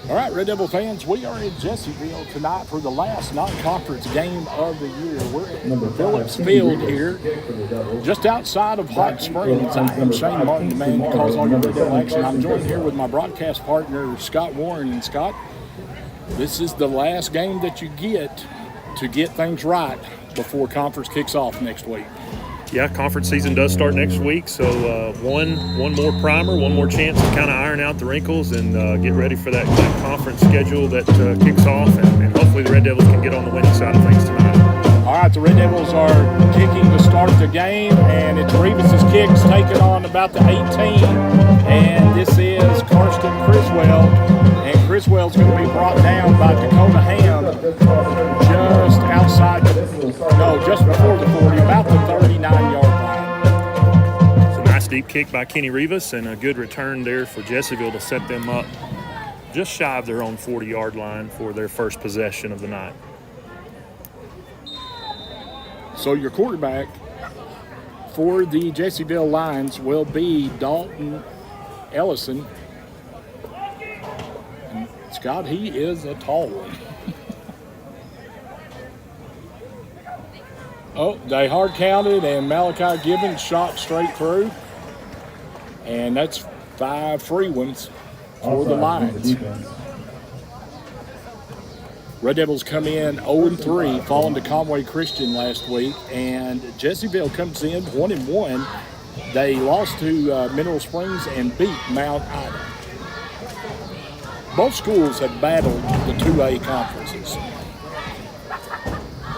All right, Red Devil fans, we are in Jessieville tonight for the last non-conference game of the year. We're at Phillips Field here, just outside of Hot Springs. I am Shane Martin, the man that calls all your Red Devil action. I'm joined here with my broadcast partner, Scott Warren. And Scott, this is the last game that you get to get things right before conference kicks off next week. Yeah, conference season does start next week, so one more primer, one more chance to kind of iron out the wrinkles and get ready for that conference schedule that kicks off, and hopefully the Red Devils can get on the winning side of things tonight. All right, the Red Devils are kicking to start the game, and it's Rivas' kicks taking on about the 18, and this is Karsten Criswell, and Criswell's going to be brought down by Dakota Ham just outside, just before the 40, about the 39-yard line. It's a nice deep kick by Kenny Rivas and a good return there for Jessieville to set them up just shy of their own 40-yard line for their first possession of the night. So your quarterback for the Jessieville Lions will be Dalton Ellison. And Scott, he is a tall one. Oh, they hard counted, and Malachi Gibbons shot straight through. And that's 5 free ones for the Lions. Red Devils come in 0-3, falling to Conway Christian last week, and Jessieville comes in 1-1. They lost to Mineral Springs and beat Mount Ida. Both schools have battled the 2A conferences.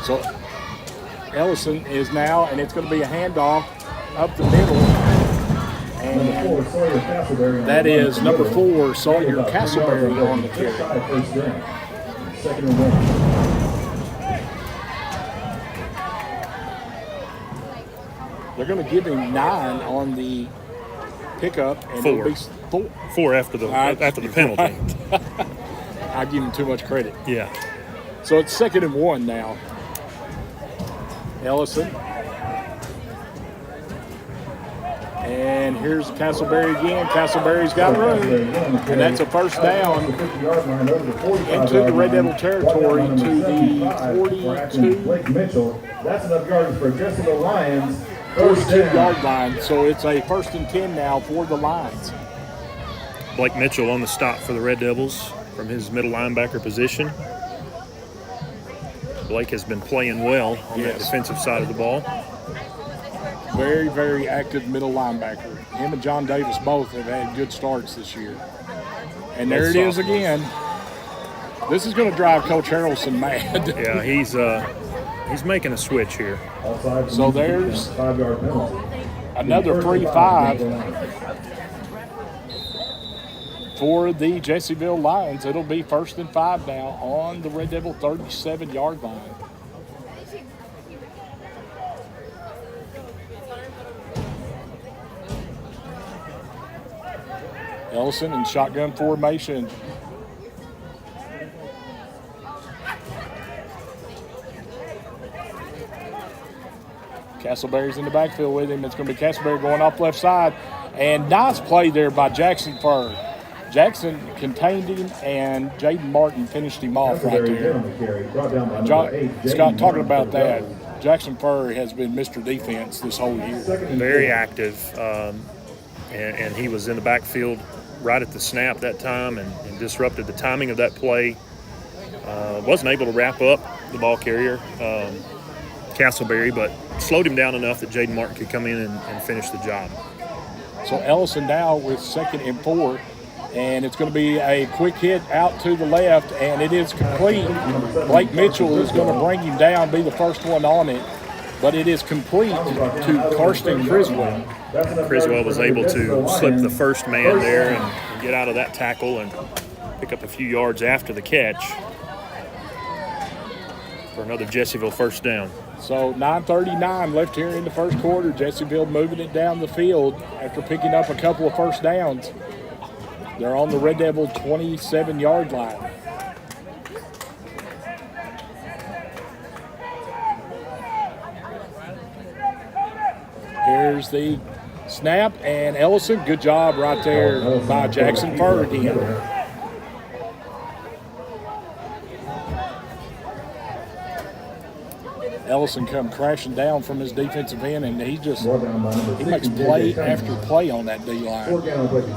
So Ellison is now, and it's going to be a handoff up the middle, and that is number 4, Sawyer Castleberry on the carry. Second and 1. They're going to give him 9 on the pickup, and 4. it'll be 4 after the penalty. Right. I give him too much credit. Yeah. So it's 2nd and 1 now. Ellison. And here's Castleberry again. Castleberry's got room. And that's a first down into the Red Devil territory to the 42. Blake Mitchell. That's enough yards for Jessieville Lions. 42-yard line. So it's a 1st and 10 now for the Lions. Blake Mitchell on the stop for the Red Devils from his middle linebacker position. Blake has been playing well on that defensive side of the ball. Very, very active middle linebacker. Him and John Davis both have had good starts this year. And there it is again. This is going to drive Coach Harrelson mad. Yeah, he's making a switch here. So there's another 3-5 for the Jessieville Lions. It'll be 1st and 5 now on the Red Devil 37-yard line. Ellison in shotgun formation. Castleberry's in the backfield with him. It's going to be Castleberry going off left side. And nice play there by Jackson Furr. Jackson contained him, and Jaden Martin finished him off right there. Scott, talking about that, Jackson Furr has been Mr. Defense this whole year. Very active, and he was in the backfield right at the snap that time and disrupted the timing of that play. Wasn't able to wrap up the ball carrier, Castleberry, but slowed him down enough that Jaden Martin could come in and finish the job. So Ellison now with 2nd and 4. And it's going to be a quick hit out to the left, and it is complete. Blake Mitchell is going to bring him down, be the first one on it. But it is complete to Karsten Criswell. Criswell was able to slip the first man there and get out of that tackle and pick up a few yards after the catch for another Jessieville first down. So 9:39 left here in the first quarter. Jessieville moving it down the field after picking up a couple of first downs. They're on the Red Devil 27-yard line. Here's the snap, and Ellison, good job right there by Jackson Furr again. Ellison come crashing down from his defensive end, and he makes play after play on that D-line.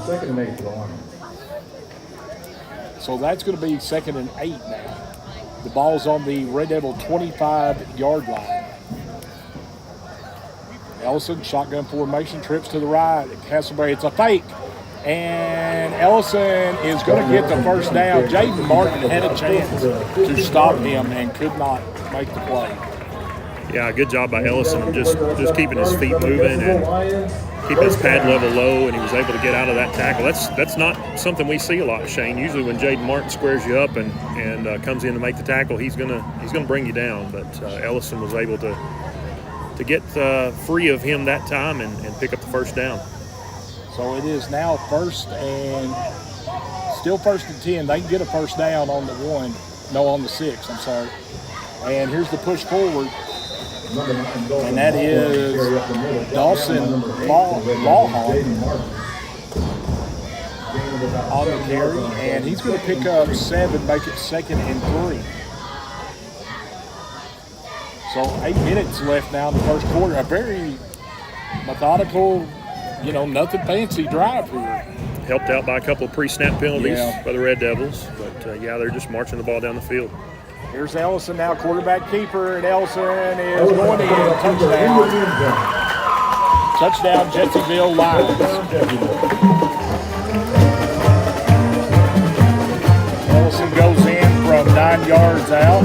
Second and 8 for the Lions. So that's going to be 2nd and 8 now. The ball's on the Red Devil 25-yard line. Ellison, shotgun formation, trips to the right. Castleberry, it's a fake. And Ellison is going to get the first down. Jaden Martin had a chance to stop him and could not make the play. Yeah, good job by Ellison of just keeping his feet moving and keeping his pad level low, and he was able to get out of that tackle. That's not something we see a lot, Shane. Usually when Jaden Martin squares you up and comes in to make the tackle, he's gonna bring you down. But Ellison was able to get free of him that time and pick up the first down. So it is now still 1st and 10. They can get a first down on the 6, I'm sorry. And here's the push forward. And that is Dawson Lawhawk on the carry. And he's going to pick up 7, make it 2nd and 3. So 8 minutes left now in the first quarter. A very methodical, nothing fancy drive here. Helped out by a couple of pre-snap penalties by the Red Devils. But, they're just marching the ball down the field. Here's Ellison now, quarterback keeper, and Ellison is going in. Touchdown. Touchdown, Jessieville Lions. Ellison goes in from 9 yards out.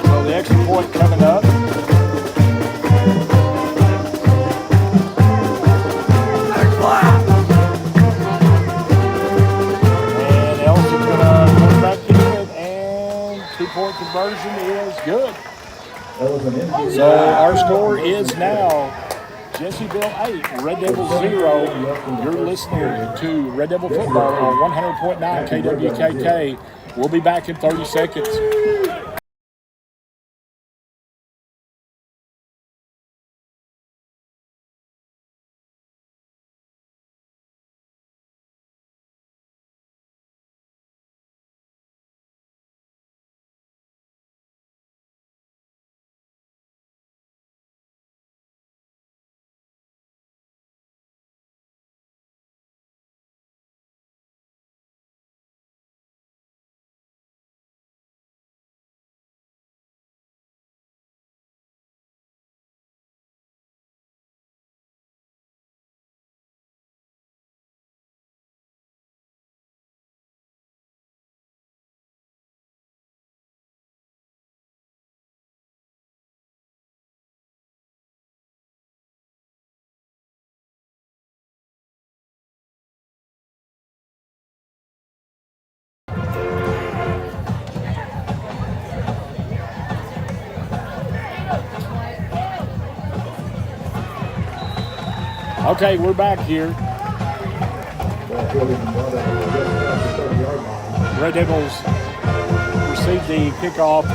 So the extra point coming up. Two-point conversion is good. So our score is now Jessieville 8, Red Devils 0. You're listening to Red Devil Football on 100.9 KWKK. We'll be back in 30 seconds. Okay, we're back here. Red Devils receive the kickoff.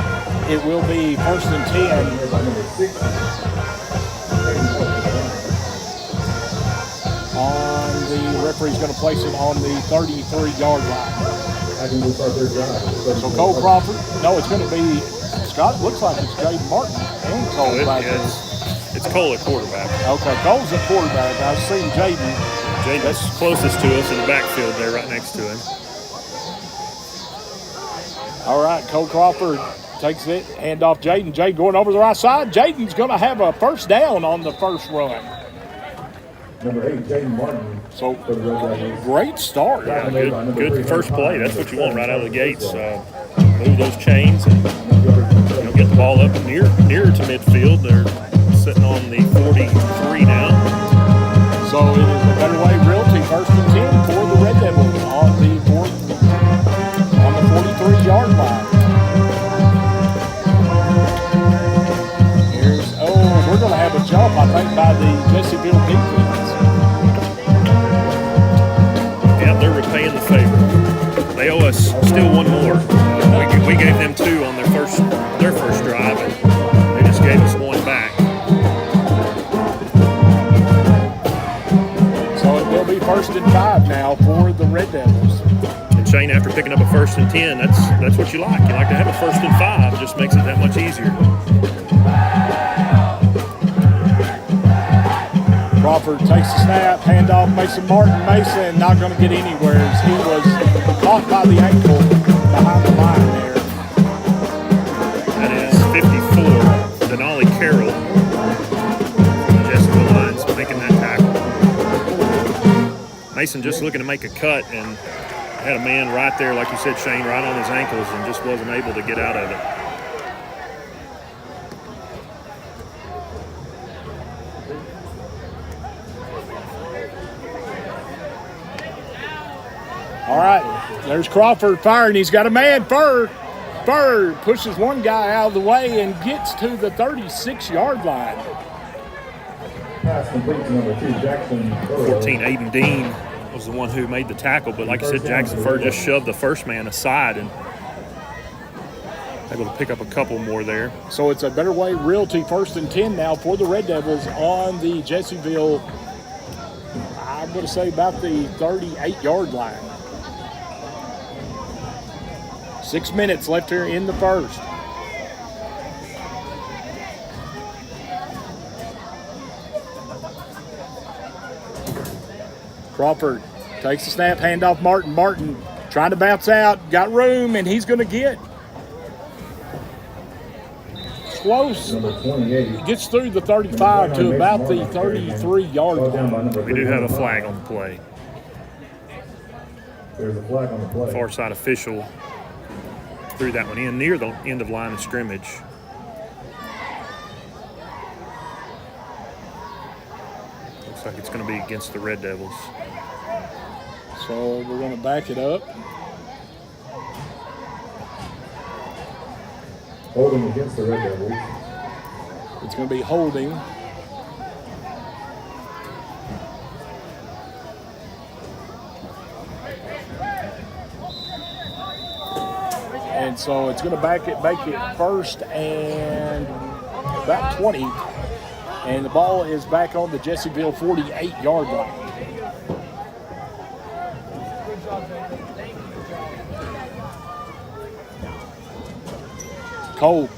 It will be 1st and 10. The referee's going to place it on the 33-yard line. So Cole Crawford, no, it's going to be Scott. Looks like it's Jaden Martin and Cole back there. It's Cole at quarterback. Okay, Cole's at quarterback. I've seen Jaden. Jaden's closest to us in the backfield there, right next to him. All right, Cole Crawford takes it, hand off Jaden. Jaden going over the right side. Jaden's going to have a first down on the first run. Number 8, Jaden Martin. So, great start. Yeah, good first play. That's what you want right out of the gates. Move those chains and get the ball up nearer to midfield. They're sitting on the 43 now. So it is the Better Way Realty 1st and 10 for the Red Devils on the 43-yard line. We're going to have a jump, I think, by the Jessieville defense. Yeah, they're repaying the favor. They owe us still one more. We gave them 2 on their first drive, and they just gave us 1 back. 5 now for the Red Devils. And Shane, after picking up a 1st and 10, that's what you like. You like to have a 1st and 5. It just makes it that much easier. Crawford takes the snap, handoff Mason Martin. Mason not going to get anywhere as he was caught by the ankle behind the line there. That is 54, Denali Carroll. Jessieville Lions making that tackle. Mason just looking to make a cut and had a man right there, like you said, Shane, right on his ankles and just wasn't able to get out of it. All right, there's Crawford firing. He's got a man. Furr pushes one guy out of the way and gets to the 36-yard line. Pass complete to number 2, Jackson. 14, Aiden Dean was the one who made the tackle, but like I said, Jackson Furr just shoved the first man aside and able to pick up a couple more there. So it's a Better Way Realty 1st and 10 now for the Red Devils on the Jessieville, I'm going to say about the 38-yard line. 6 minutes left here in the first. Crawford takes the snap, handoff Martin. Martin trying to bounce out, got room, and he's going to get close. Number 28. Gets through the 35 to about the 33-yard line. We do have a flag on the play. There's a flag on the play. Far side official threw that one in near the end of line of scrimmage. Looks like it's going to be against the Red Devils. So we're going to back it up. Holding against the Red Devils. It's going to be holding. And so it's going to make it 1st and about 20. And the ball is back on the Jessieville 48-yard line. Cole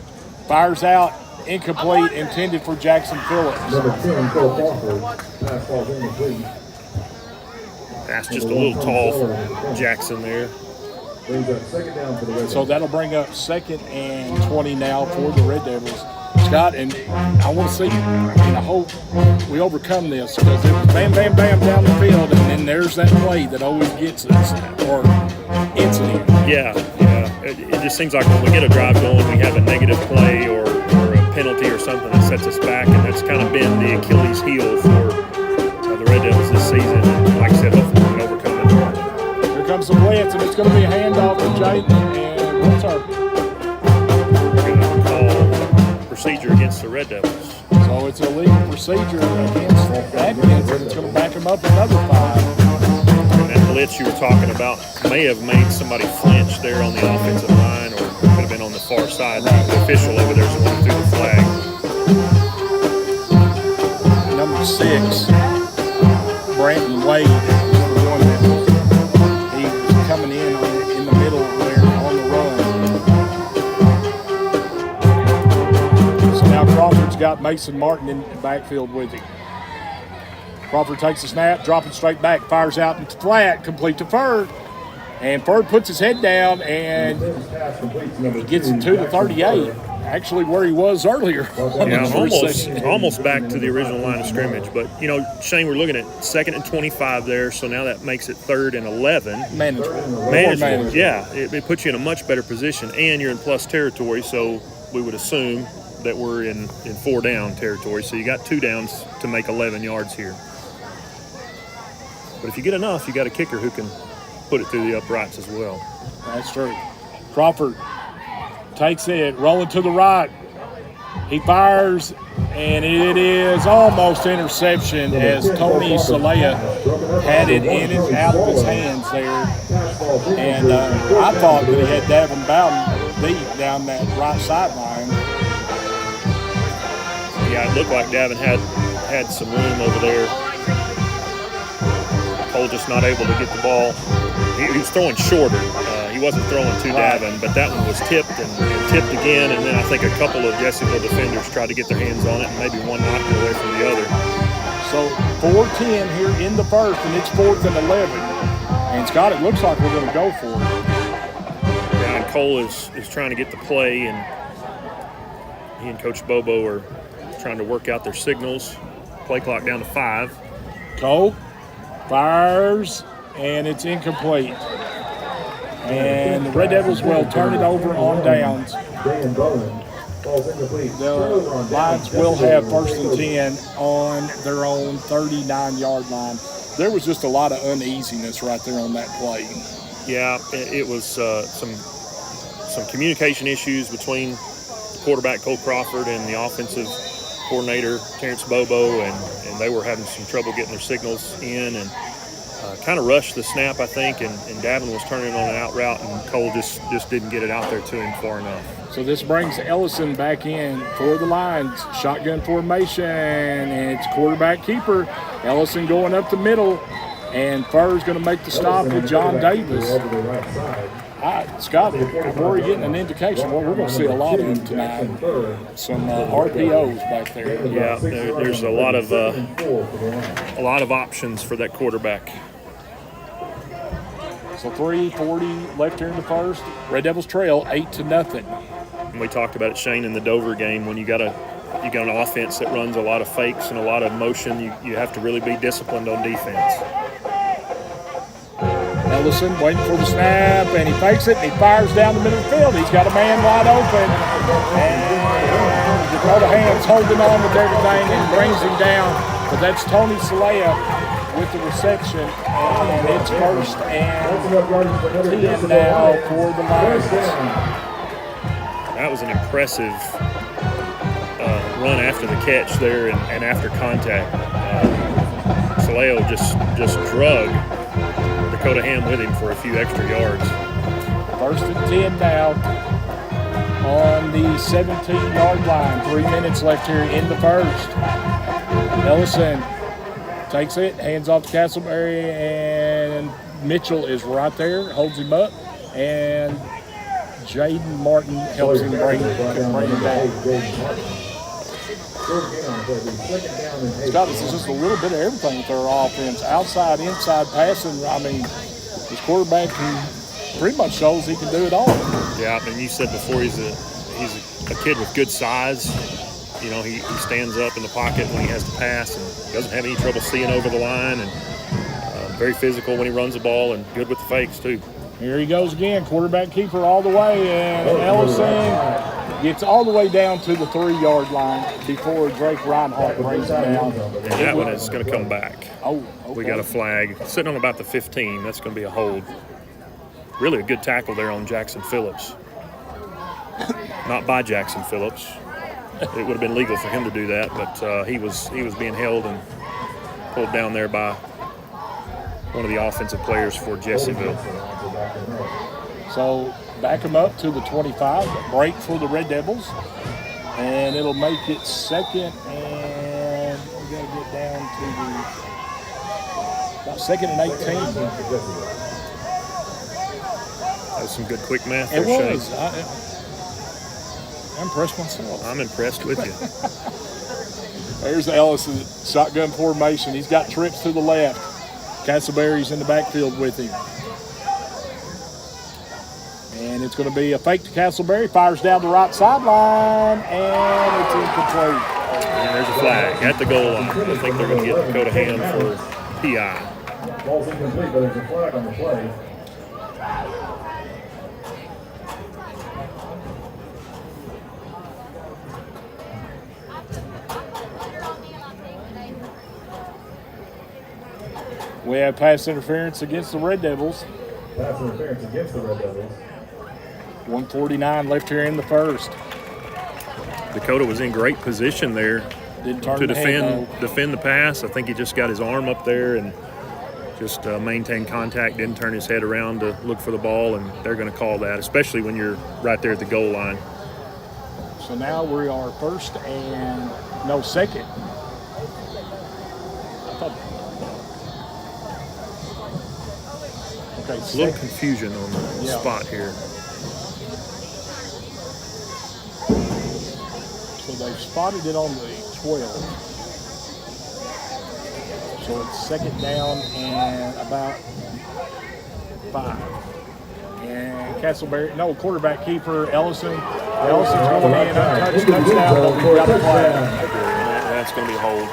fires out, incomplete, intended for Jackson Phillips. Number 10, Cole Crawford. Pass falls incomplete. That's just a little tall for Jackson there. Brings up 2nd down for the Red Devils. So that'll bring up 2nd and 20 now for the Red Devils. Scott, and I want to see, I hope we overcome this because it was bam, bam, bam down the field, and then there's that play that always gets us, or incident. Yeah. It just seems like when we get a drive going, we have a negative play or a penalty or something that sets us back, and that's kind of been the Achilles heel for the Red Devils this season. And like I said, hopefully we can overcome it. Here comes the blitz, and it's going to be a handoff to Jayden, and what's our We're going to call procedure against the Red Devils. So it's a legal procedure against Atkins, and it's going to back him up another 5. And that blitz you were talking about may have made somebody flinch there on the offensive line, or could have been on the far side. The official over there is the one who threw the flag. Number 6, Brandon Wade, is the one that he was coming in the middle there on the run. So now Crawford's got Mason Martin in the backfield with him. Crawford takes the snap, dropping straight back, fires out into flat, complete to Furr. And Furr puts his head down and he gets it to the 38. Actually where he was earlier. Yeah, almost back to the original line of scrimmage. But, Shane, we're looking at 2nd and 25 there, so now that makes it 3rd and 11. Manageable. Yeah, it puts you in a much better position, and you're in plus territory, so we would assume that we're in 4 down territory. So you got 2 downs to make 11 yards here. But if you get enough, you got a kicker who can put it through the uprights as well. That's true. Crawford takes it, rolling to the right. He fires, and it is almost interception as Tony Salea had it in and out of his hands there. And I thought that he had Davin Bowden beat down that right sideline. Yeah, it looked like Davin had some room over there. Cole just not able to get the ball. He was throwing shorter. He wasn't throwing to Davin, but that one was tipped and tipped again. And then I think a couple of Jessieville defenders tried to get their hands on it, and maybe one knocked it away from the other. So 4:10 here in the first, and it's 4th and 11. And Scott, it looks like we're going to go for it. Yeah, and Cole is trying to get the play, and he and Coach Bobo are trying to work out their signals. Play clock down to 5. Cole fires, and it's incomplete. And the Red Devils will turn it over on downs. The Lions will have 1st and 10 on their own 39-yard line. There was just a lot of uneasiness right there on that play. Yeah, it was some communication issues between the quarterback, Cole Crawford, and the offensive coordinator, Terrence Bobo, and they were having some trouble getting their signals in and kind of rushed the snap, I think, and Davin was turning on an out route, and Cole just didn't get it out there to him far enough. So this brings Ellison back in for the Lions. Shotgun formation, and it's quarterback keeper. Ellison going up the middle, and Furr's going to make the stop with John Davis. Scott, we're getting an indication. Well, we're going to see a lot of them tonight. Some RPOs back there. Yeah, there's a lot of options for that quarterback. So 3:40 left here in the first. Red Devils trail 8-0. And we talked about it, Shane, in the Dover game. When you got an offense that runs a lot of fakes and a lot of motion, you have to really be disciplined on defense. Ellison waiting for the snap, and he fakes it, and he fires down the middle of the field. He's got a man wide open, and Dakota Hands holding on with everything and brings him down. But that's Tony Salea with the reception, and it's 1st and 10 now for the Lions. That was an impressive run after the catch there and after contact. Saleo just drug Dakota Ham with him for a few extra yards. 1st and 10 now on the 17-yard line. 3 minutes left here in the first. Ellison takes it, hands off to Castleberry, and Mitchell is right there, holds him up, and Jaden Martin helps him bring him back. Scott, this is just a little bit of everything with their offense. Outside, inside passing. I mean, this quarterback pretty much shows he can do it all. Yeah, and you said before he's a kid with good size. You know, he stands up in the pocket when he has to pass and doesn't have any trouble seeing over the line, and very physical when he runs the ball and good with the fakes too. Here he goes again, quarterback keeper all the way, and Ellison gets all the way down to the 3-yard line before Drake Reinhardt brings him down. And that one is going to come back. Oh, okay. We got a flag sitting on about the 15. That's going to be a hold. Really a good tackle there on Jackson Phillips. Not by Jackson Phillips. It would have been legal for him to do that, but he was being held and pulled down there by one of the offensive players for Jessieville. So back him up to the 25, break for the Red Devils, and it'll make it 2nd, and we got to get down to about 2nd and 18. That was some good quick math It there, was. Shane. I'm impressed myself. I'm impressed with you. There's Ellison, shotgun formation. He's got trips to the left. Castleberry's in the backfield with him. And it's going to be a fake to Castleberry. Fires down the right sideline, and it's incomplete. And there's a flag at the goal line. I think they're going to get Dakota Ham for PI. Ball's incomplete, but there's a flag on the play. We have pass interference against the Red Devils. Pass interference against the Red Devils. 1:49 left here in the first. Dakota was in great position there Didn't turn to the head, defend the pass. I think he just got his arm up there and just maintained contact, didn't turn his head around to look for the ball, and they're going to call that, especially when you're right there at the goal line. So now we are 2nd and 2nd. A little confusion on the spot here. So they've spotted it on the 12. So it's second down and about 5. And Castleberry, no, quarterback keeper, Ellison's going to be an untouched touchdown, but we've got a flag. That's going to be a hold.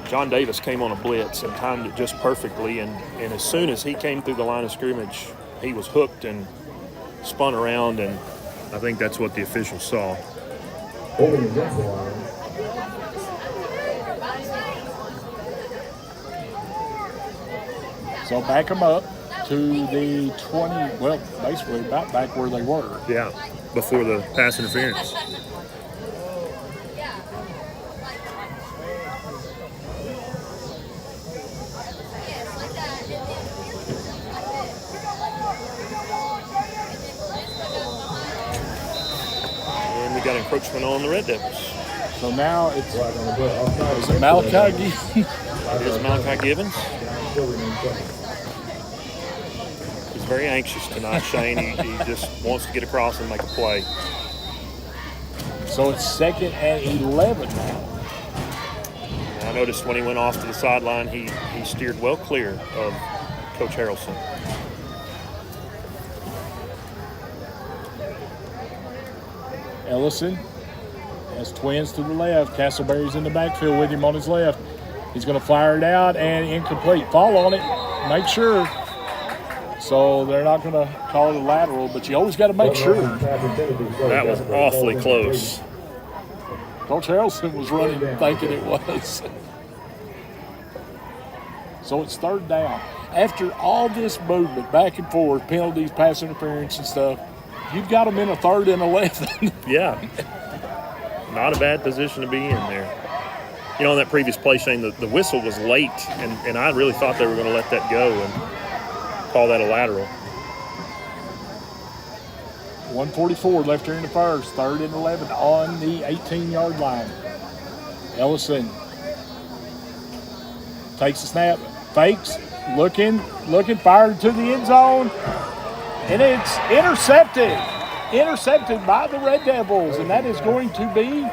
John Davis came on a blitz and timed it just perfectly, and as soon as he came through the line of scrimmage, he was hooked and spun around, and I think that's what the officials saw. Holding against the line. So back them up to the 20, well, basically about back where they were. Yeah, before the pass interference. And we got encroachment on the Red Devils. So now it's, is it Malachi Givens? It is Malachi Givens. He's very anxious tonight, Shane. He just wants to get across and make a play. So it's second and 11 now. And I noticed when he went off to the sideline, he steered well clear of Coach Harrelson. Ellison has twins to the left. Castleberry's in the backfield with him on his left. He's going to fire it out and incomplete. Fall on it. Make sure. So they're not going to call it a lateral, but you always got to make sure. That was awfully close. Coach Harrelson was running thinking it was. So it's third down. After all this movement, back and forth, penalties, pass interference and stuff, you've got them in a 3rd and 11. Yeah. Not a bad position to be in there. You know, on that previous play, Shane, the whistle was late, and I really thought they were going to let that go and call that a lateral. 1:44 left here in the first. 3rd and 11 on the 18-yard line. Ellison takes the snap, fakes, looking, fired to the end zone, and it's intercepted. Intercepted by the Red Devils, and that is going to be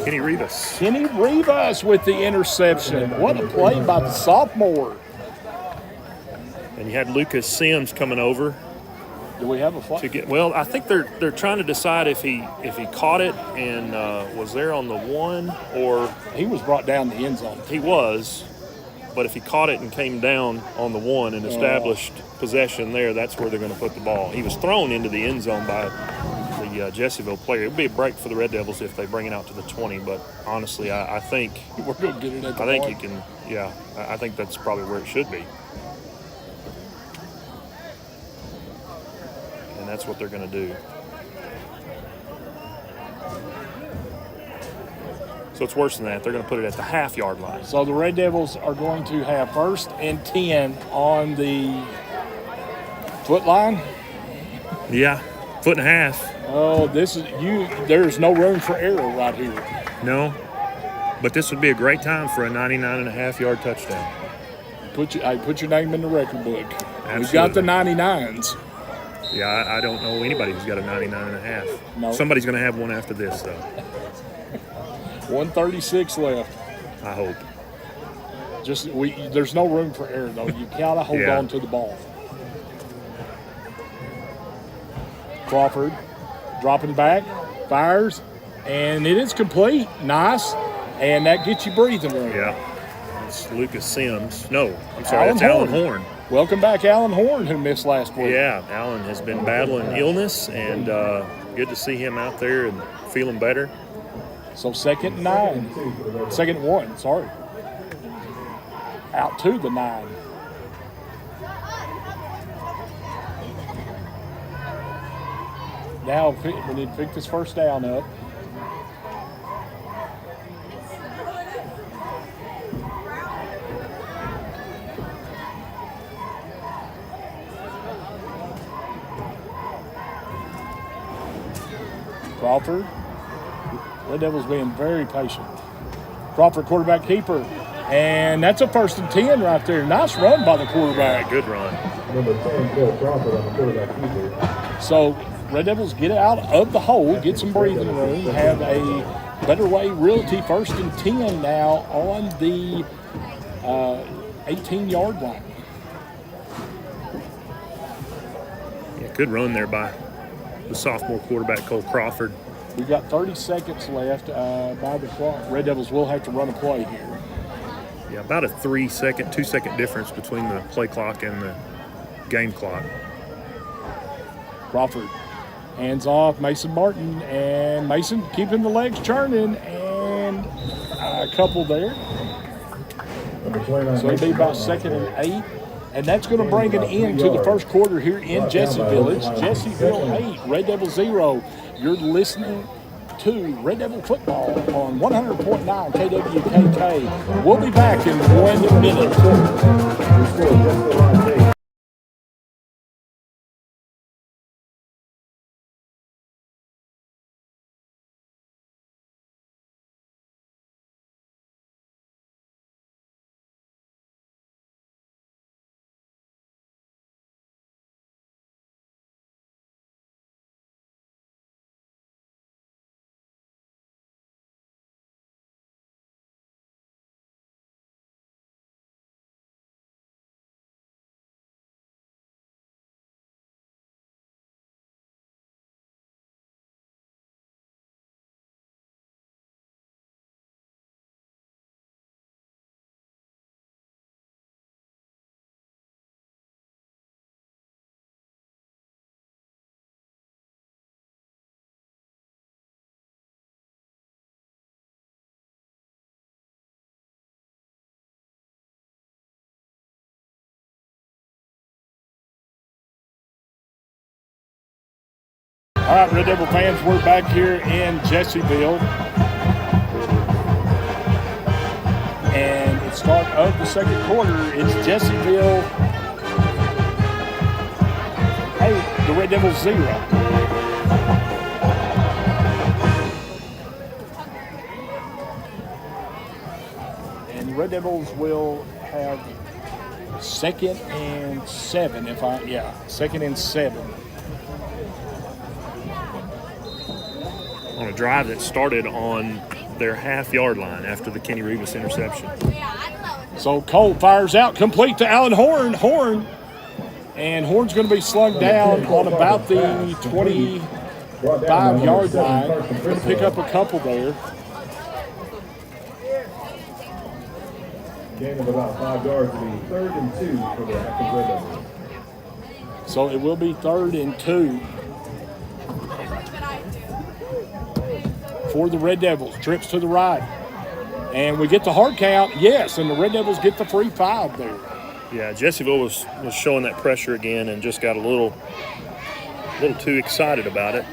Kenny Rivas. Kenny Rivas with the interception. What a play by the sophomore. And you had Lucas Sims coming over. Do we have a flag? To get, well, I think they're trying to decide if he caught it and was there on the 1, or He was brought down the end zone. he was, but if he caught it and came down on the 1 and established possession there, that's where they're going to put the ball. He was thrown into the end zone by the Jessieville player. It would be a break for the Red Devils if they bring it out to the 20, but honestly, I think We're going to get it at the I think bar. you can, yeah, I think that's probably where it should be. And that's what they're going to do. So it's worse than that. They're going to put it at the half-yard line. So the Red Devils are going to have 1st and 10 on the foot line. Yeah, 1.5 feet. Oh, this is there's no room for error right here. No, but this would be a great time for a 99.5-yard touchdown. Put your name in the record book. Absolutely. We've got the 99s. Yeah, I don't know anybody who's got a 99.5. No. Somebody's going to have one after this, though. 136 left. I hope. There's no room for error though. You gotta hold Yeah. on to the ball. Crawford dropping back, fires, and it is complete. Nice, and that gets you breathing room. Yeah. It's Lucas Sims. No, I'm sorry. Alan It's Alan Horn. Horn. Welcome back, Alan Horn, who missed last week. Yeah, Alan has been battling illness, and good to see him out there and feeling better. So 2nd and 9. 2nd and 1, sorry. Out to the 9. Now we need to pick this first down up. Crawford. Red Devils being very patient. Crawford, quarterback keeper. And that's a 1st and 10 right there. Nice run by the quarterback. Yeah, good run. Number 10, Bill Crawford on the quarterback keeper. So Red Devils get out of the hole, get some breathing room, have a Better Way Realty 1st and 10 now on the 18-yard line. Yeah, good run there by the sophomore quarterback, Cole Crawford. We've got 30 seconds left by the clock. Red Devils will have to run a play here. Yeah, about a 3-second, 2-second difference between the play clock and the game clock. Crawford hands off Mason Martin, and Mason keeping the legs churning, and a couple there. So it'll be about 2nd and 8. And that's going to bring an end to the first quarter here in Jessieville. It's Jessieville 8, Red Devil 0. You're listening to Red Devil football on 100.9 KWKK. We'll be back in 1 minute. All right, Red Devil fans, we're back here in Jessieville. And at the start of the second quarter, it's Jessieville 8, the Red Devils 0. And the Red Devils will have 2nd and 7, 2nd and 7. On a drive that started on their half-yard line after the Kenny Rivas interception. So Cole fires out, complete to Alan Horn. And Horn's going to be slung down on about the 25-yard line. Going to pick up a couple there. Gain of about 5 yards to be 3rd and 2 for the Atkins Red Devils. So it will be 3rd and 2 for the Red Devils. Trips to the right. And we get the hard count, yes, and the Red Devils get the free 5 there. Yeah, Jessieville was showing that pressure again and just got a little too excited about it.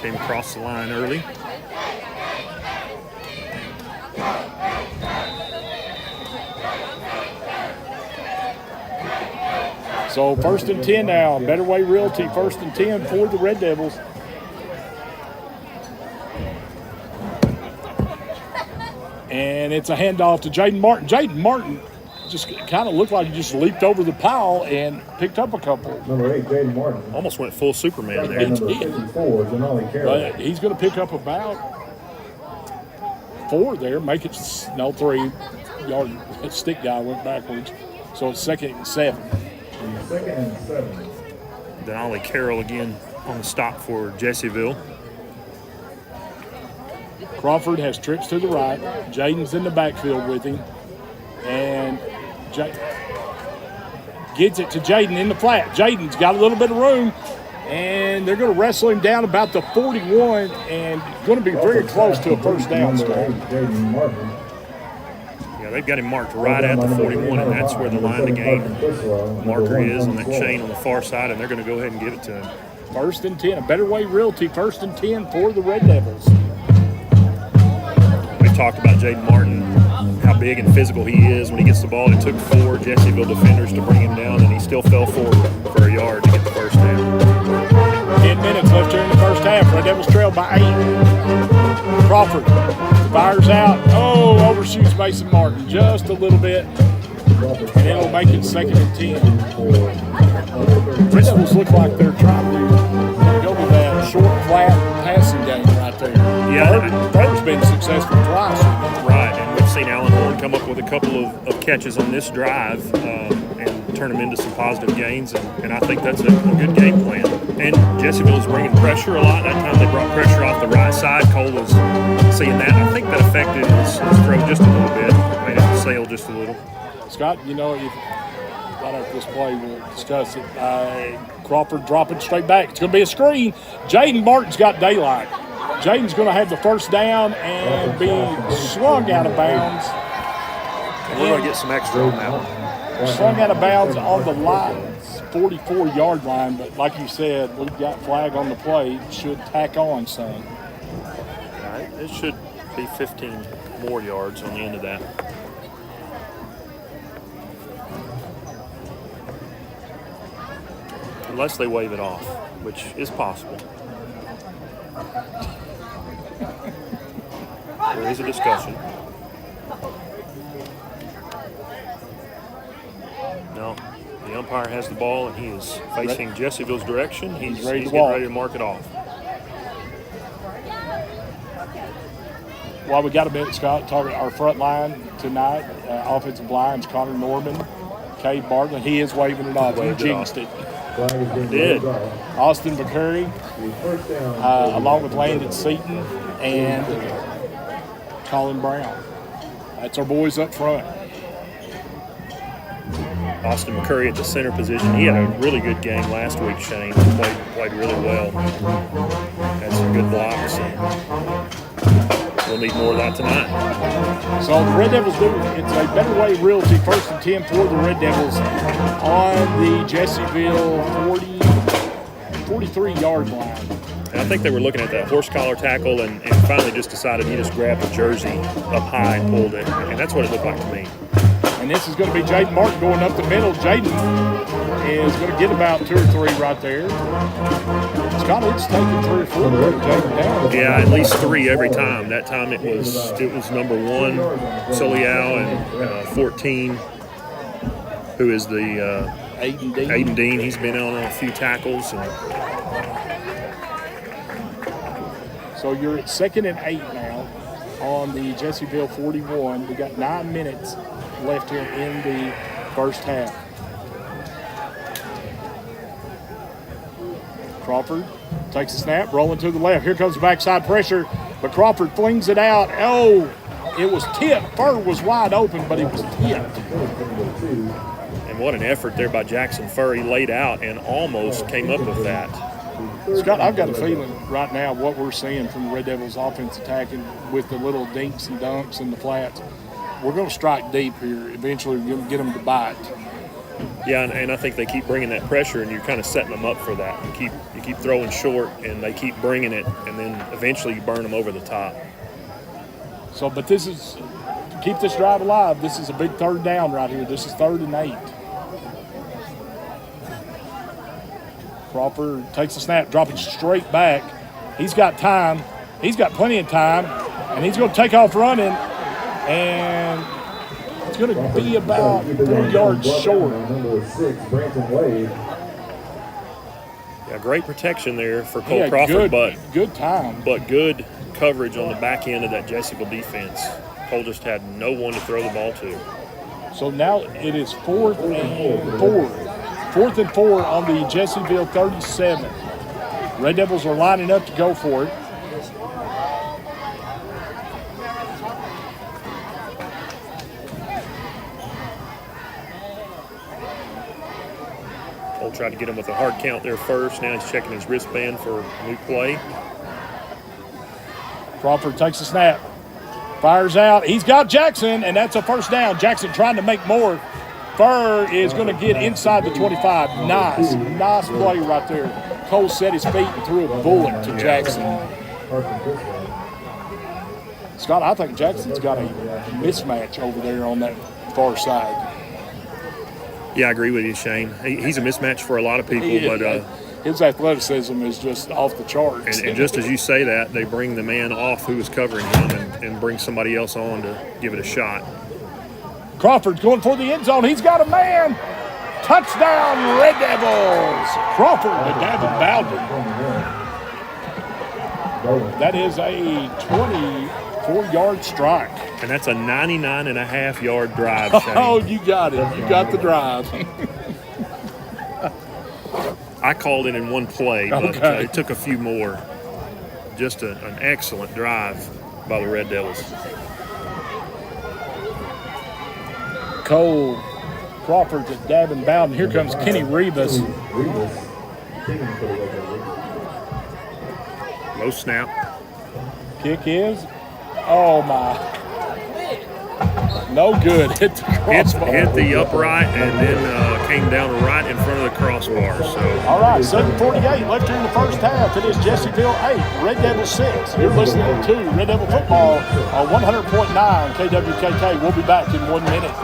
Came across the line early. So 1st and 10 now. Better Way Realty, 1st and 10 for the Red Devils. And it's a handoff to Jaden Martin. Jaden Martin just kind of looked like he just leaped over the pile and picked up a couple. Number 8, Jaden Martin. Almost went full Superman there. Number 54, Denali Carroll. But he's going to pick up about 4 there. Make it 3 yard. Stick guy went backwards. So it's 2nd and 7. 2nd and 7. Denali Carroll again on the stop for Jessieville. Crawford has trips to the right. Jaden's in the backfield with him. And gets it to Jaden in the flat. Jaden's got a little bit of room. And they're going to wrestle him down about the 41 and going to be very close to a first down start. Yeah, they've got him marked right at the 41, and that's where the line to gain marker is on that chain on the far side, and they're going to go ahead and give it to him. 1st and 10. A Better Way Realty, 1st and 10 for the Red Devils. We talked about Jaden Martin, how big and physical he is. When he gets the ball, it took 4 Jessieville defenders to bring him down, and he still fell forward for a yard to get the first down. 10 minutes left here in the first half. Red Devils trail by 8. Crawford Fires out. Oh, overshoots Mason Martin just a little bit. And it'll make it 2nd and 10. Red Devils look like they're trying to go to that short, flat passing game right there. Yeah. Third's been successful twice. Right, and we've seen Allen Horn come up with a couple of catches on this drive and turn them into some positive gains, and I think that's a good game plan. And Jessieville is bringing pressure a lot. That time they brought pressure off the right side. Cole was seeing that. I think that affected his throw just a little bit, made it sail just a little. Scott, right after this play, we'll discuss it. Crawford dropping straight back. It's going to be a screen. Jaden Martin's got daylight. Jaden's going to have the first down and be slung out of bounds. And we're going to get some extra on that one. Slung out of bounds on the Lions' 44-yard line, but like you said, we've got flag on the play. Should tack on some. All right, it should be 15 more yards on the end of that. Unless they wave it off, which is possible. There is a discussion. No, the umpire has the ball and he is facing Jessieville's direction. He's getting ready to mark it off. Well, we got a minute, Scott. Talking our front line tonight. Offensive lines: Connor Norman, Cade Bartlett. He is waving it off. He jinxed it. Did. Austin McCurry, along with Landon Seaton and Colin Brown. That's our boys up front. Austin McCurry at the center position. He had a really good game last week, Shane. Played really well. Had some good blocks. We'll need more of that tonight. So the Red Devils do it's a Better Way Realty 1st and 10 for the Red Devils on the Jessieville 43-yard line. And I think they were looking at that horse collar tackle and finally just decided he just grabbed the jersey up high and pulled it. And that's what it looked like to me. And this is going to be Jaden Martin going up the middle. Jaden is going to get about 2 or 3 right there. Scott, it's taking 3 or 4 to put Jaden down. Yeah, at least 3 every time. That time it was number 1, Soliao, and 14, who is the Aiden Dean. He's been on a few tackles. So you're at 2nd and 8 now on the Jessieville 41. We got 9 minutes left here in the first half. Crawford takes a snap, rolling to the left. Here comes the backside pressure, but Crawford flings it out. Oh, it was tipped. Fur was wide open, but it was tipped. And what an effort there by Jackson Fur. He laid out and almost came up with that. Scott, I've got a feeling right now what we're seeing from the Red Devils offense attacking with the little dinks and dunks and the flats, we're going to strike deep here. Eventually we're going to get them to bite. Yeah, and I think they keep bringing that pressure, and you're kind of setting them up for that. You keep throwing short, and they keep bringing it, and then eventually you burn them over the top. So, but this is to keep this drive alive. This is a big 3rd down right here. This is 3rd and 8. Crawford takes the snap, dropping straight back. He's got time. He's got plenty of time, and he's going to take off running, and it's going to be about 4 yards short. Yeah, great protection there for Cole Crawford, but good time. But good coverage on the back end of that Jessieville defense. Cole just had no one to throw the ball to. So now it is 4th and 4. 4th and 4 on the Jessieville 37. Red Devils are lining up to go for it. Cole tried to get him with a hard count there first. Now he's checking his wristband for a new play. Crawford takes a snap, fires out. He's got Jackson, and that's a first down. Jackson trying to make more. Fur is going to get inside the 25. Nice play right there. Cole set his feet and threw a bullet to Jackson. Scott, I think Jackson's got a mismatch over there on that far side. Yeah, I agree with you, Shane. He's a mismatch for a lot of people, but his athleticism is just off the charts. And just as you say that, they bring the man off who was covering him and bring somebody else on to give it a shot. Crawford's going for the end zone. He's got a man. Touchdown, Red Devils. Crawford to Davin Bowden. That is a 24-yard strike. And that's a 99.5-yard drive, Shane. Oh, you got it. You got the drive. I called it in one play, but Okay. it took a few more. Just an excellent drive by the Red Devils. Cole Crawford to Davin Bowden. Here comes Kenny Rivas. Low snap. Kick is, oh my, no good. Hit the crossbar. Hit the upright and then came down right in front of the crossbar. So All right, 7:48 left here in the first half. It is Jessieville 8, Red Devil 6. You're listening to Red Devil Football on 100.9 KWKK. We'll be back in 1 minute.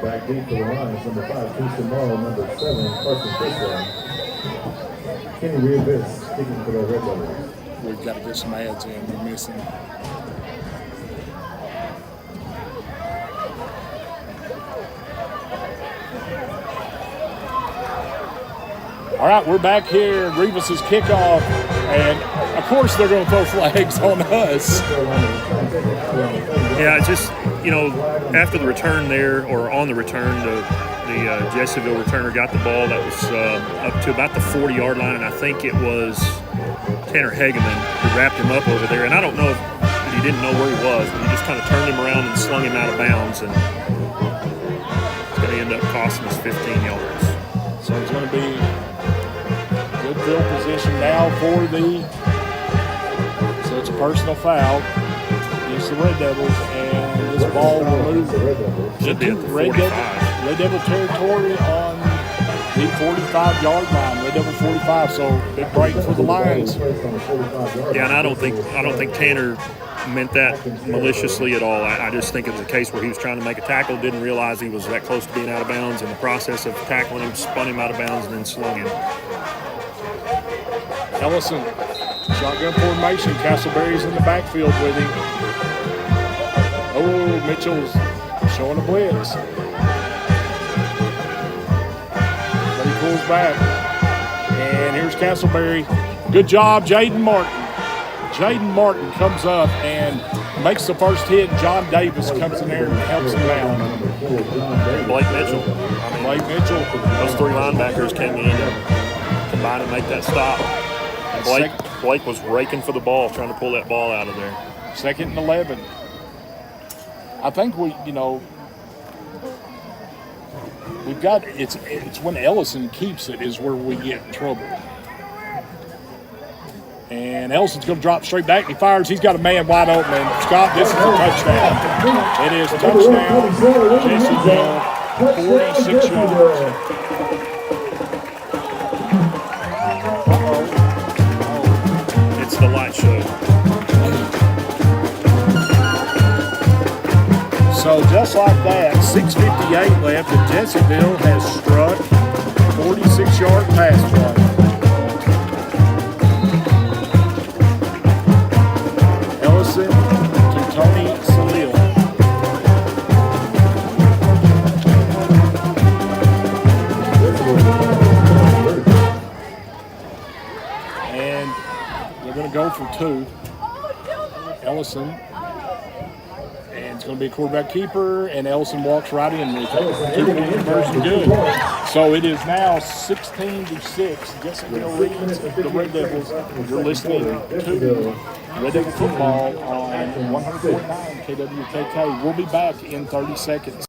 Back deep for the Lions, number 5, Kingston Morrow, number 7, Carson Fisher. Kenny Rivas kicking for the Red Devils. We've got to get some ads in. We're missing. All right, we're back here. Rivas' kickoff. And, of course, they're going to throw flags on us. yeah, it's just, after the return there, or on the return, the Jessieville returner got the ball that was up to about the 40-yard line, and I think it was Tanner Hageman who wrapped him up over there. And I don't know if he didn't know where he was, but he just kind of turned him around and slung him out of bounds, and it's going to end up costing us 15 yards. So it's going to be good field position now for so it's a personal foul against the Red Devils, and this ball will move Should be at the 45. Red Devil territory on the 45-yard line. Red Devil 45, so big break for the Lions. Yeah, and I don't think Tanner meant that maliciously at all. I just think it was a case where he was trying to make a tackle, didn't realize he was that close to being out of bounds. In the process of tackling him, spun him out of bounds, and then slung him. Ellison, shotgun formation. Castleberry's in the backfield with him. Oh, Mitchell's showing a blitz. But he pulls back. And here's Castleberry. Good job, Jaden Martin. Jaden Martin comes up and makes the first hit. John Davis comes in there and helps him down. Blake Mitchell. Blake Mitchell. Those three linebackers came in to combine and make that stop. And Blake was raking for the ball, trying to pull that ball out of there. 2nd and 11. I think we've got it's when Ellison keeps it is where we get in trouble. And Ellison's going to drop straight back. He fires. He's got a man wide open. And Scott, this is a touchdown. It is a touchdown. Jessieville, 46 yards. It's the light show. So just like that, 6:58 left, and Jessieville has struck 46-yard pass play. Ellison to Tony Salil. And they're going to go for 2. Ellison. And it's going to be a quarterback keeper, and Ellison walks right in with it. Two-point conversion good. So it is now 16-6. Jessieville leads the Red Devils. You're listening to Red Devil football on 100.9 KWKK. We'll be back in 30 seconds.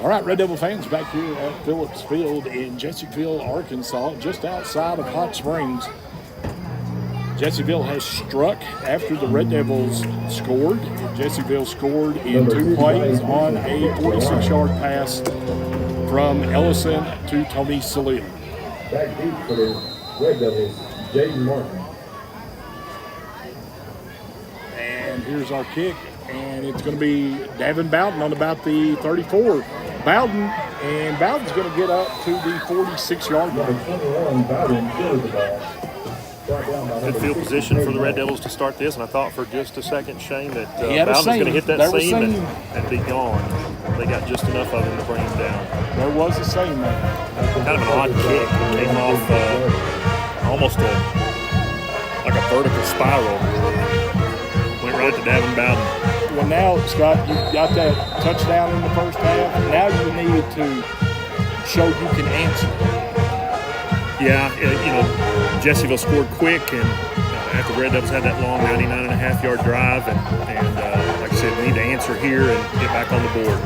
All right, Red Devil fans, back here at Phillips Field in Jessieville, Arkansas, just outside of Hot Springs. Jessieville has struck after the Red Devils scored. Jessieville scored in 2 plays on a 46-yard pass from Ellison to Tony Salil. Back deep for the Red Devils, Jaden Martin. And here's our kick, and it's going to be Davin Bowden on about the 34. Bowden's going to get up to the 46-yard line. Good field position for the Red Devils to start this, and I thought for just a second, Shane, that Bowden was going to hit that seam and be gone. They got just enough of him to bring him down. There was a seam there. Kind of an odd kick. It came off almost like a vertical spiral. Went right to Davin Bowden. Well, now, Scott, you got that touchdown in the first half. Now you need to show you can answer. Yeah, Jessieville scored quick, and after the Red Devils had that long 99.5-yard drive, and like I said, we need to answer here and get back on the board.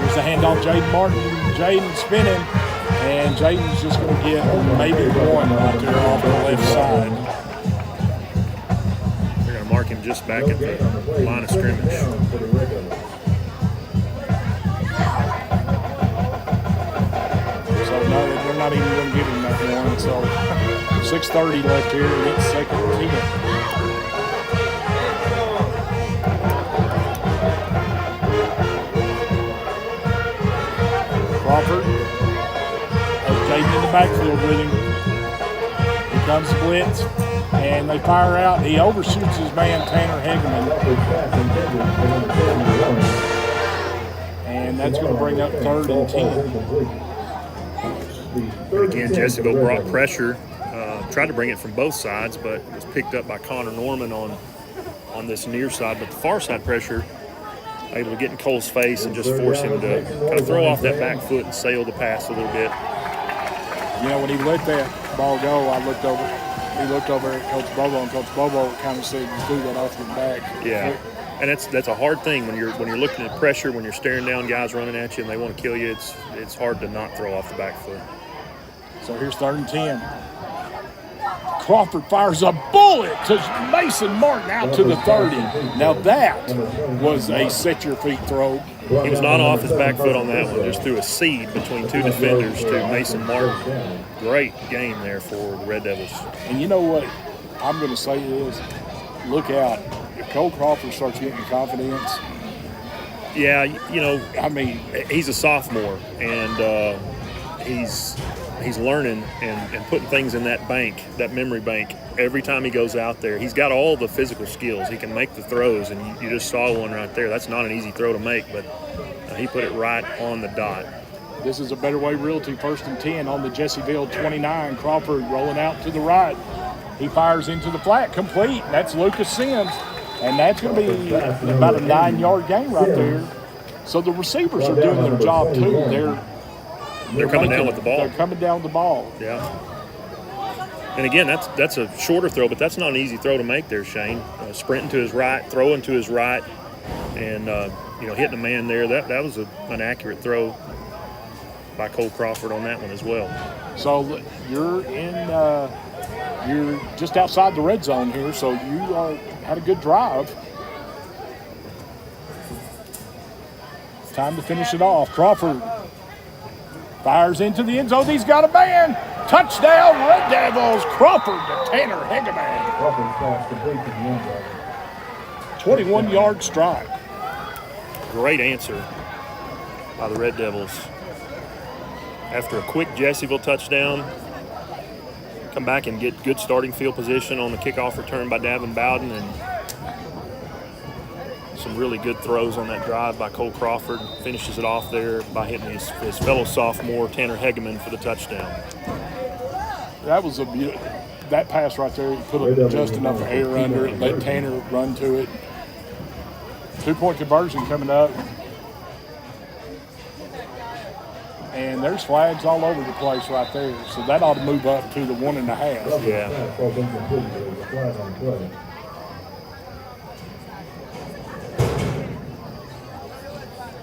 Here's the handoff, Jaden Martin. Jaden spinning, and Jaden's just going to get maybe one right there off the left side. Mark him just back at the line of scrimmage. So no, they're not even going to give him that one. So 6:30 left here, and it's second and 10. Crawford has Jaden in the backfield with him. Here comes the blitz. And they fire out. He overshoots his man, Tanner Hegeman. And that's going to bring up 3rd and 10. Again, Jessieville brought pressure. Tried to bring it from both sides, but it was picked up by Connor Norman on this near side. But the far side pressure, able to get in Cole's face and just force him to kind of throw off that back foot and sail the pass a little bit. You know, when he let that ball go, he looked over at Coach Bobo, and Coach Bobo kind of said, "Do that off your back." Yeah, and that's a hard thing when you're looking at pressure, when you're staring down guys running at you and they want to kill you. It's hard to not throw off the back foot. So here's 3rd and 10. Crawford fires a bullet to Mason Martin out to the 30. Now that was a set-your-feet throw. He was not off his back foot on that one, just threw a seed between two defenders to Mason Martin. Great game there for the Red Devils. And you know what I'm going to say is, look out. If Cole Crawford starts getting confidence. Yeah, I mean, he's a sophomore, and he's learning and putting things in that bank, that memory bank, every time he goes out there. He's got all the physical skills. He can make the throws, and you just saw one right there. That's not an easy throw to make, but he put it right on the dot. This is a Better Way Realty 1st and 10 on the Jessieville 29. Crawford rolling out to the right. He fires into the flat, complete. That's Lucas Sims, and that's going to be about a 9-yard gain right there. So the receivers are doing their job too. They're coming down with the ball. They're coming down with the ball. Yeah. And again, that's a shorter throw, but that's not an easy throw to make there, Shane. Sprinting to his right, throwing to his right, and hitting a man there. That was an accurate throw by Cole Crawford on that one as well. So you're just outside the red zone here, so you had a good drive. It's time to finish it off. Crawford fires into the end zone. He's got a man. Touchdown, Red Devils. Crawford to Tanner Hegeman. Crawford's pass complete to the end zone. 21-yard strike. Great answer by the Red Devils. After a quick Jessieville touchdown, come back and get good starting field position on the kickoff return by Davin Bowden, and some really good throws on that drive by Cole Crawford. Finishes it off there by hitting his fellow sophomore Tanner Hegeman for the touchdown. That was that pass right there. He put just enough air under it, let Tanner run to it. 2-point conversion coming up. And there's flags all over the place right there. So that ought to move up to the 1.5. Yeah.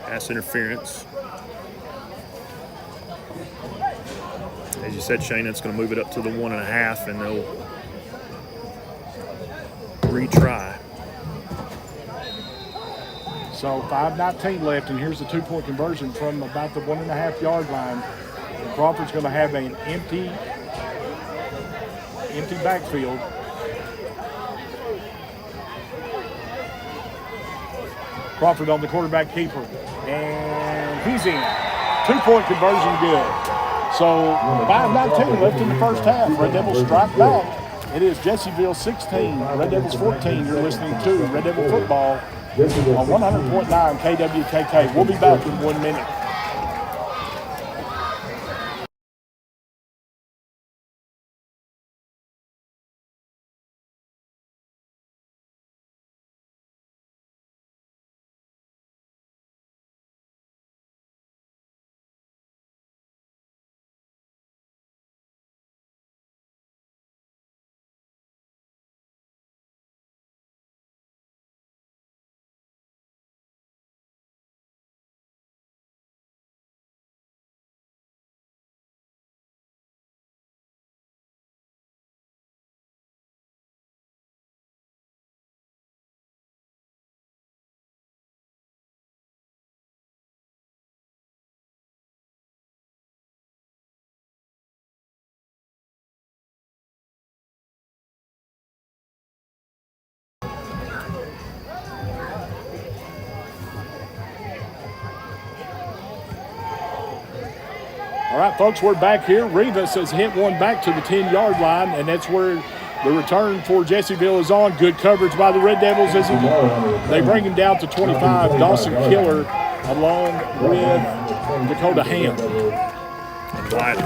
Pass interference. As you said, Shane, it's going to move it up to the 1.5, and they'll retry. So 5:19 left, and here's the 2-point conversion from about the 1.5-yard line. And Crawford's going to have an empty backfield. Crawford on the quarterback keeper, and he's in. 2-point conversion good. So 5:19 left in the first half. Red Devils strike back. It is Jessieville 16, Red Devils 14. You're listening to Red Devil Football on 100.9 KWKK. We'll be back in 1 minute. All right, folks, we're back here. Rivas has hit one back to the 10-yard line, and that's where the return for Jessieville is on. Good coverage by the Red Devils as they bring him down to 25. Dawson Killer along with Dakota Ham. And Wyatt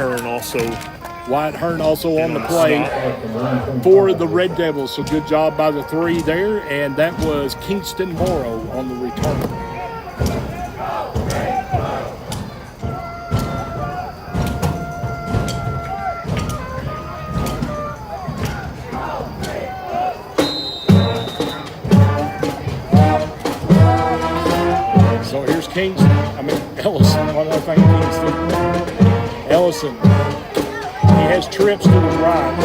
Hearn also on the play for the Red Devils. So good job by the 3 there, and that was Kingston Morrow on the return. Ellison, what did I think Kingston? Ellison. He has trips to the right.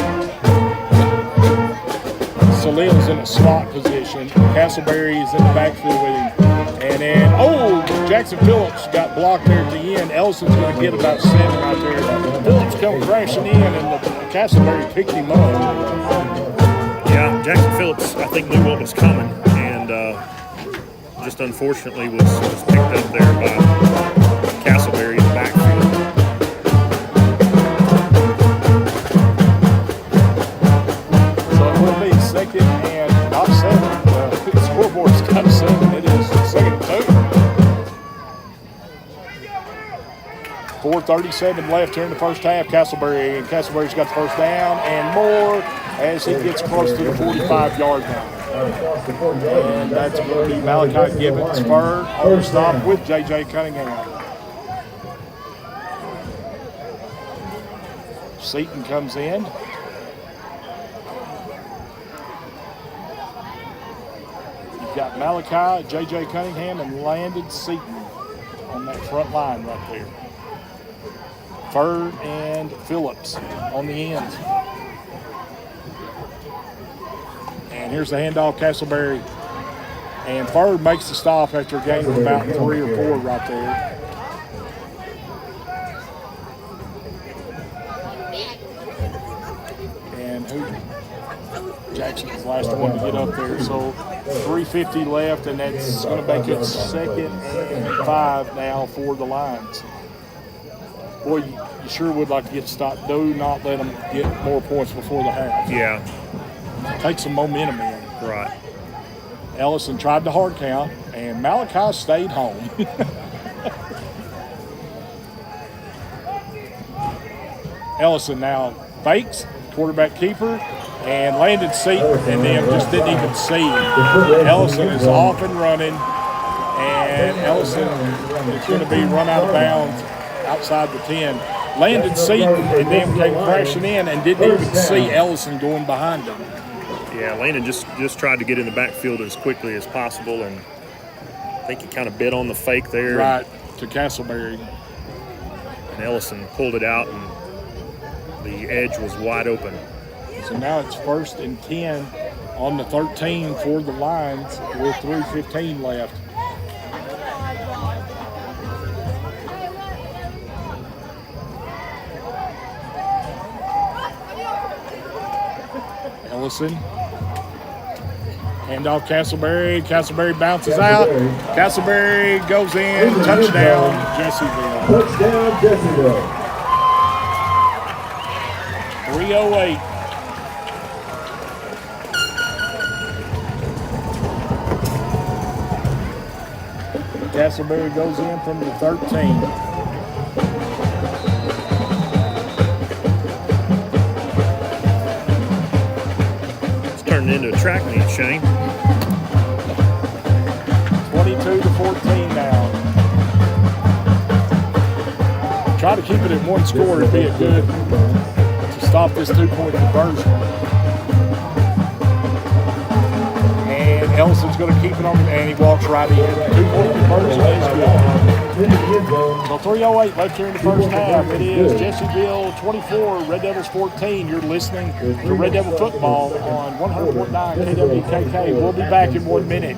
Salil's in a slot position. Castleberry is in the backfield with him. And then, Jackson Phillips got blocked there at the end. Ellison's going to get about 7 right there. Phillips come crashing in, and Castleberry picked him up. Yeah, Jackson Phillips, I think, knew what was coming, and just unfortunately was picked up there by Castleberry in the backfield. So it will be 2nd and not 7. The scoreboard's got 7. It is 2nd and 2. 4:37 left here in the first half. Castleberry's got the first down and more as he gets close to the 45-yard line. And that's going to be Malachi Gibbons Fur on the stop with J.J. Cunningham. Seaton comes in. You've got Malachi, J.J. Cunningham, and Landon Seaton on that front line right there. Fur and Phillips on the ends. And here's the handoff, Castleberry. And Fur makes the stop after a gain of about 3 or 4 right there. And Jackson's the last one to get up there. So 3:50 left, and that's going to make it 2nd and 5 now for the Lions. Boy, you sure would like to get stopped. Do not let them get more points before the half. Yeah. Take some momentum in. Right. Ellison tried the hard count, and Malachi stayed home. Ellison now fakes, quarterback keeper, and landed seat, and then just didn't even see him. Ellison is off and running, and Ellison is going to be run out of bounds outside the 10. Landed seat, and then came crashing in and didn't even see Ellison going behind him. Yeah, Landon just tried to get in the backfield as quickly as possible, and I think he kind of bit on the fake there. Right, to Castleberry. And Ellison pulled it out, and the edge was wide open. So now it's 1st and 10 on the 13 for the Lions with 3:15 left. Ellison. Hand off Castleberry. Castleberry bounces out. Castleberry goes in. Touchdown, Jessieville. Touchdown, Jessieville. 3:08. Castleberry goes in from the 13. Into a track meet, Shane. 22-14 now. Try to keep it at one score and be it good to stop this 2-point conversion. And Ellison's going to keep it on, and he walks right in. 2-point conversion is good. So 3:08 left here in the first half. It is Jessieville 24, Red Devils 14. You're listening to Red Devil Football on 100.9 KWKK. We'll be back in 1 minute.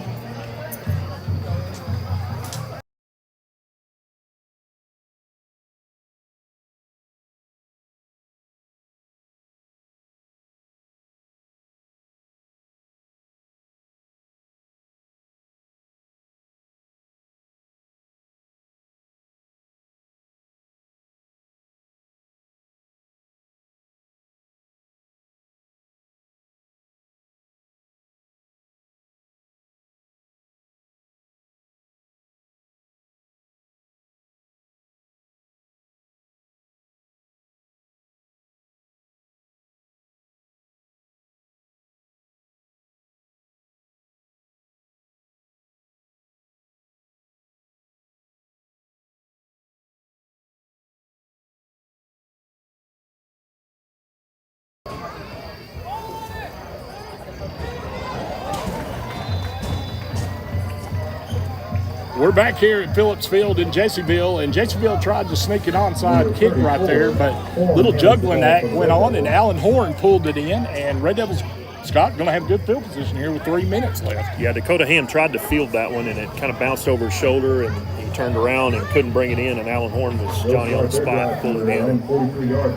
We're back here at Phillips Field in Jessieville, and Jessieville tried to sneak an onside kick right there, but little juggling act went on, and Alan Horn pulled it in, and Red Devils, Scott, going to have good field position here with 3 minutes left. Yeah, Dakota Ham tried to field that one, and it kind of bounced over his shoulder, and he turned around and couldn't bring it in, and Alan Horn was Johnny on the spot and pulled it in.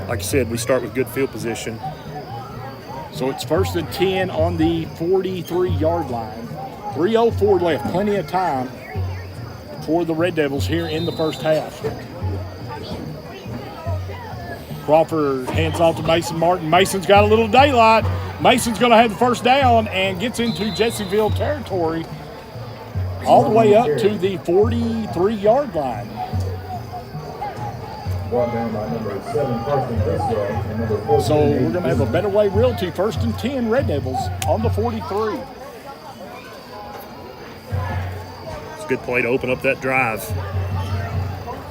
Like I said, we start with good field position. So it's 1st and 10 on the 43-yard line. 3:04 left, plenty of time for the Red Devils here in the first half. Crawford hands off to Mason Martin. Mason's got a little daylight. Mason's going to have the first down and gets into Jessieville territory all the way up to the 43-yard line. Brought down by number 7, Carson Criswell, and number 14. So we're going to have a Better Way Realty 1st and 10 Red Devils on the 43. It's a good play to open up that drive.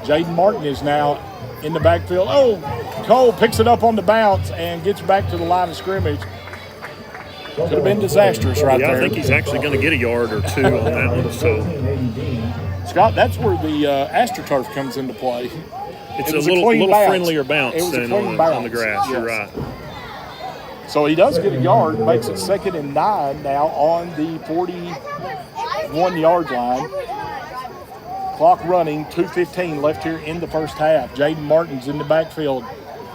Jaden Martin is now in the backfield. Oh, Cole picks it up on the bounce and gets back to the line of scrimmage. Could have been disastrous right there. I think he's actually going to get a yard or two on that one. So, Scott, that's where the AstroTurf comes into play. It's a little friendlier bounce than on the grass. Yes. You're right. So he does get a yard, makes it 2nd and 9 now on the 41-yard line. Clock running, 2:15 left here in the first half. Jaden Martin's in the backfield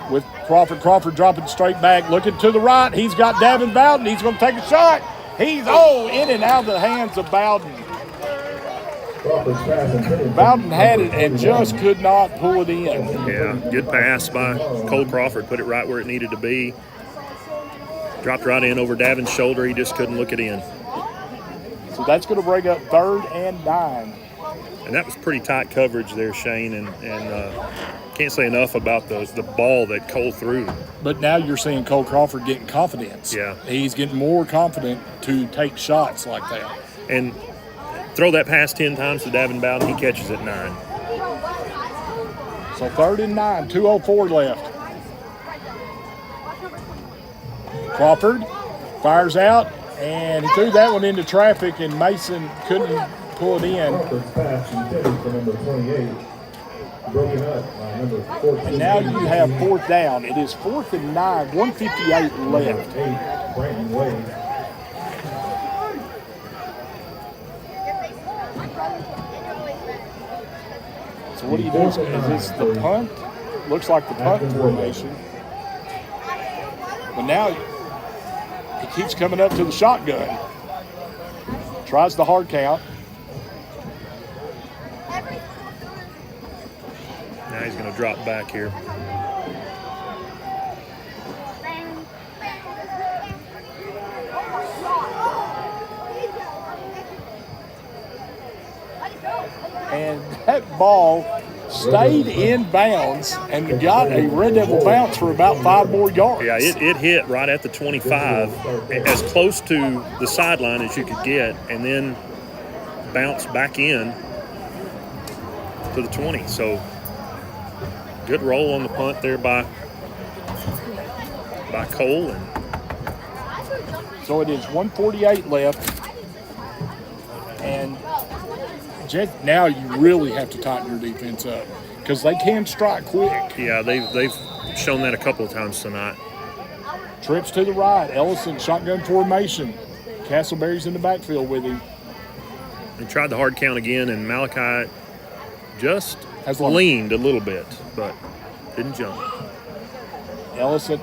with Crawford. Crawford dropping straight back, looking to the right. He's got Davin Bowden. He's going to take a shot. He's, in and out of the hands of Bowden. Crawford's pass intended. Bowden had it and just could not pull it in. Yeah, good pass by Cole Crawford. Put it right where it needed to be. Dropped right in over Davin's shoulder. He just couldn't look it in. So that's going to bring up 3rd and 9. And that was pretty tight coverage there, Shane, and can't say enough about the ball that Cole threw. But now you're seeing Cole Crawford getting confidence. Yeah. He's getting more confident to take shots like that. And throw that pass 10 times to Davin Bowden, he catches it 9. So 3rd and 9, 2:04 left. Crawford fires out, and he threw that one into traffic, and Mason couldn't pull it in. Crawford's pass intended for number 28. Broken up by number 14. And now you have 4th down. It is 4th and 9, 1:58 left. 8, Brandon Wade. So what do you do? Is this the punt? Looks like the punt formation. But now he keeps coming up to the shotgun. Tries the hard count. Now he's going to drop back here. And that ball stayed in bounds and got a Red Devil bounce for about 5 more yards. Yeah, it hit right at the 25, as close to the sideline as you could get, and then bounced back in to the 20. So good roll on the punt there by Cole. And so it is 1:48 left. And now you really have to tighten your defense up because they can strike quick. yeah, they've shown that a couple of times tonight. Trips to the right. Ellison, shotgun formation. Castleberry's in the backfield with him. He tried the hard count again, and Malachi just Has one. leaned a little bit, but didn't jump. Ellison.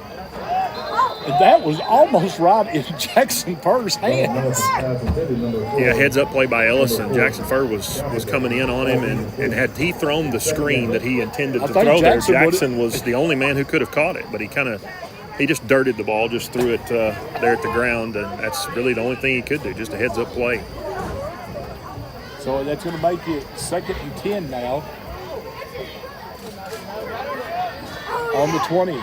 That was almost right in Jackson Furr's hands. Yeah, heads up play by Ellison. Jackson Furr was coming in on him, and had he thrown the screen that he intended to throw there, Jackson was the only man who could have caught it. But he just dirted the ball, just threw it there at the ground, and that's really the only thing he could do, just a heads up play. So that's going to make it 2nd and 10 now. On the 20.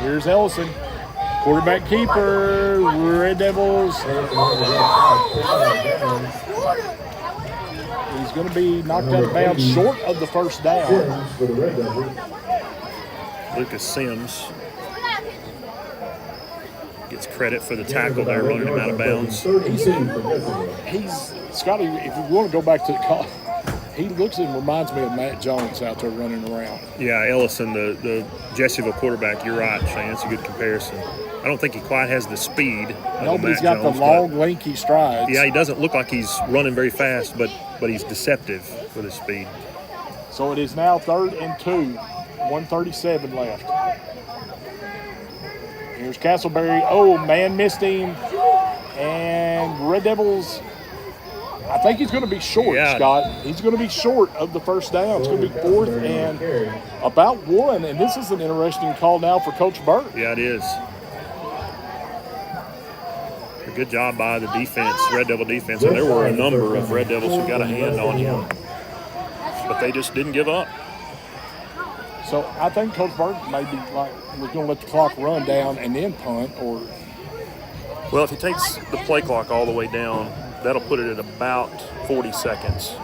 Here's Ellison. Quarterback keeper, Red Devils. He's going to be knocked out of bounds short of the 1st down. Lucas Sims gets credit for the tackle there, running him out of bounds. He's Scotty, if you want to go back to the call, he looks and reminds me of Matt Jones out there running around. Yeah, Ellison, the Jessieville quarterback, you're right, Shane. That's a good comparison. I don't think he quite has the speed of Nobody's Matt got Jones, the long, lanky strides. Yeah, he doesn't look like he's running very fast, but he's deceptive with his speed. So it is now 3rd and 2, 1:37 left. Here's Castleberry. Oh, man missed him. And Red Devils, I think he's going to be short, Yeah. Scott. He's going to be short of the 1st down. It's going to be 4th and about 1. And this is an interesting call now for Coach Burke. Yeah, it is. A good job by the defense, Red Devil defense. And there were a number of Red Devils who got a hand on him. But they just didn't give up. So I think Coach Burke maybe was going to let the clock run down and then punt, or Well, if he takes the play clock all the way down, that'll put it at about 40 seconds.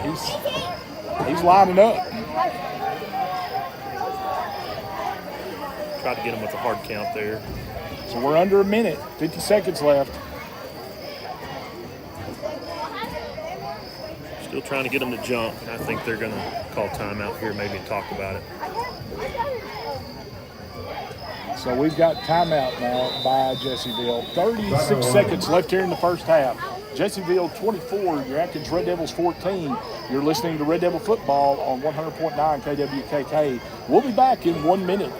he's lining up. Tried to get him with the hard count there. So we're under a minute, 50 seconds left. Still trying to get him to jump, and I think they're going to call timeout here maybe and talk about it. So we've got timeout now by Jessieville. 36 seconds left here in the 1st half. Jessieville 24, your Atkins Red Devils 14. You're listening to Red Devil Football on 100.9 KWKK. We'll be back in 1 minute.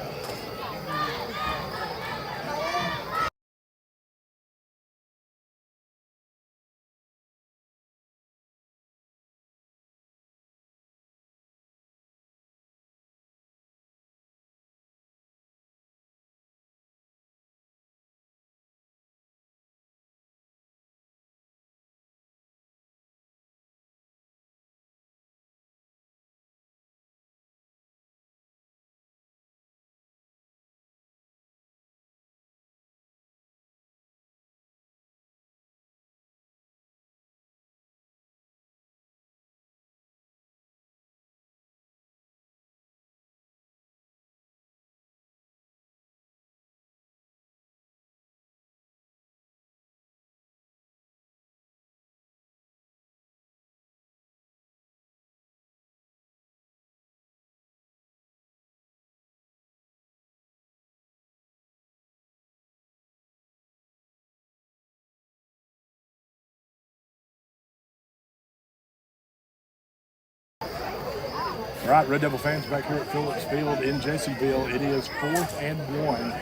All right, Red Devil fans back here at Phillips Field in Jessieville. It is 4th and 1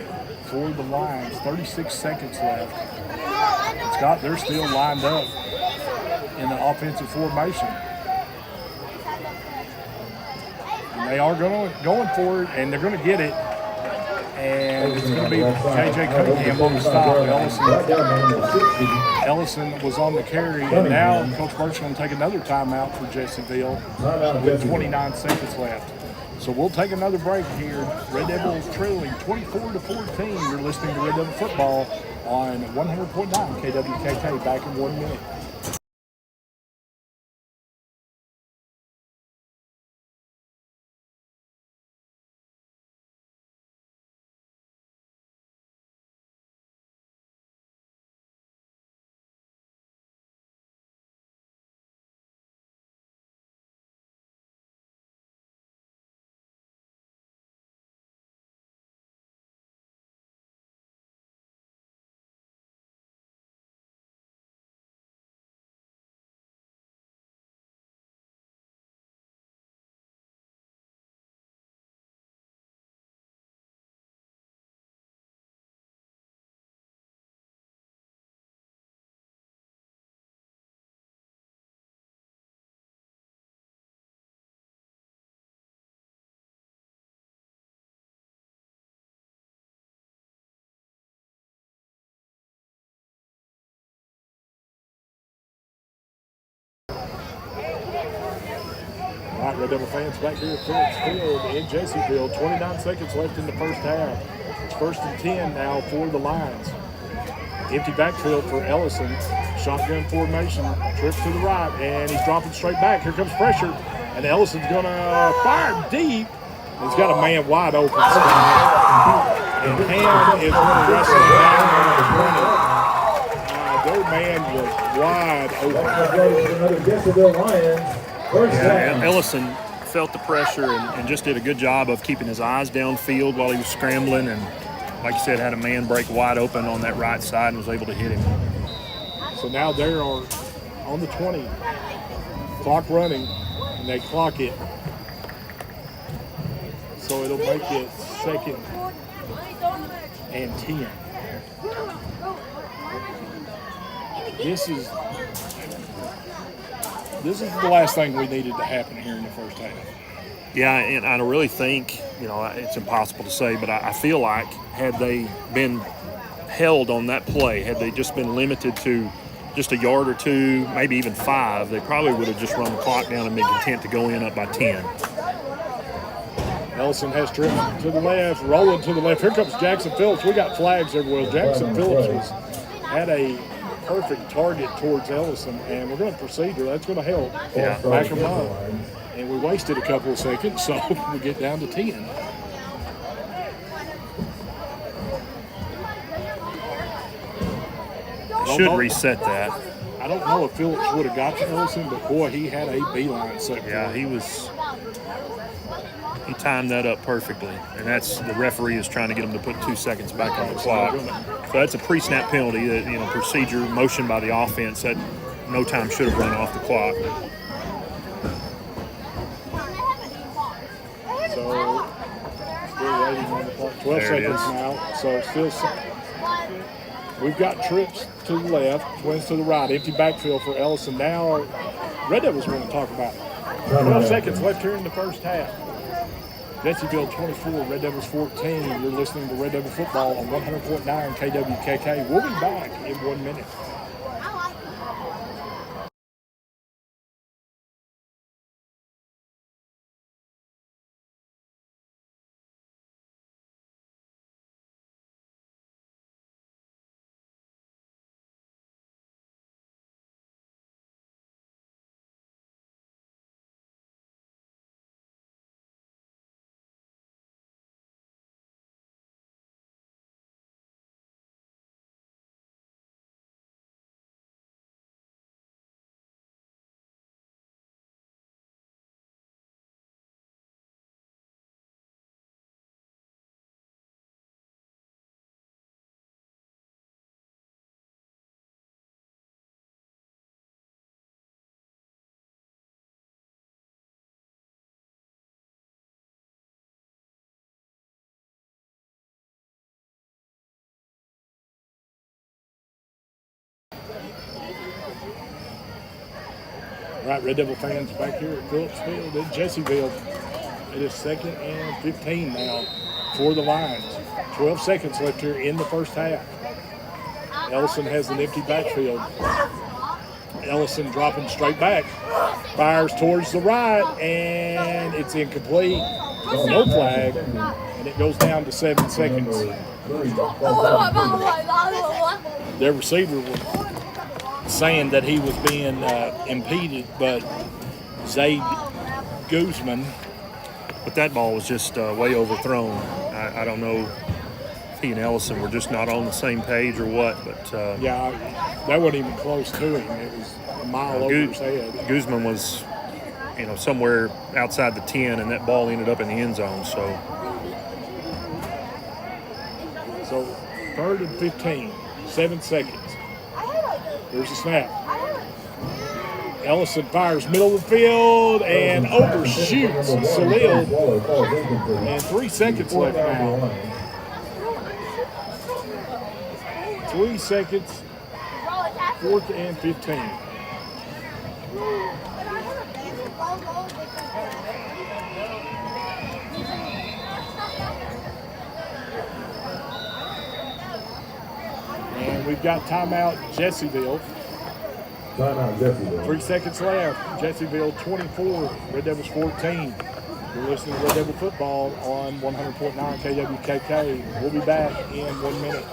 for the Lions. 36 seconds left. Scott, they're still lined up in the offensive formation. And they are going for it, and they're going to get it. And it's going to be K.J. Cunningham on the stop. Ellison was on the carry, and now Coach Burke's going to take another timeout for Jessieville with 29 seconds left. So we'll take another break here. Red Devils trailing 24-14. You're listening to Red Devil Football on 100.9 KWKK. Back in 1 minute. All right, Red Devil fans, back here at Phillips Field in Jessieville. 29 seconds left in the first half. It's 1st and 10 now for the Lions. Empty backfield for Ellison. Shotgun formation, trip to the right, and he's dropping straight back. Here comes pressure, and Ellison's going to fire deep. He's got a man wide open. And Ham is going to wrestle down on the 20. Their man was wide open. Yeah, Ellison felt the pressure and just did a good job of keeping his eyes downfield while he was scrambling, and like you said, had a man break wide open on that right side and was able to hit him. So now they are on the 20. Clock running, and they clock it. So it'll make it 2nd and 10. This is the last thing we needed to happen here in the first half. Yeah, and I really think, it's impossible to say, but I feel like had they been held on that play, had they just been limited to just a yard or two, maybe even 5, they probably would have just run the clock down and been content to go in up by 10. Ellison has tripped to the left, rolling to the left. Here comes Jackson Phillips. We got flags everywhere. Jackson Phillips had a perfect target towards Ellison, and we're going to proceed here. That's going to help back them up. And we wasted a couple of seconds, so we get down to 10. Should reset that. I don't know if Phillips would have got to Ellison, but boy, he had a beeline set for Yeah, him. he timed that up perfectly, and that's the referee is trying to get him to put 2 seconds back on the clock. So that's a pre-snap penalty. That procedure motion by the offense that no time should have run off the clock. So still waiting on the clock. 12 There it seconds is. now. So still, we've got trips to the left, twins to the right. Empty backfield for Ellison. Now Red Devils want to talk about it. 12 seconds left here in the first half. Jessieville 24, Red Devils 14. You're listening to Red Devil Football on 100.9 KWKK. We'll be back in 1 minute. All right, Red Devil fans back here at Phillips Field in Jessieville. It is 2nd and 15 now for the Lions. 12 seconds left here in the first half. Ellison has an empty backfield. Ellison dropping straight back. Fires towards the right, and it's incomplete. No flag, and it goes down to 7 seconds. Their receiver was saying that he was being impeded, but Zayd Guzman. But that ball was just way overthrown. I don't know if he and Ellison were just not on the same page or what, but yeah, that wasn't even close to him. It was a mile over his head. Guzman was, somewhere outside the 10, and that ball ended up in the end zone. So 3rd and 15, 7 seconds. There's a snap. Ellison fires middle of the field and overshoots Salil. And 3 seconds left now. 3 seconds, 4th and 15. And we've got timeout Jessieville. Timeout Jessieville. 3 seconds left. Jessieville 24, Red Devils 14. You're listening to Red Devil Football on 100.9 KWKK. We'll be back in 1 minute.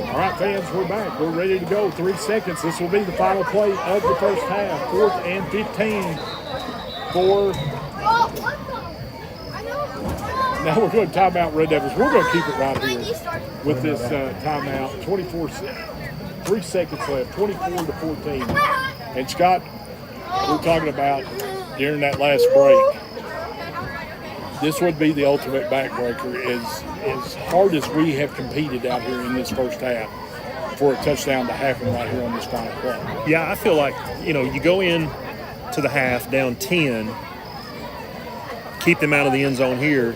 All right, fans, we're back. We're ready to go. 3 seconds. This will be the final play of the first half. 4th and 15 for. Now we're going to timeout Red Devils. We're going to keep it right here with this timeout. 3 seconds left. 24 to 14. And Scott, we're talking about during that last break. This would be the ultimate backbreaker. As hard as we have competed out here in this first half for a touchdown to happen right here on this final play. yeah, I feel like you go in to the half down 10, keep them out of the end zone here.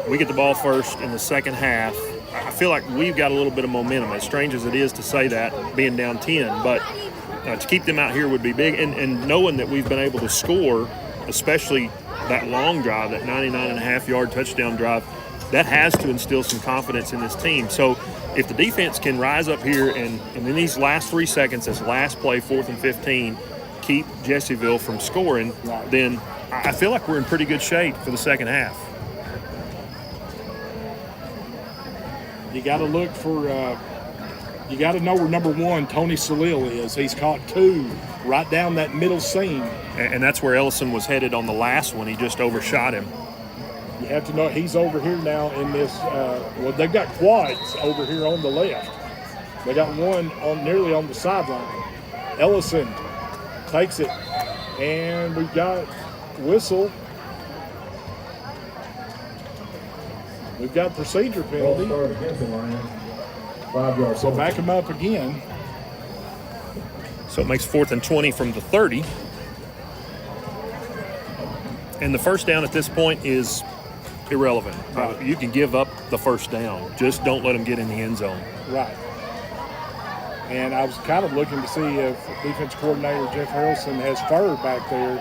We get the ball first in the second half. I feel like we've got a little bit of momentum. As strange as it is to say that, being down 10, but to keep them out here would be big. And knowing that we've been able to score, especially that long drive, that 99.5-yard touchdown drive, that has to instill some confidence in this team. So if the defense can rise up here and in these last 3 seconds, this last play, 4th and 15, keep Jessieville from scoring, then I feel like we're in pretty good shape for the second half. You got to look for, you got to know where number 1, Tony Salil, is. He's caught 2 right down that middle seam. And that's where Ellison was headed on the last one. He just overshot him. You have to know he's over here now in this, they've got quads over here on the left. They got one nearly on the sideline. Ellison takes it, and we've got whistle. We've got procedure penalty. So back him up again. So it makes 4th and 20 from the 30. And the first down at this point is irrelevant. You can give up the first down. Just don't let them get in the end zone. Right. And I was kind of looking to see if defense coordinator Jeff Harrelson has Furr back there.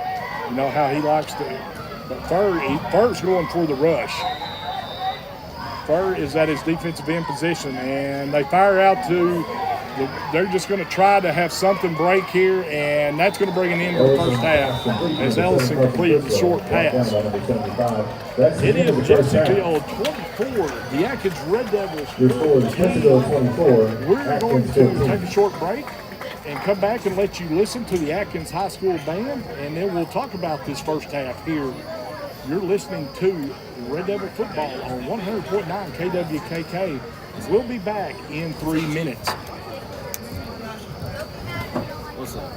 You know how he likes to. But Furr's going for the rush. Furr is at his defensive end position, and they fire out to they're just going to try to have something break here, and that's going to bring an end to the first half as Ellison completed the short pass. It is Jessieville 24, the Atkins Red Devils 14. We're going to take a short break and come back and let you listen to the Atkins High School Band, and then we'll talk about this first half here. You're listening to Red Devil Football on 100.9 KWKK. We'll be back in 3 minutes. What's up?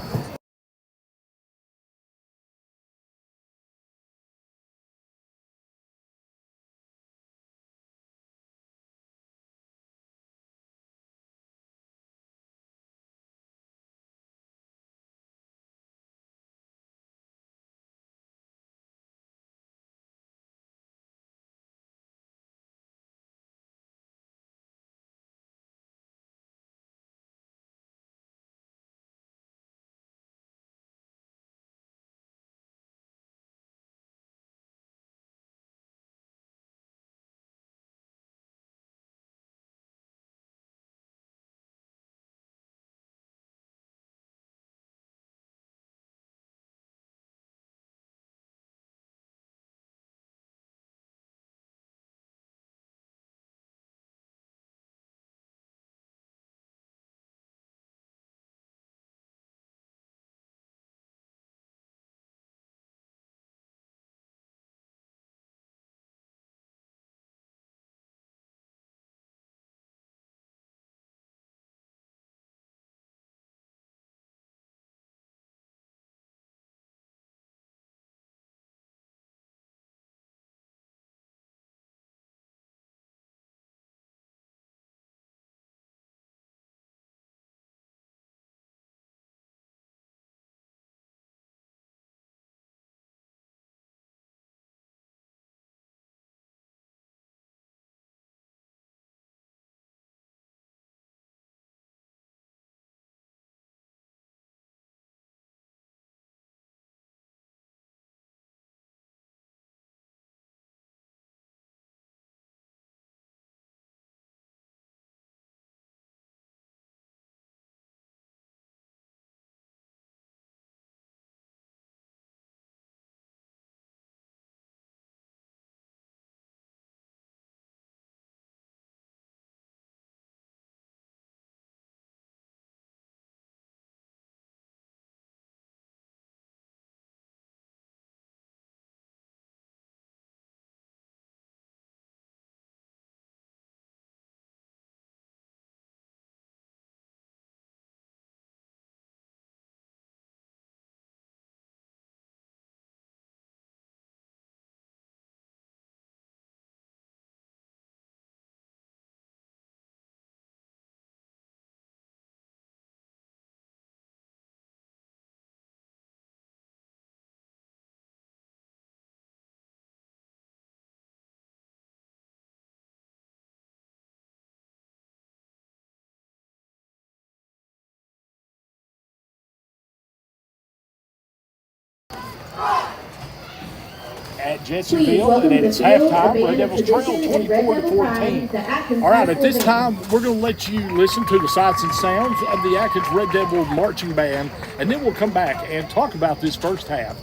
At Jessieville, and it's halftime. Red Devils trail 24-14. All right, at this time, we're going to let you listen to the sights and sounds of the Atkins Red Devil marching band, and then we'll come back and talk about this first half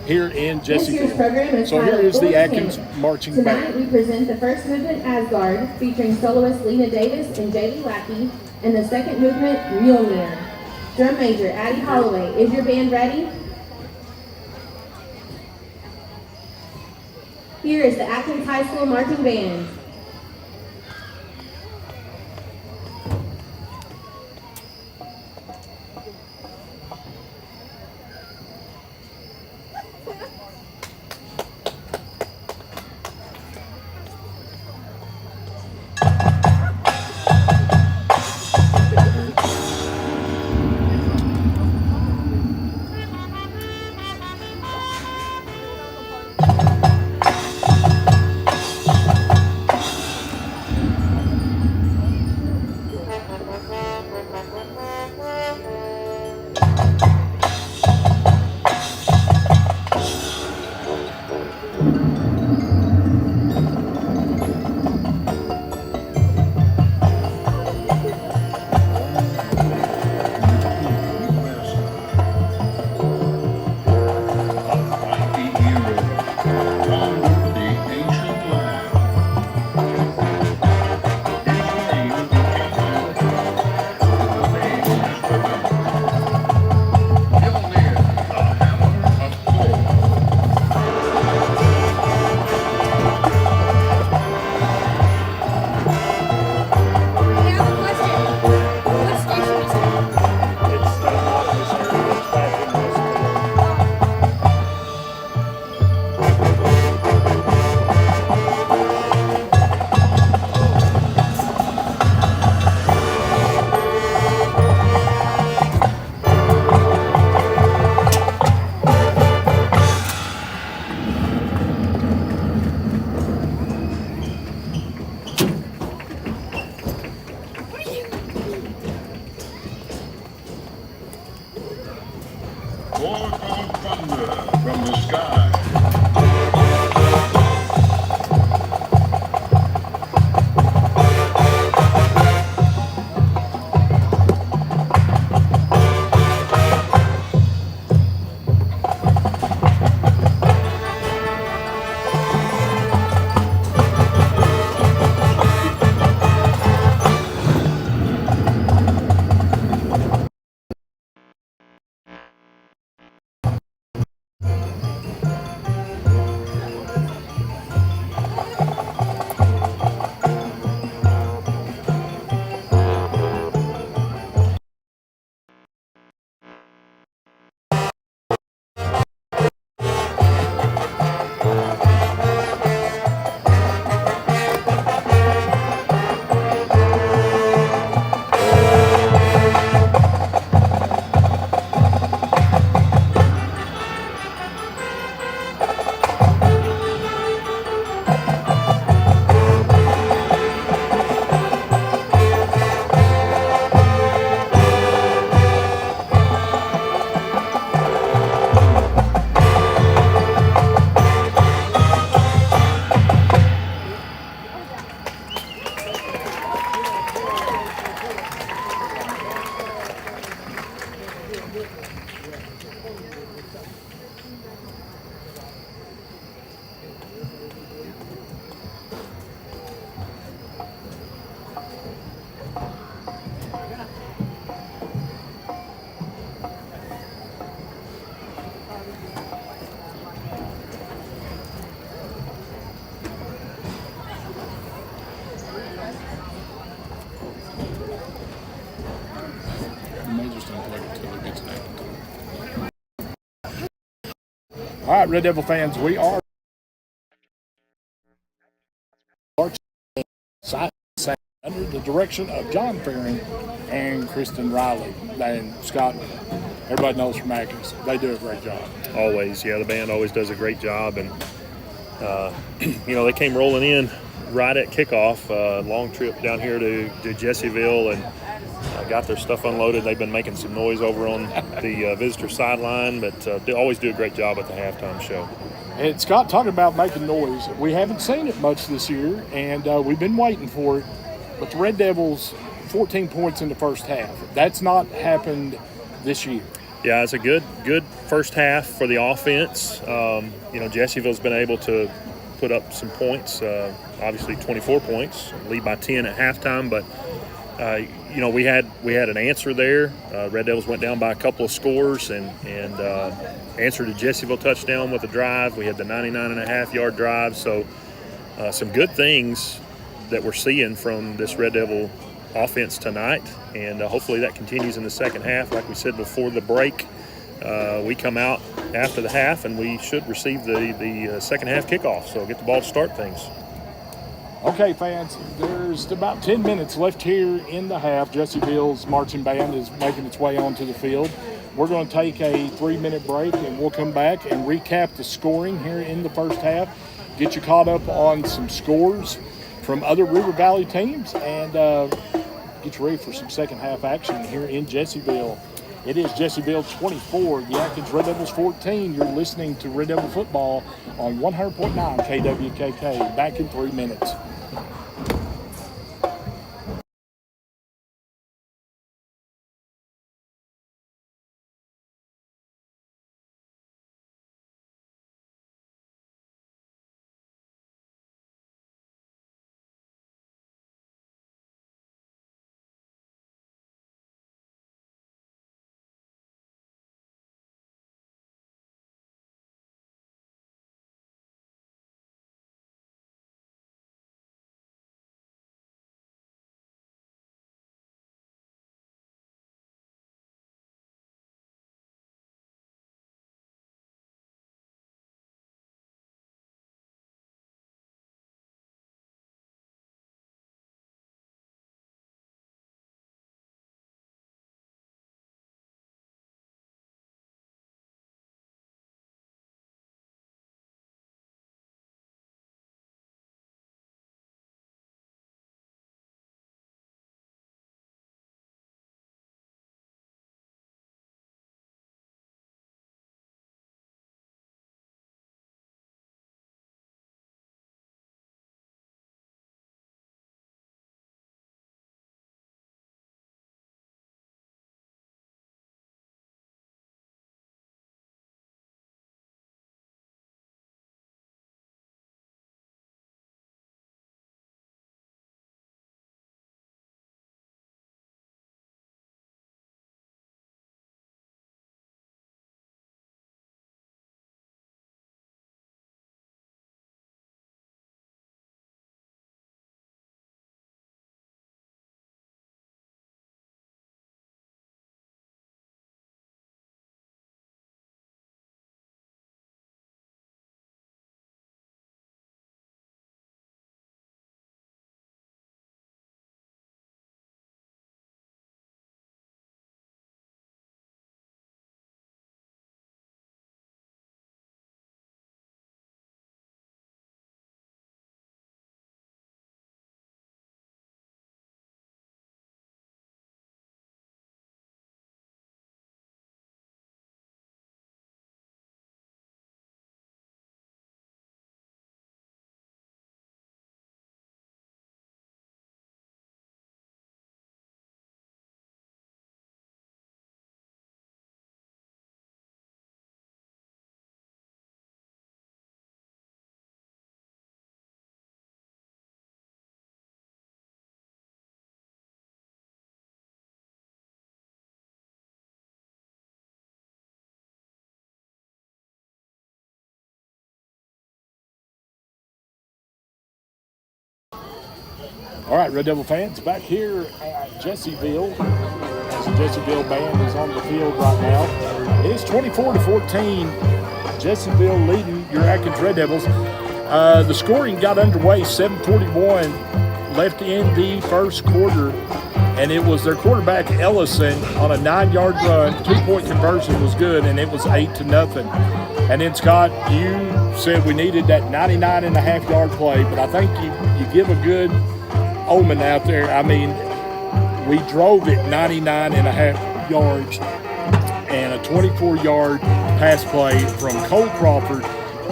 here in Jessieville. So here is the Atkins marching band. Tonight we present the first movement, Asgard, featuring soloists Lena Davis and Jaylee Lackey, and the second movement, Mjolnir. Drum major, Addie Holloway. Is your band ready? Here is the Atkins High School Marching Band. from the sky. All right, Red Devil fans, we are under the direction of John Farring and Kristen Riley. And Scott, everybody knows from Atkins, they do a great job. Always, yeah, the band always does a great job. And, they came rolling in right at kickoff, long trip down here to Jessieville, and got their stuff unloaded. They've been making some noise over on the visitor sideline, but they always do a great job at the halftime show. And Scott, talking about making noise, we haven't seen it much this year, and we've been waiting for it. But the Red Devils, 14 points in the first half. That's not happened this year. Yeah, it's a good first half for the offense. Jessieville's been able to put up some points, obviously 24 points, lead by 10 at halftime, but we had an answer there. Red Devils went down by a couple of scores and answered a Jessieville touchdown with a drive. We had the 99.5-yard drive. So some good things that we're seeing from this Red Devil offense tonight, and hopefully that continues in the second half. Like we said before the break, we come out after the half and we should receive the second half kickoff. So get the ball to start things. Okay, fans, there's about 10 minutes left here in the half. Jessieville's marching band is making its way onto the field. We're going to take a 3-minute break, and we'll come back and recap the scoring here in the first half, get you caught up on some scores from other River Valley teams, and get you ready for some second half action here in Jessieville. It is Jessieville 24, the Atkins Red Devils 14. You're listening to Red Devil Football on 100.9 KWKK. Back in 3 minutes. All right, Red Devil fans, back here at Jessieville, as the Jessieville band is on the field right now. It is 24-14, Jessieville leading your Atkins Red Devils. The scoring got underway, 7:41 left in the first quarter, and it was their quarterback, Ellison, on a 9-yard run. 2-point conversion was good, and it was 8-0. And then, Scott, you said we needed that 99.5-yard play, but I think you give a good omen out there. I mean, we drove it 99.5 yards and a 24-yard pass play from Cole Crawford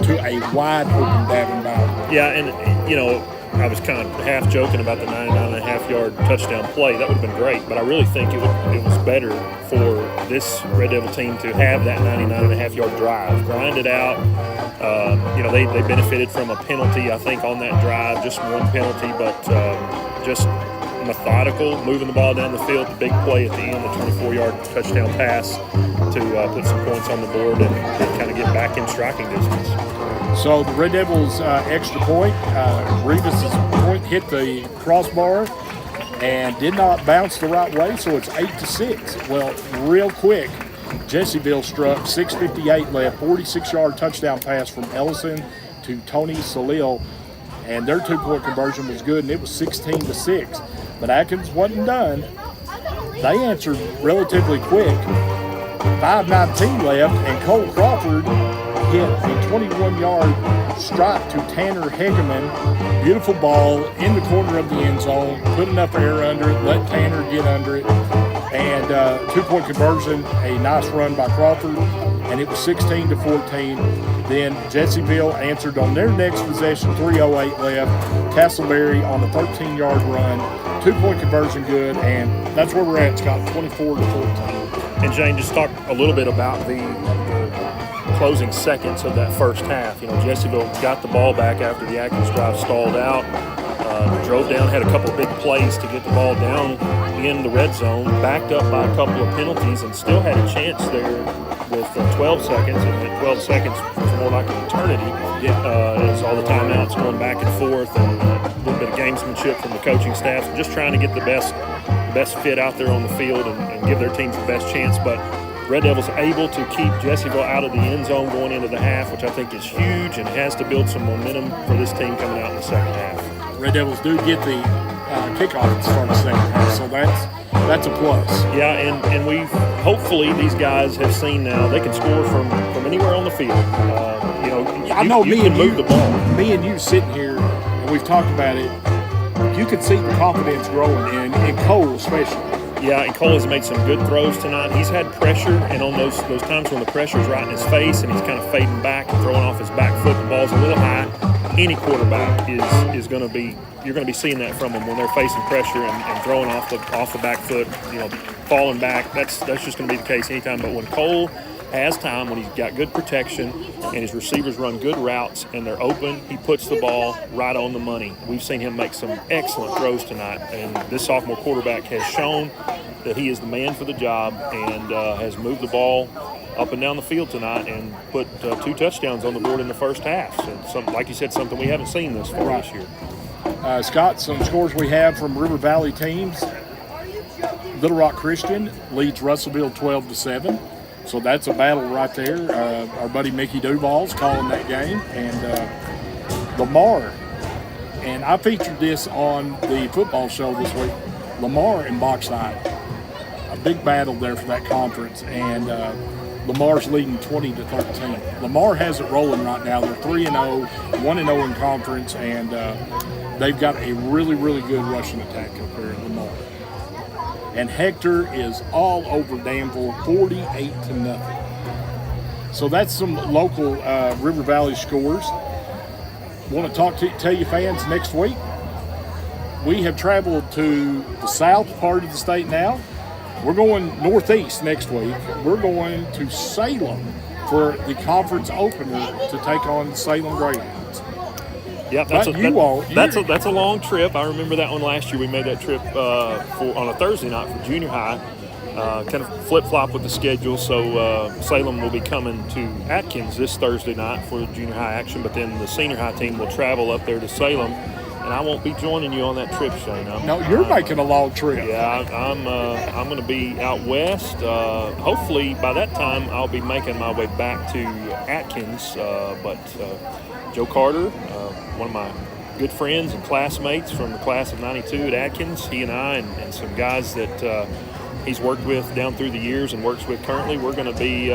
to a wide open Davin Bauer. Yeah, and, you know, I was kind of half joking about the 99.5-yard touchdown play. That would have been great, but I really think it was better for this Red Devil team to have that 99.5-yard drive, grind it out. You know, they benefited from a penalty, I think, on that drive, just one penalty, but just methodical, moving the ball down the field, the big play at the end, the 24-yard touchdown pass to put some points on the board and kind of get back in striking distance. So the Red Devils' extra point, Revis's point hit the crossbar and did not bounce the right way, so it's 8-6. Well, real quick, Jessieville struck, 6:58 left, 46-yard touchdown pass from Ellison to Tony Salil, and their 2-point conversion was good, and it was 16-6. But Atkins wasn't done. They answered relatively quick. 5:19 left, and Cole Crawford hit a 21-yard strike to Tanner Hegeman. Beautiful ball in the corner of the end zone. Put enough air under it, let Tanner get under it. And 2-point conversion, a nice run by Crawford. And it was 16-14. Then Jessieville answered on their next possession, 3:08 left. Castleberry on a 13-yard run. 2-point conversion good. And that's where we're at, Scott, 24-14. And Jane, just talk a little bit about the closing seconds of that first half. You know, Jessieville got the ball back after the Atkins drive stalled out, drove down, had a couple of big plays to get the ball down in the red zone, backed up by a couple of penalties, and still had a chance there with 12 seconds, and 12 seconds was more like an eternity. As all the timeouts going back and forth, and a little bit of gamesmanship from the coaching staff, just trying to get the best fit out there on the field and give their teams the best chance. But Red Devils able to keep Jessieville out of the end zone going into the half, which I think is huge and has to build some momentum for this team coming out in the second half. Red Devils do get the kickoff at the start of the second half, so that's a plus. Yeah, and we hopefully these guys have seen now they can score from anywhere on the field. You know, I know you can move the ball. Me and you sitting here, and we've talked about it. You can see the confidence growing in Cole especially. Yeah, and Cole has made some good throws tonight. He's had pressure, and on those times when the pressure's right in his face and he's kind of fading back and throwing off his back foot, the ball's a little high. Any quarterback is going to be, you're going to be seeing that from them when they're facing pressure and throwing off the back foot, you know, falling back. That's just going to be the case anytime. But when Cole has time, when he's got good protection and his receivers run good routes and they're open, he puts the ball right on the money. We've seen him make some excellent throws tonight, and this sophomore quarterback has shown that he is the man for the job and has moved the ball up and down the field tonight and put 2 touchdowns on the board in the first half. So, like you said, something we haven't seen this far this year. Scott, some scores we have from River Valley teams. Little Rock Christian leads Russellville 12-7. So that's a battle right there. Our buddy Mickey Duval's calling that game. And Lamar, and I featured this on the football show this week, Lamar and Bauxite. A big battle there for that conference. And Lamar's leading 20-13. Lamar has it rolling right now. They're 3-0, 1-0 in conference, and they've got a really, really good rushing attack up there at Lamar. And Hector is all over Danville, 48-0. So that's some local River Valley scores. Want to tell you fans next week, we have traveled to the south part of the state now. We're going northeast next week. We're going to Salem for the conference opener to take on the Salem Greyhounds. Yeah, that's a long trip. I remember that one last year. We made that trip on a Thursday night for junior high. Kind of flip-flop with the schedule. So Salem will be coming to Atkins this Thursday night for the junior high action, but then the senior high team will travel up there to Salem and I won't be joining you on that trip, Shane. You're making a long trip. Yeah, I'm going to be out west. Hopefully, by that time, I'll be making my way back to Atkins. But Joe Carter, one of my good friends and classmates from the class of '92 at Atkins, he and I and some guys that he's worked with down through the years and works with currently, we're going to be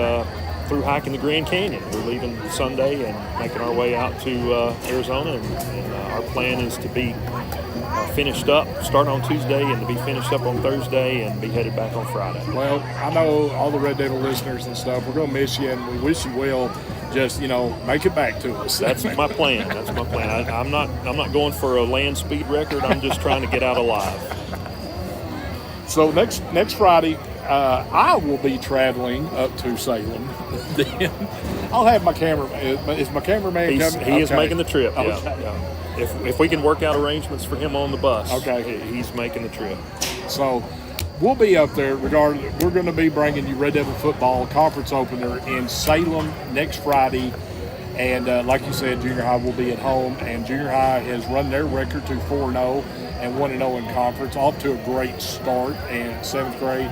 through hiking the Grand Canyon. We're leaving Sunday and making our way out to Arizona, and our plan is to be finished up, starting on Tuesday, and to be finished up on Thursday and be headed back on Friday. Well, I know all the Red Devil listeners and stuff, we're going to miss you, and we wish you well. Just, make it back to us. That's my plan. I'm not going for a land speed record. I'm just trying to get out alive. So next Friday, I will be traveling up to Salem. Then I'll have my cameraman. Is my cameraman coming? He is making the trip. Yeah. Okay. Yeah. If we can work out arrangements for him on the bus, okay, he's making the trip. So we'll be up there regardless. We're going to be bringing you Red Devil football conference opener in Salem next Friday. And like you said, junior high will be at home. And junior high has run their record to 4-0 and 1-0 in conference, off to a great start. And 7th grade,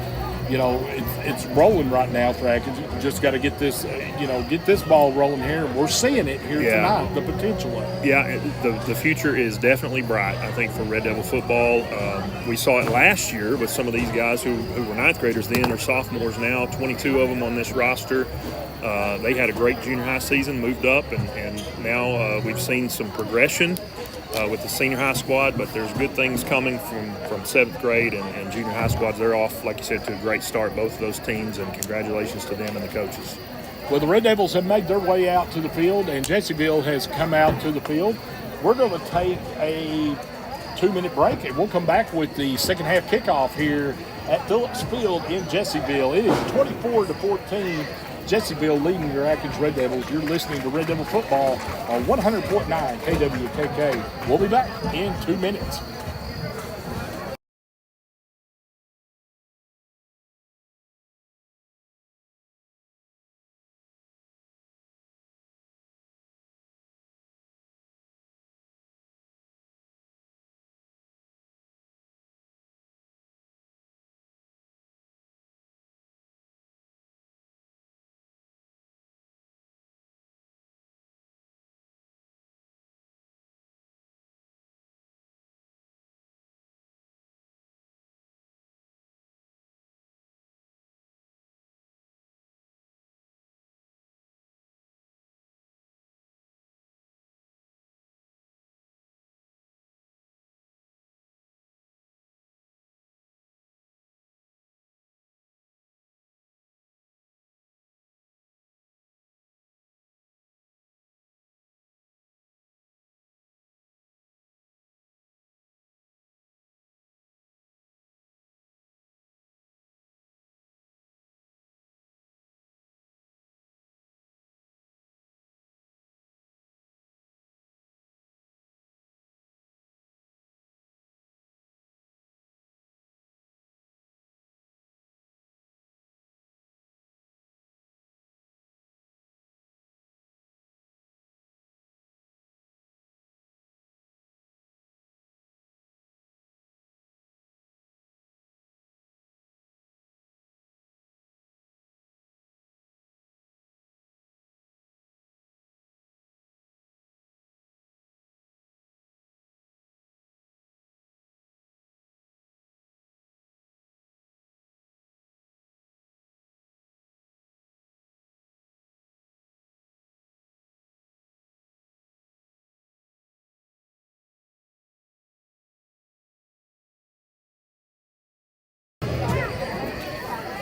it's rolling right now for Atkins. Just got to get this, get this ball rolling here. And we're seeing it here tonight, the potential of it. Yeah, the future is definitely bright, I think, for Red Devil football. We saw it last year with some of these guys who were 9th graders then or sophomores now, 22 of them on this roster. They had a great junior high season, moved up, and now we've seen some progression with the senior high squad, but there's good things coming from 7th grade and junior high squads. They're off, like you said, to a great start, both of those teams, and congratulations to them and the coaches. Well, the Red Devils have made their way out to the field, and Jessieville has come out to the field. We're going to take a 2-minute break, and we'll come back with the second half kickoff here at Phillips Field in Jessieville. It is 24-14. Jessieville leading your Atkins Red Devils. You're listening to Red Devil Football on 100.9 KWKK. We'll be back in 2 minutes.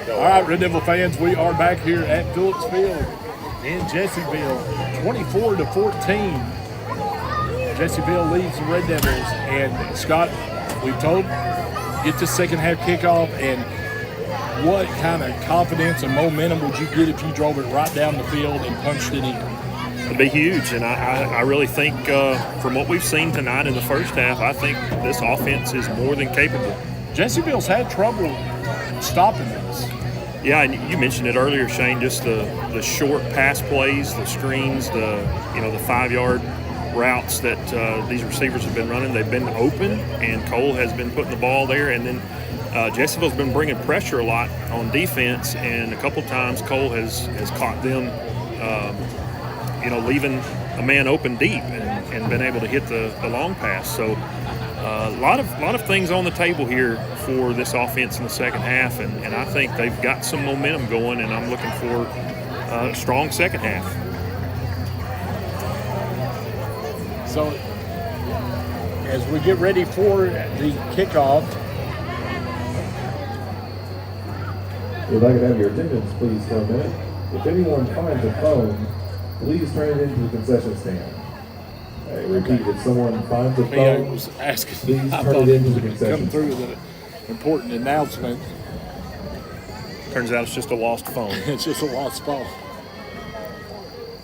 All right, Red Devil fans, we are back here at Phillips Field in Jessieville, 24-14. Jessieville leads the Red Devils, and Scott, we've told, get the second half kickoff, and what kind of confidence and momentum would you get if you drove it right down the field and punched it in? It'd be huge, and I really think from what we've seen tonight in the first half, I think this offense is more than capable. Jessieville's had trouble stopping this. Yeah, and you mentioned it earlier, Shane, just the short pass plays, the screens, the 5-yard routes that these receivers have been running. They've been open, and Cole has been putting the ball there. And then Jessieville's been bringing pressure a lot on defense, and a couple times Cole has caught them, leaving a man open deep and been able to hit the long pass. So a lot of things on the table here for this offense in the second half, and I think they've got some momentum going, and I'm looking for a strong second half. So as we get ready for the kickoff, If I could have your attendance, please, for a minute. If anyone finds a phone, please turn it into the concession stand. I repeat, if someone finds a I phone, was asking, please I turn thought it into the come concession through stand. with an important announcement. Turns out it's just a lost phone. It's just a lost ball.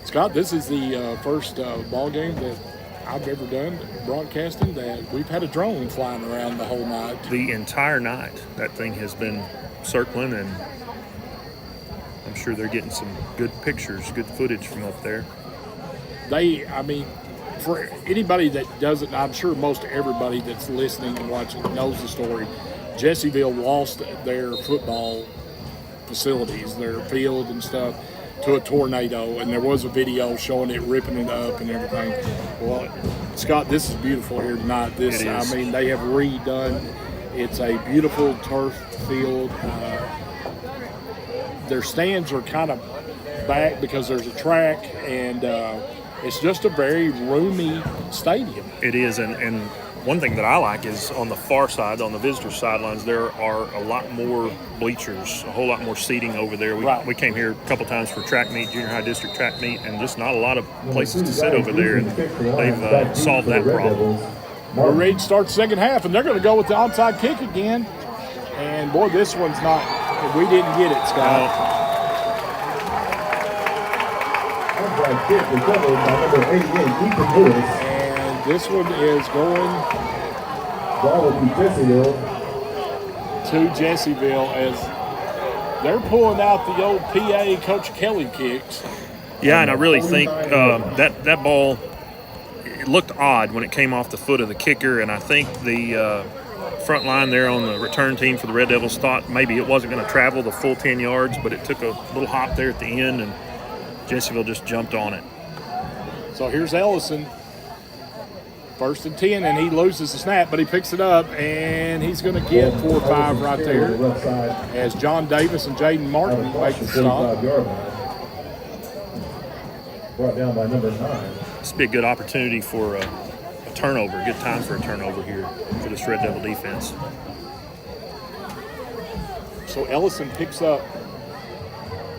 Scott, this is the first ball game that I've ever done broadcasting that we've had a drone flying around the whole night. The entire night, that thing has been circling, and I'm sure they're getting some good pictures, good footage from up there. For anybody that doesn't, I'm sure most everybody that's listening and watching knows the story. Jessieville lost their football facilities, their field and stuff, to a tornado, and there was a video showing it ripping it up and everything. Well, Scott, this is beautiful here tonight. It is. They have redone. It's a beautiful turf field. Their stands are kind of back because there's a track, and it's just a very roomy stadium. It is, and one thing that I like is on the far side, on the visitor sidelines, there are a lot more bleachers, a whole lot more seating over there. We came here a couple times for track meet, junior high district track meet, and just not a lot of places to sit over there, and they've solved that problem. We're ready to start the second half, and they're going to go with the onside kick again. And boy, this one's not. We didn't get it, Scott. Onside kick recovered by number 88, Ethan Lewis. And this one is going Ball will be Jessieville. to Jessieville as they're pulling out the old PA Coach Kelly kicks. Yeah, and I really think that ball, it looked odd when it came off the foot of the kicker, and I think the front line there on the return team for the Red Devils thought maybe it wasn't going to travel the full 10 yards, but it took a little hop there at the end, and Jessieville just jumped on it. So here's Ellison. 1st and 10, and he loses the snap, but he picks it up, and he's going to get 4 or 5 right there as John Davis and Jaden Martin make the stop. Brought down by number 9. This would be a good opportunity for a turnover, a good time for a turnover here for this Red Devil defense. So Ellison picks up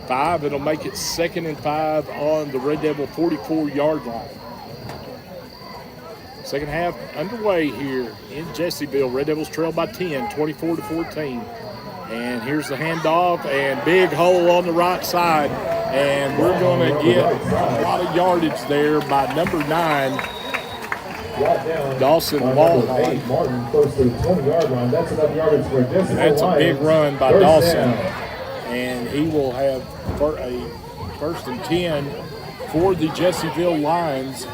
5. It'll make it 2nd and 5 on the Red Devil 44-yard line. Second half underway here in Jessieville. Red Devils trail by 10, 24-14. And here's the handoff, and big hole on the right side. And we're going to get a lot of yardage there by number 9, Dawson Walhon. Martin close to the 20-yard line. That's enough yardage for Jessieville. That's a big run by First Dawson. down. And he will have a 1st and 10 for the Jessieville Lions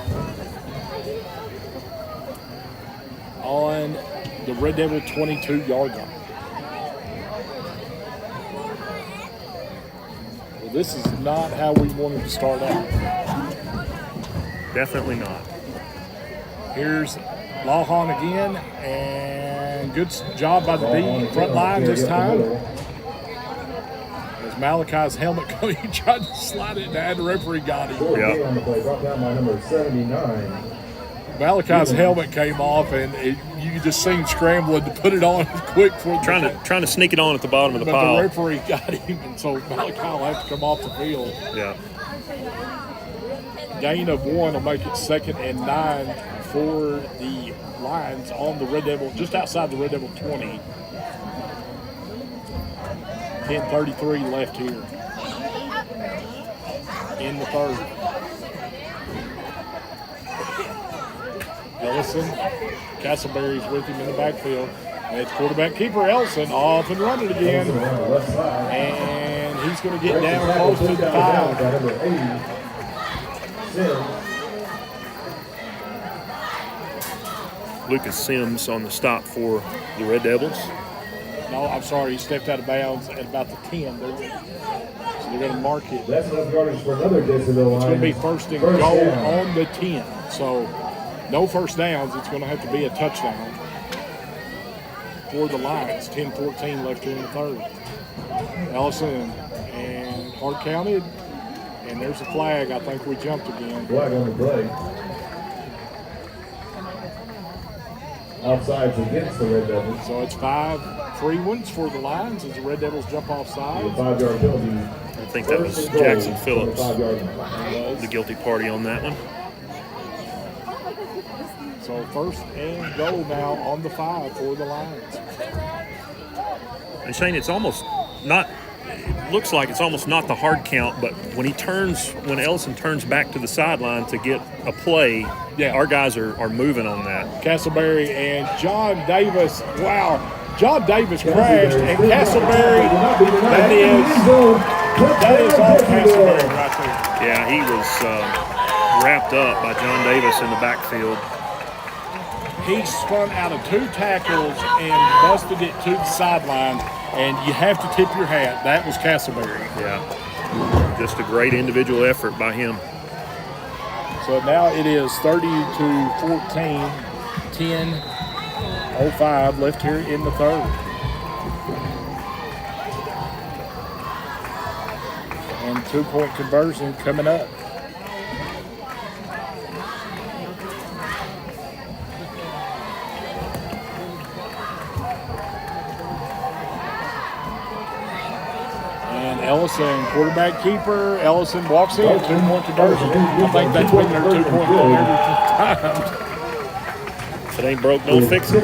on the Red Devil 22-yard line. Well, this is not how we wanted to start out. Definitely not. Here's Lawhon again, and good job by the D front line this time. As Malachi's helmet, he tried to slide it down, the referee got him. Yeah. On the play, brought down by number 79. Malachi's helmet came off, and you could just see him scrambling to put it on quick for Trying to sneak it on at the bottom of the but pile. the referee got him, and so Malachi will have to come off the field. Yeah. Gain of 1 will make it 2nd and 9 for the Lions on the Red Devil, just outside the Red Devil 20. 10:33 left here in the third. Ellison, Castleberry's with him in the backfield. And it's quarterback keeper Ellison off and running again. And he's going to get down close to the 5. Lucas Sims on the stop for the Red Devils. No, I'm sorry. He stepped out of bounds at about the 10. So they're going to mark it. That's enough yardage for another Jessieville line. It's going to be first and goal on the 10. So no first downs. It's going to have to be a touchdown for the Lions. 10-14 left here in the third. Ellison and hard counted. And there's a flag. I think we jumped again. Flag on the play. Offsides against the Red Devils. So it's 5 free ones for the Lions as the Red Devils jump offside. The 5-yard penalty. I think that was Jackson Phillips, the guilty party on that one. So first and goal now on the 5 for the Lions. And Shane, it's almost not. It looks like it's almost not the hard count, but when Ellison turns back to the sideline to get a play, our guys are moving on that. Castleberry and John Davis. Wow. John Davis crashed, and Castleberry, that is all Castleberry right there. Yeah, he was wrapped up by John Davis in the backfield. He spun out of 2 tackles and busted it to the sideline, and you have to tip your hat. That was Castleberry. Yeah, just a great individual effort by him. So now it is 30-14, 10:05 left here in the third. And 2-point conversion coming up. Ellison, quarterback keeper. Ellison walks in, 2-point conversion. I think that's when they're 2-point conversion. If it ain't broke, don't fix it.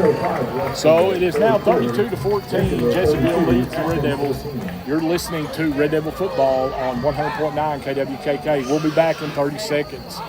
So it is now 32-14. Jessieville leads the Red Devils. You're listening to Red Devil Football on 100.9 KWKK. We'll be back in 30 seconds.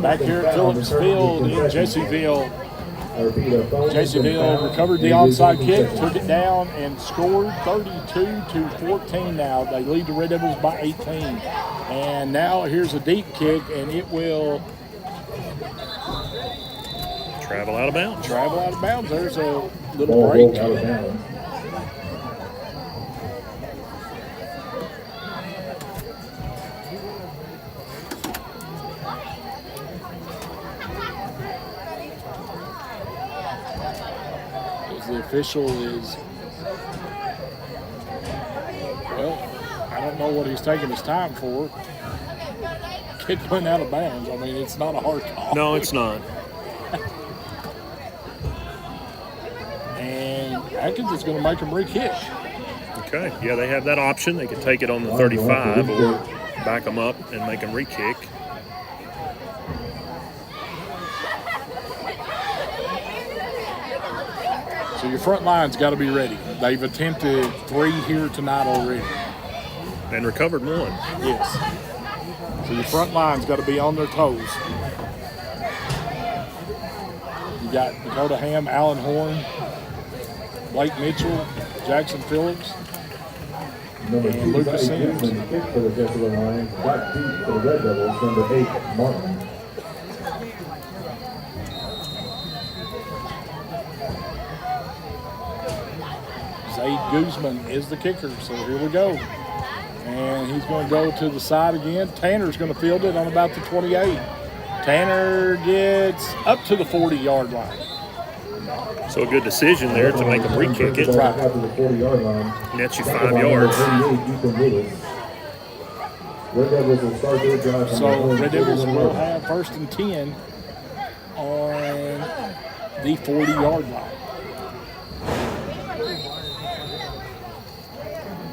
Back here at Phillips Field in Jessieville. Jessieville recovered the onside kick, took it down, and scored 32-14 now. They lead the Red Devils by 18. And now here's a deep kick, and it will travel out of bounds. There's a little break. The official is, well, I don't know what he's taking his time for. Kid went out of bounds. I mean, it's not a hard call. No, it's not. And Atkins is going to make him re-kick. Okay, yeah, they have that option. They can take it on the 35 or back them up and make them re-kick. So your front line's got to be ready. They've attempted 3 here tonight already. And recovered 1. Yes. So your front line's got to be on their toes. You got Dakota Ham, Allen Horn, Blake Mitchell, Jackson Phillips, and Lucas Sims. Kick for the Jessieville Lions. Back deep for the Red Devils, number 8, Martin. Zaid Guzman is the kicker, so here we go. And he's going to go to the side again. Tanner's going to field it on about the 28. Tanner gets up to the 40-yard line. So a good decision there to make him re-kick it. Right. Nets you 5 yards. So Red Devils will have 1st and 10 on the 40-yard line.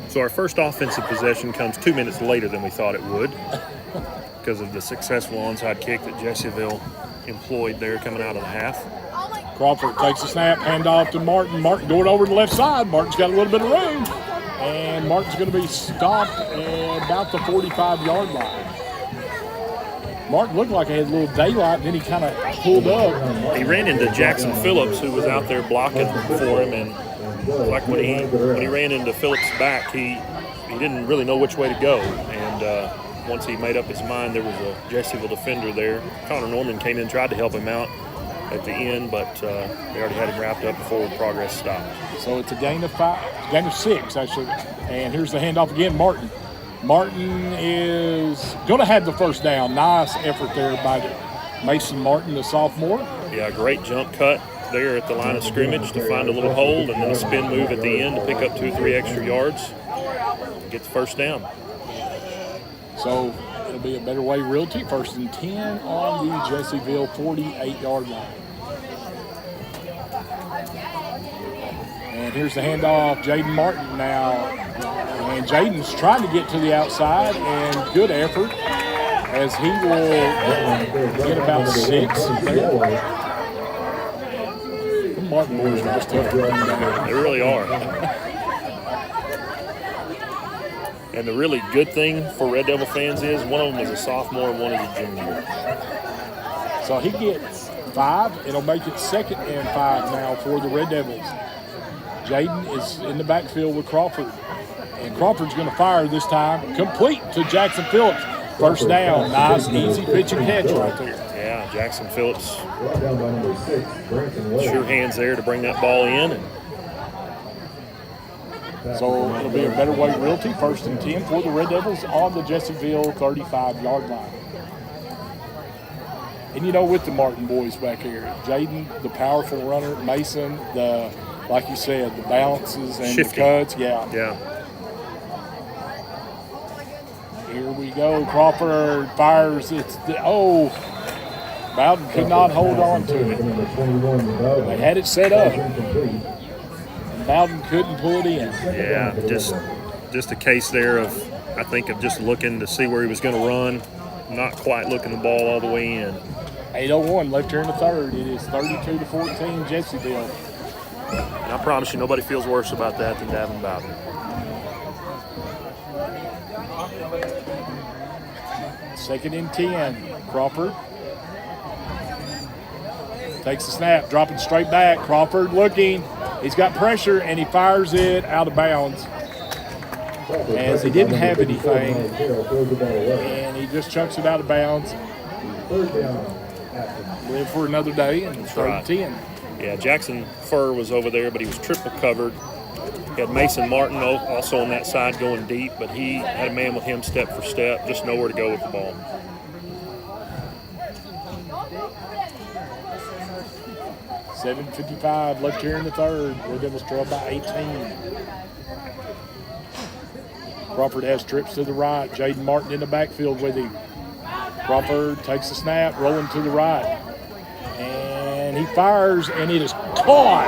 So our first offensive possession comes 2 minutes later than we thought it would. because of the successful onside kick that Jessieville employed there coming out of the half. Crawford takes the snap, handoff to Martin. Martin going over to the left side. Martin's got a little bit of room. And Martin's going to be stopped at about the 45-yard line. Martin looked like he had a little daylight, then he kind of pulled up. He ran into Jackson Phillips, who was out there blocking for him, and like when he ran into Phillips' back, he didn't really know which way to go. And once he made up his mind, there was a Jessieville defender there. Connor Norman came in and tried to help him out at the end, but they already had him wrapped up before progress stopped. So it's a gain of 6, actually. And here's the handoff again, Martin. Martin is going to have the first down. Nice effort there by Mason Martin, the sophomore. Yeah, great jump cut there at the line of scrimmage to find a little hole, and then a spin move at the end to pick up 2 or 3 extra yards and get the first down. So it'll be a Better Way Realty, 1st and 10 on the Jessieville 48-yard line. And here's the handoff, Jaden Martin now. And Jaden's trying to get to the outside, and good effort as he will get about 6 there. The Martin boys are just tough. They really are. And the really good thing for Red Devil fans is one of them is a sophomore and one is a junior. So he gets 5. It'll make it 2nd and 5 now for the Red Devils. Jaden is in the backfield with Crawford. And Crawford's going to fire this time. Complete to Jackson Phillips. First down. Nice, easy pitch and catch right there. Yeah, Jackson Phillips. Sure hands there to bring that ball in. So it'll be a Better Way Realty, 1st and 10 for the Red Devils on the Jessieville 35-yard line. And you know, with the Martin boys back here, Jaden, the powerful runner, Mason, like you said, the balances and Shifty. the cuts. Yeah. Here we go. Crawford fires. Bowden could not hold on to it. They had it set up. Bowden couldn't pull it in. Yeah, just a case there of, I think, of just looking to see where he was going to run, not quite looking the ball all the way in. 8:01 left here in the third. It is 32-14 Jessieville. And I promise you, nobody feels worse about that than Davin Bowden. 2nd and 10. Crawford takes the snap, dropping straight back. Crawford looking. He's got pressure, and he fires it out of bounds as he didn't have anything, and he just chunks it out of bounds. Live for another day, and it's 3rd and 10. Yeah, Jackson Furr was over there, but he was triple covered. He had Mason Martin also on that side going deep, but he had a man with him step for step, just nowhere to go with the ball. $7:55 left here in the third. Red Devils trail by 18. Crawford has trips to the right. Jaden Martin in the backfield with him. Crawford takes the snap, rolling to the right. And he fires, and it is caught.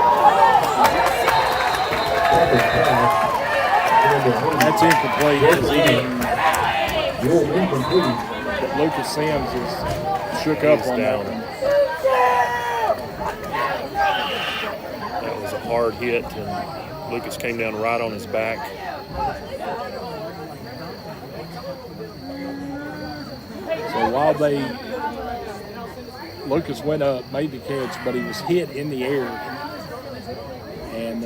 That's incomplete. But Lucas Sims is shook up on that one. That was a hard hit, and Lucas came down right on his back. So while Lucas went up, made the catch, but he was hit in the air, and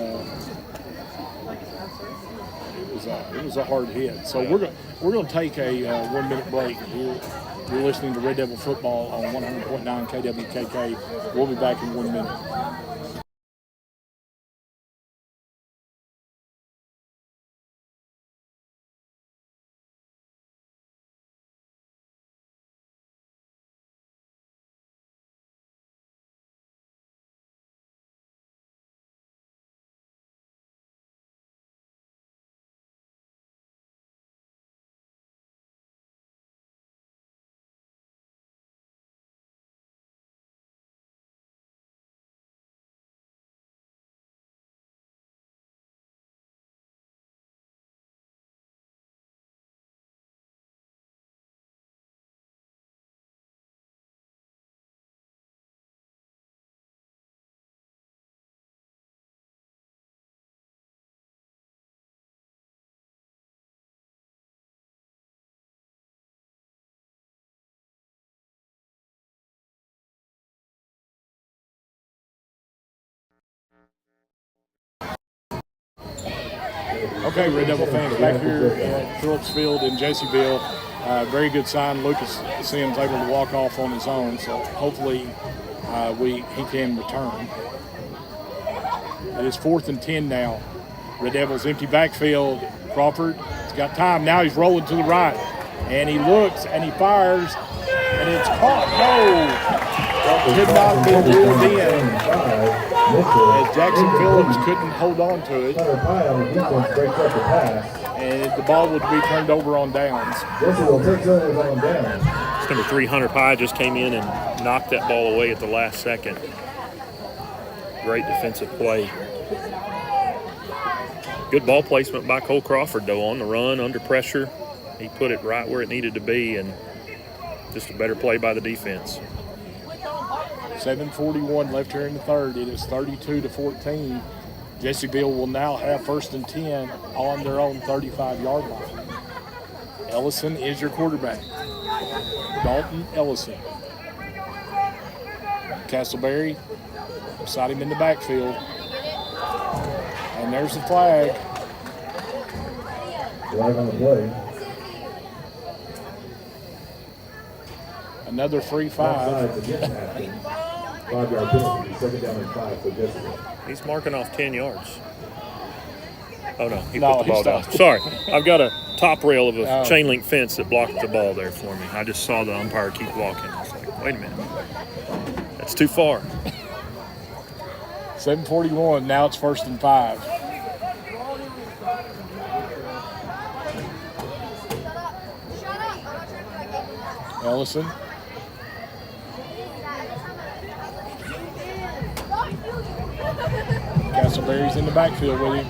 it was a hard hit. So we're going to take a 1-minute break. You're listening to Red Devil Football on 100.9 KWKK. We'll be back in 1 minute. Okay, Red Devil fans, back here at Phillips Field in Jessieville. Very good sign. Lucas Sims able to walk off on his own, so hopefully he can return. It is 4th and 10 now. Red Devils empty backfield. Crawford has got time. Now he's rolling to the right. And he looks and he fires. And it's caught. No! Could not have been reeled in. As Jackson Phillips couldn't hold on to it. And the ball would be turned over on downs. It's number 3, Hunter Pye, just came in and knocked that ball away at the last second. Great defensive play. Good ball placement by Cole Crawford, though, on the run, under pressure. He put it right where it needed to be, and just a better play by the defense. 7:41 left here in the third. It is 32-14. Jessieville will now have 1st and 10 on their own 35-yard line. Ellison is your quarterback. Dalton Ellison. Castleberry beside him in the backfield. And there's the flag. Flag on the play. Another free 5. 5-yard penalty. 2nd down and 5 for Jessieville. He's marking off 10 yards. Oh, no, he No, put the ball he's down. not. Sorry, I've got a top rail of a chain link fence that blocked the ball there for me. I just saw the umpire keep walking. I was like, wait a minute. That's too far. 7:41. Now it's 1st and 5. Ellison. Castleberry's in the backfield with him.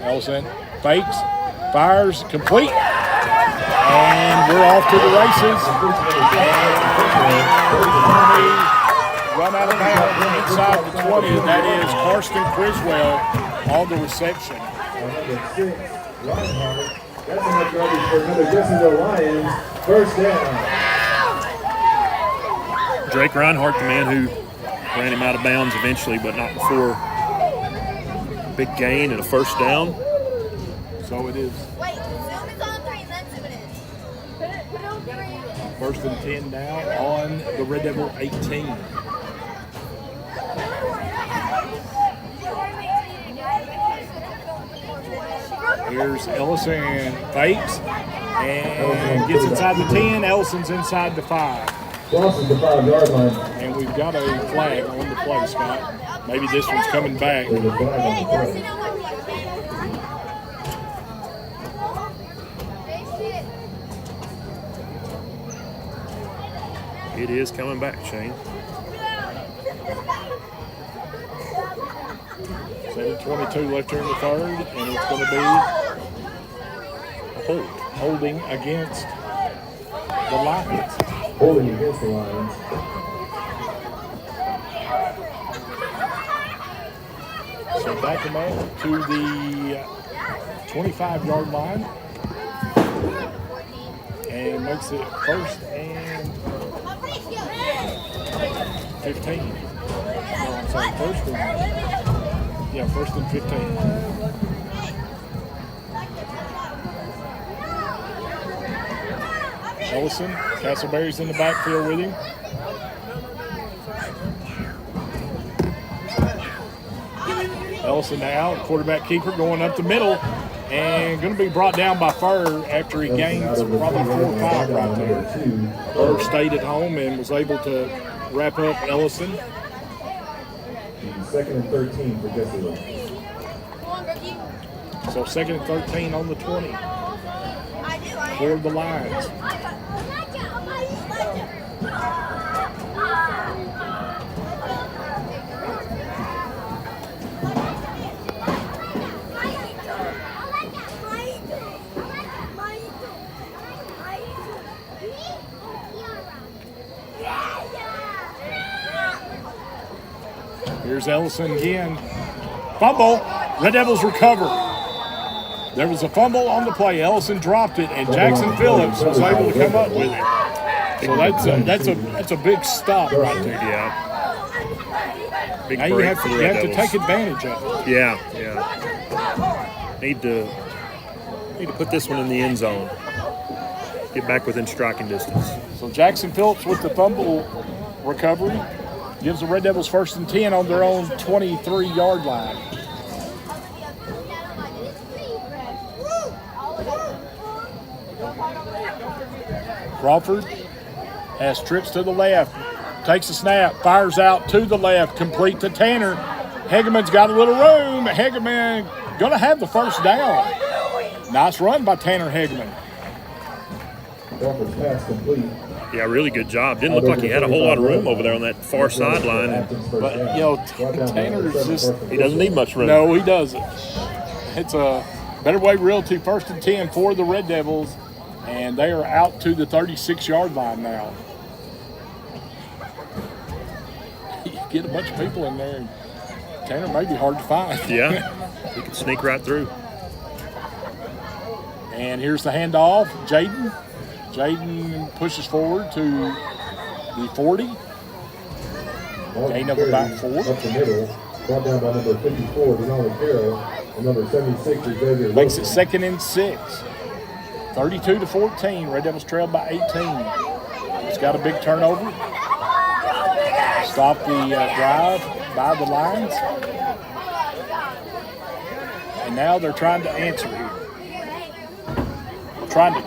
Ellison fakes, fires, complete. And we're off to the races. Run out of bounds inside the 20, and that is Karsten Criswell on the reception. That's enough garbage for another Jessieville Lions. 1st down. Drake Reinhardt, the man who ran him out of bounds eventually, but not before. Big gain and a 1st down. So it is. Wait, Zoom is on 3, then Zoom it is. Put it on 3. 1st and 10 now on the Red Devil 18. Here's Ellison, fakes, and gets inside the 10. Ellison's inside the 5. Crosses the 5-yard line. And we've got a flag on the play, Scott. Maybe this one's coming back. There's a flag on the play. It is coming back, Shane. 7:22 left here in the third, and it's going to be a holding against the Lions. Holding against the Lions. So back him up to the 25-yard line, and makes it 1st and 15. No, I'm sorry, 1st and 15. Ellison, Castleberry's in the backfield with him. Ellison now, quarterback keeper going up the middle, and going to be brought down by Furr after he gained probably 4 or 5 right there. Furr stayed at home and was able to wrap up Ellison. 2nd and 13 for Jessieville. So 2nd and 13 on the 20 for the Lions. Here's Ellison again. Fumble. Red Devils recover. There was a fumble on the play. Ellison dropped it, and Jackson Phillips was able to come up with it. So that's a big stop right there. Yeah. big Now you break have, for to, the you Red have to Devils. take advantage of it. Yeah. Need to put this one in the end zone. Get back within striking distance. So Jackson Phillips with the fumble recovery gives the Red Devils 1st and 10 on their own 23-yard line. Crawford has trips to the left, takes a snap, fires out to the left, complete to Tanner. Hegeman's got a little room. Hegeman going to have the 1st down. Nice run by Tanner Hegeman. Crawford's pass complete. Yeah, really good job. Didn't look like he had a whole lot of room over there on that far sideline. But, you know, Tanner is just – He doesn't need much room. no, he doesn't. It's a Better Way Realty 1st and 10 for the Red Devils, and they are out to the 36-yard line now. You get a bunch of people in there, and Tanner may be hard to find. Yeah, he can sneak right through. And here's the handoff. Jaden. Jaden pushes forward to the 40. Gain of about 4. Up the middle. Brought down by number 54, Denali Carroll. And number 76, Xavier Makes it Wilson. 2nd and 6. 32-14. Red Devils trailed by 18. It's got a big turnover. Stop the drive by the lines. And now they're trying to answer here. Trying to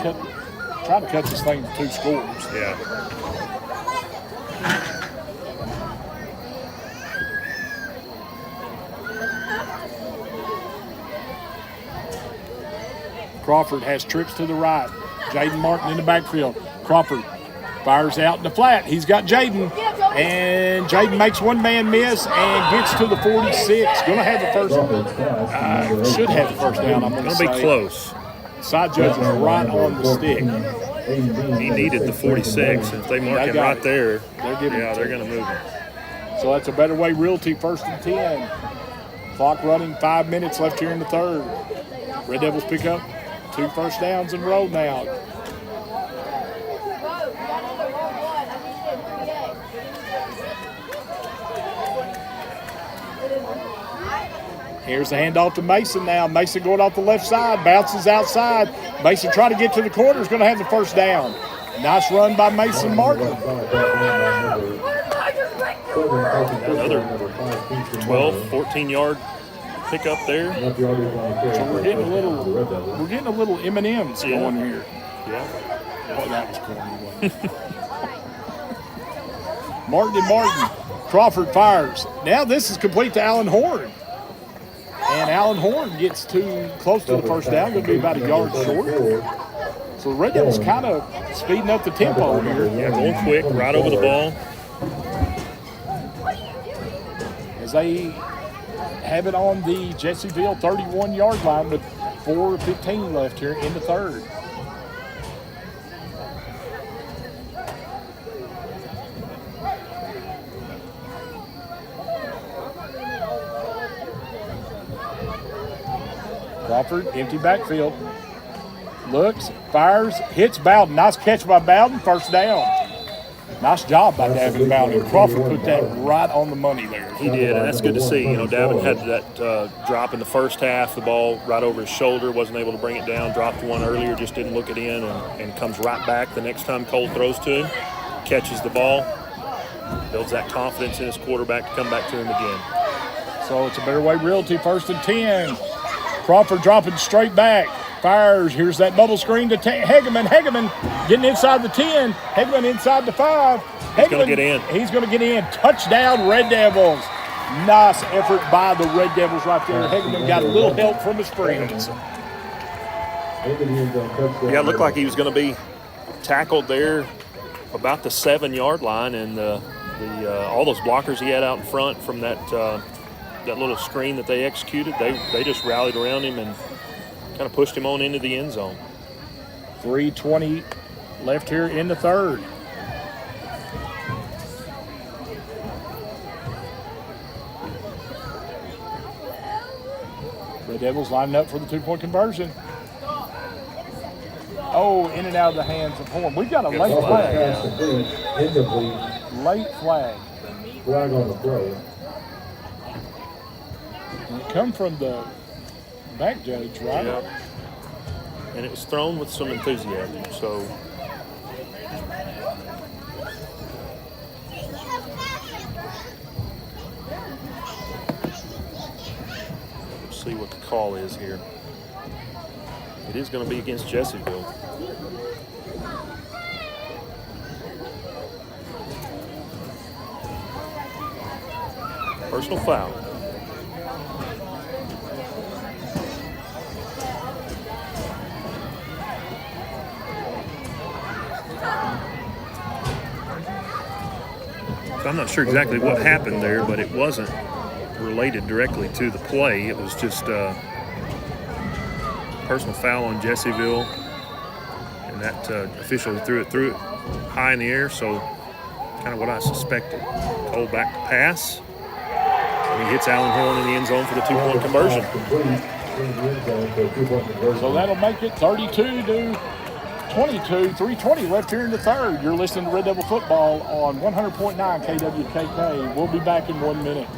cut this thing to 2 scores. Yeah. Crawford has trips to the right. Jaden Martin in the backfield. Crawford fires out in the flat. He's got Jaden. And Jaden makes one man miss and gets to the 46. Going to have the first. Should have the 1st down, I'm going to Going say. to be close. Side judge is right on the stick. He needed the 46. And if they mark him right there, They're going to move him. So that's a Better Way Realty 1st and 10. Clock running, 5 minutes left here in the 3rd. Red Devils pick up 2 first downs in a row now. Here's the handoff to Mason now. Mason going off the left side, bounces outside. Mason trying to get to the corner, is going to have the 1st down. Nice run by Mason Martin. Another 12, 14-yard pickup there. So we're getting a little M&Ms going here. Yeah. Oh, that was corny. Martin and Martin. Crawford fires. Now this is complete to Allen Horn. And Allen Horn gets too close to the 1st down. Going to be about a yard short. So the Red Devils kind of speeding up the tempo here. Yeah, going quick, right over the ball. As they have it on the Jessieville 31-yard line with 4:15 left here in the 3rd. Crawford, empty backfield. Looks, fires, hits Bowden. Nice catch by Bowden, 1st down. Nice job by Davin Bowden. Crawford put that right on the money there. He did, and that's good to see. You know, Davin had that drop in the 1st half, the ball right over his shoulder, wasn't able to bring it down, dropped one earlier, just didn't look it in, and comes right back the next time Cole throws to him, catches the ball, builds that confidence in his quarterback to come back to him again. So it's a Better Way Realty 1st and 10. Crawford dropping straight back. Fires. Here's that bubble screen to Hegeman. Hegeman getting inside the 10. Hegeman inside the 5. He's going to get in. He's going to get in. Touchdown, Red Devils. Nice effort by the Red Devils right there. Hegeman got a little help from his friends. Yeah, it looked like he was going to be tackled there about the 7-yard line, and all those blockers he had out in front from that little screen that they executed, they just rallied around him and kind of pushed him on into the end zone. 3:20 left here in the 3rd. Red Devils lining up for the 2-point conversion. Oh, in and out of the hands of Horn. We've got a late flag. Incomplete. Late flag. Flag on the play. come from the back judge, right? Yeah. And it was thrown with some enthusiasm. So let's see what the call is here. It is going to be against Jessieville. Personal foul. I'm not sure exactly what happened there, but it wasn't related directly to the play. It was just personal foul on Jessieville, and that official threw it high in the air, so kind of what I suspected. Cole back to pass, and he hits Allen Horn in the end zone for the 2-point conversion. So that'll make it 32-22, 3:20 left here in the third. You're listening to Red Devil Football on 100.9 KWKK. We'll be back in 1 minute.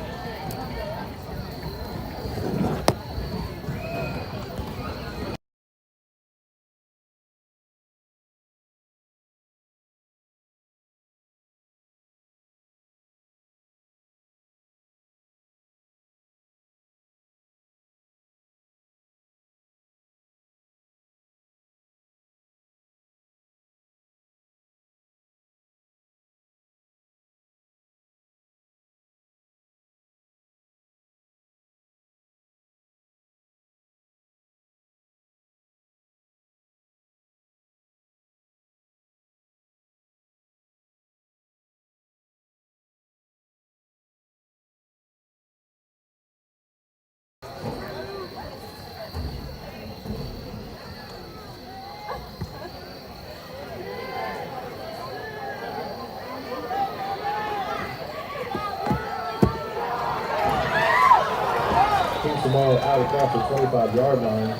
Tomorrow out across the 25-yard line.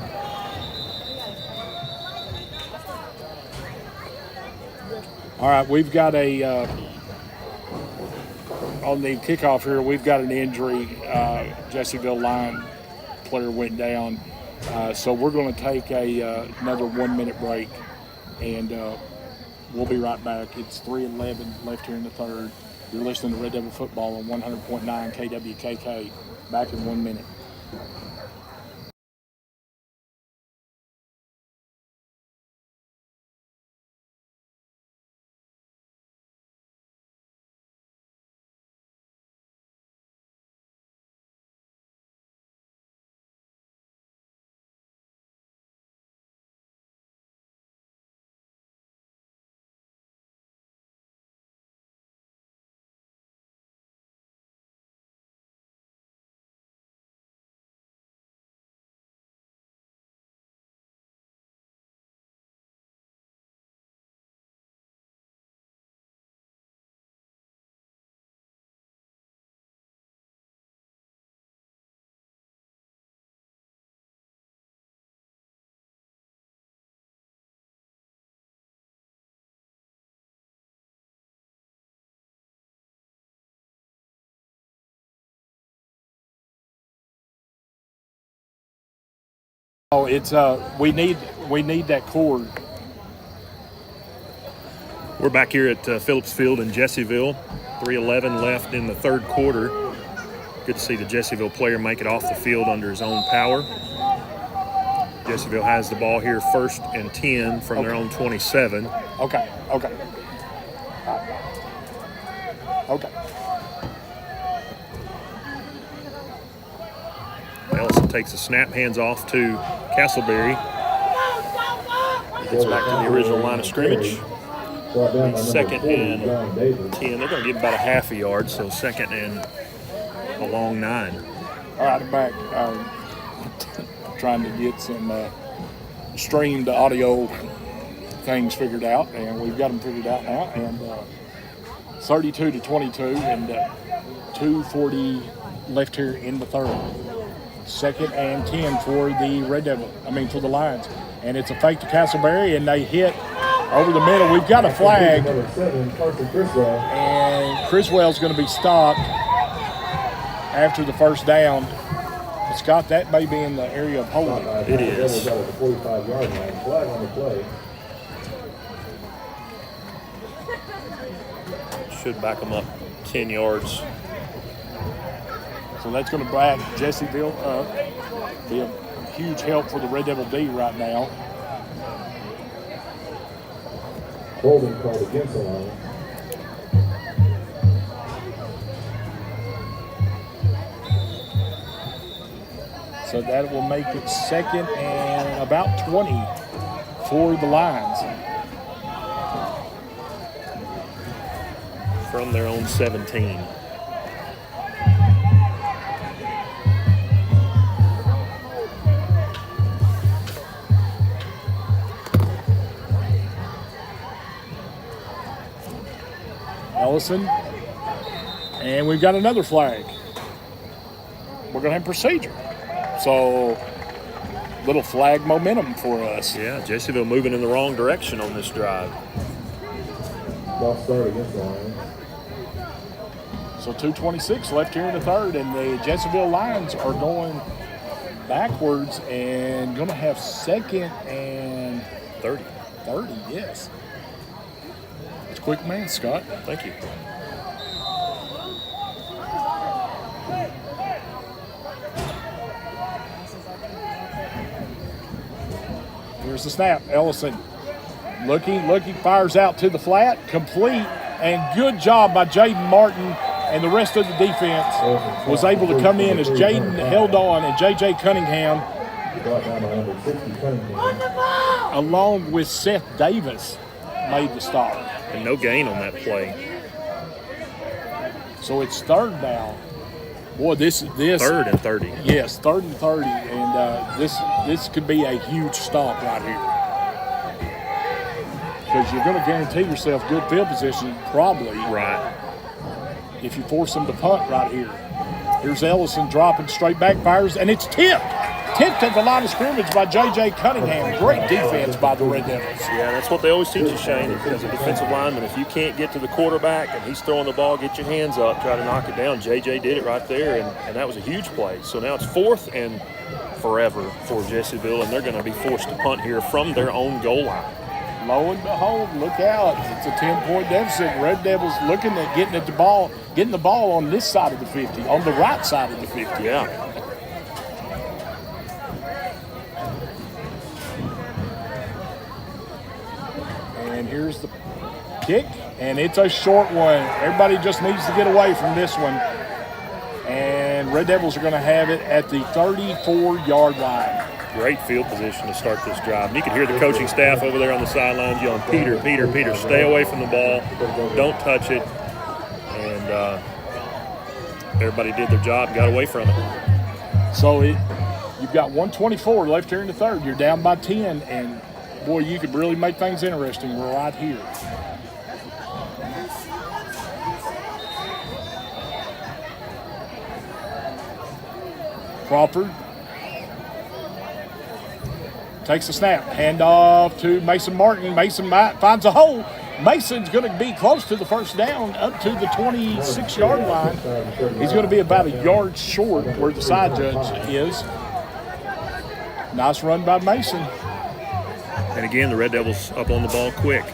All right, we've got on the kickoff here, we've got an injury. Jessieville line player went down. So we're going to take another 1 minute break, and we'll be right back. It's 3:11 left here in the third. You're listening to Red Devil Football on 100.9 KWKK. Back in 1 minute. Oh, it's we need that cord. We're back here at Phillips Field in Jessieville. 3:11 left in the third quarter. Good to see the Jessieville player make it off the field under his own power. Jessieville has the ball here, 1st and 10 from their own 27. Okay. Ellison takes a snap, hands off to Castleberry. He gets back to the original line of scrimmage. 2nd and 10. They're going to give about a half a yard, so 2nd and a long 9. All right, I'm back. Trying to get some streamed audio things figured out, and we've got them figured out now. And 32-22, and 2:40 left here in the third. 2nd and 10 for the for the Lions. And it's a fake to Castleberry, and they hit over the middle. We've got a flag. And Criswell's going to be stopped after the first down. Scott, that may be in the area of holding. It is. Out of the 45-yard line. Flag on the play. Should back them up 10 yards. So that's going to back Jessieville up. Be a huge help for the Red Devil D right now. Holding called against the line. So that will make it 2nd and about 20 for the Lions. From their own 17. Ellison. And we've got another flag. We're going to have procedure. So, little flag momentum for us. Yeah, Jessieville moving in the wrong direction on this drive. Ball start against the Lions. So 2:26 left here in the third, and the Jessieville Lions are going backwards and going to have 2nd and 30. 30, yes. It's quick man, Scott. Thank you. Here's the snap. Ellison looking, fires out to the flat, complete, and good job by Jaden Martin, and the rest of the defense was able to come in as Jaden held on, and J.J. Cunningham, along with Seth Davis, made the stop. And no gain on that play. So it's 3rd now. Boy, this 3rd and 30. Yes, 3rd and 30, and this could be a huge stop right here. Because you're going to guarantee yourself good field position, probably. Right. If you force them to punt right here. Here's Ellison dropping straight back, fires, and it's tipped. Tipped at the line of scrimmage by J.J. Cunningham. Great defense by the Red Devils. Yeah, that's what they always teach you, Shane, as a defensive lineman. If you can't get to the quarterback and he's throwing the ball, get your hands up, try to knock it down. J.J. did it right there, and that was a huge play. So now it's 4th and forever for Jessieville, and they're going to be forced to punt here from their own goal line. Lo and behold, look out. It's a 10-point deficit. Red Devils looking at getting the ball on this side of the 50, on the right side of the 50. Yeah. And here's the kick, and it's a short one. Everybody just needs to get away from this one. And Red Devils are going to have it at the 34-yard line. Great field position to start this drive. And you can hear the coaching staff over there on the sidelines yelling, Peter, Peter, Peter, stay away from the ball. Don't touch it. And everybody did their job, got away from it. So you've got 1:24 left here in the third. You're down by 10, and, boy, you could really make things interesting right here. Crawford takes the snap. Hand off to Mason Martin. Mason finds a hole. Mason's going to be close to the first down, up to the 26-yard line. He's going to be about a yard short where the side judge is. Nice run by Mason. And again, the Red Devils up on the ball quick.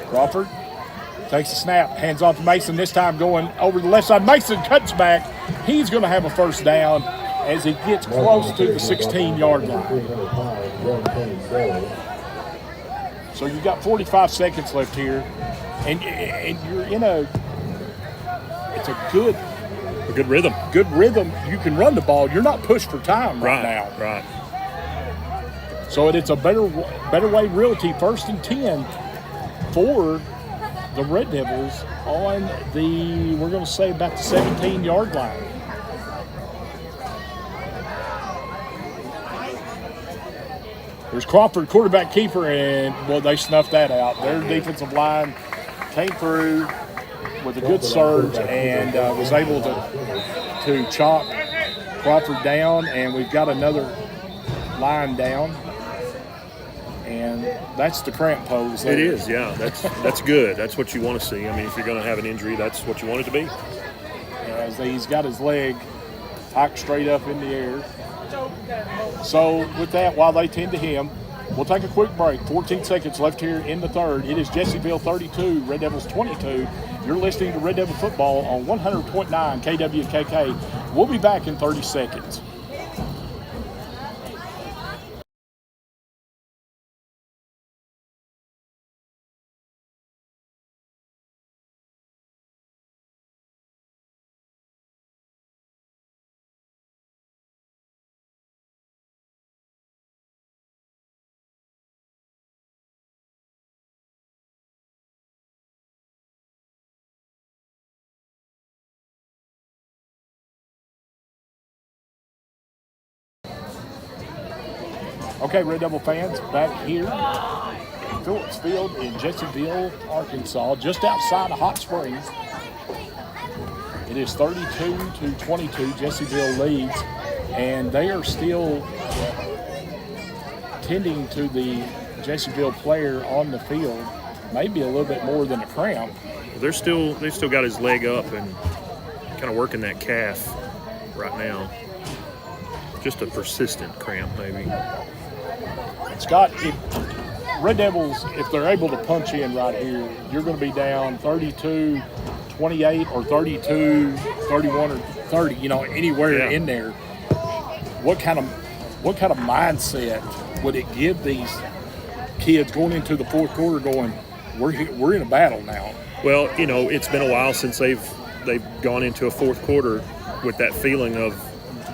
Crawford takes the snap, hands off to Mason, this time going over the left side. Mason cuts back. He's going to have a first down as he gets close to the 16-yard line. So you've got 45 seconds left here, and you're in it's a good rhythm. Good rhythm. You can run the ball. You're not pushed for time right now. Right. So it's a better way realty, 1st and 10 for the Red Devils on the, we're going to say, about the 17-yard line. There's Crawford, quarterback keeper, and, well, they snuffed that out. Their defensive line came through with a good surge and was able to chop Crawford down, and we've got another line down. and that's the cramp pose. It is, yeah. That's good. That's what you want to see. I mean, if you're going to have an injury, that's what you want it to be. As he's got his leg hiked straight up in the air. So with that, while they tend to him, we'll take a quick break. 14 seconds left here in the third. It is Jessieville 32, Red Devils 22. You're listening to Red Devil Football on 100.9 KWKK. We'll be back in 30 seconds. Okay, Red Devil fans, back here at Phillips Field in Jessieville, Arkansas, just outside of Hot Springs. It is 32-22. Jessieville leads, and they are still tending to the Jessieville player on the field, maybe a little bit more than a cramp. They've still got his leg up and kind of working that calf right now. Just a persistent cramp, maybe. Scott, Red Devils, if they're able to punch in right here, you're going to be down 32-28 or 32-31 or 30, anywhere in there. What kind of mindset would it give these kids going into the fourth quarter going, we're in a battle now? Well, it's been a while since they've gone into a fourth quarter with that feeling of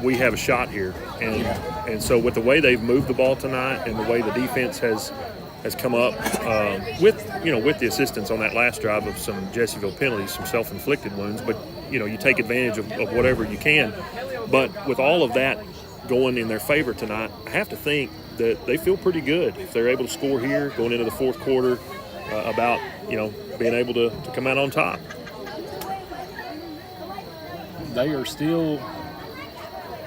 we have a shot here. And so with the way they've moved the ball tonight and the way the defense has come up with the assistance on that last drive of some Jessieville penalties, some self-inflicted wounds, but you take advantage of whatever you can. But with all of that going in their favor tonight, I have to think that they feel pretty good if they're able to score here going into the fourth quarter about being able to come out on top. They are still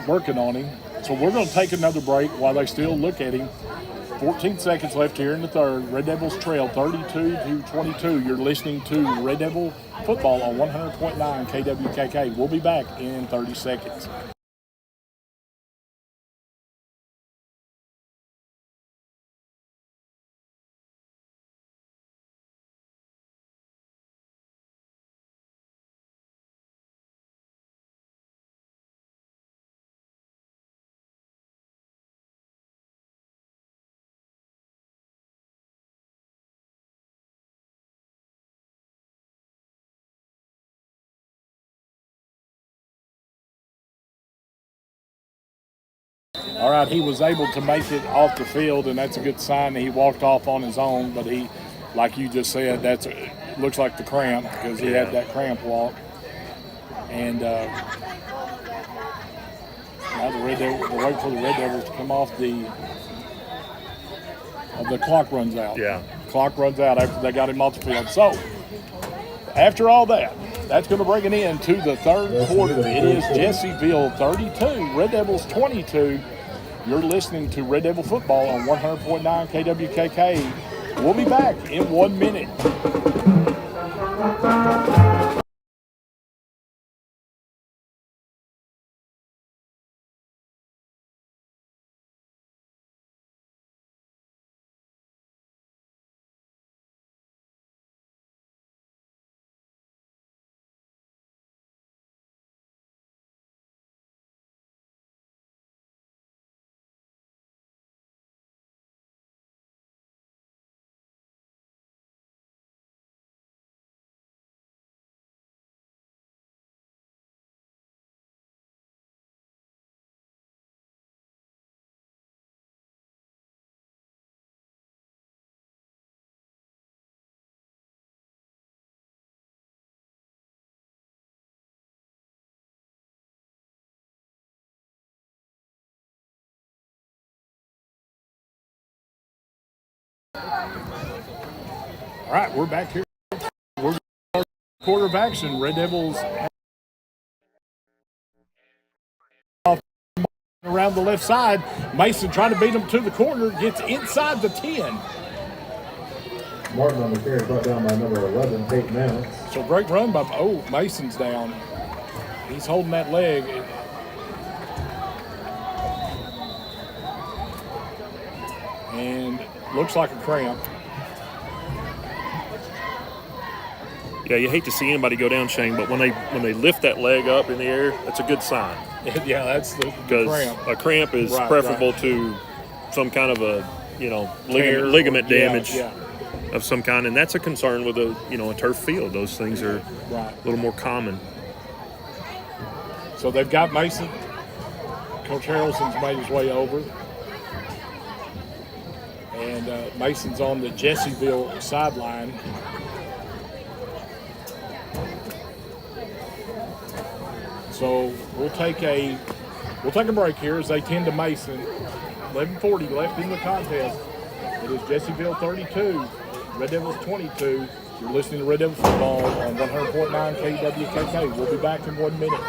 working on him. So we're going to take another break while they still look at him. 14 seconds left here in the third. Red Devils trail 32-22. You're listening to Red Devil Football on 100.9 KWKK. We'll be back in 30 seconds. All right, he was able to make it off the field, and that's a good sign that he walked off on his own. But he, like you just said, looks like the cramp because he had that cramp walk. And now we're waiting for the Red Devils to come off the clock runs out. Yeah. Clock runs out after they got him off the field. So after all that, that's going to bring it in to the third quarter. It is Jessieville 32, Red Devils 22. You're listening to Red Devil Football on 100.9 KWKK. We'll be back in 1 minute. All right, we're back here. We're quarter of action. Red Devils around the left side. Mason trying to beat him to the corner, gets inside the 10. Martin on the carry brought down by number 11, Peyton Mounts. So great run by, Mason's down. He's holding that leg. And looks like a cramp. Yeah, you hate to see anybody go down, Shane, but when they lift that leg up in the air, that's a good sign. Yeah, that's the Because cramp. a cramp is preferable to some kind of a ligament damage of some kind, and that's a concern with a turf field. Those things are a little more common. So they've got Mason. Coach Harrelson's made his way over. And Mason's on the Jessieville sideline. So we'll take a break here as they tend to Mason. 11:40 left in the contest. It is Jessieville 32, Red Devils 22. You're listening to Red Devil Football on 100.9 KWKK. We'll be back in 1 minute.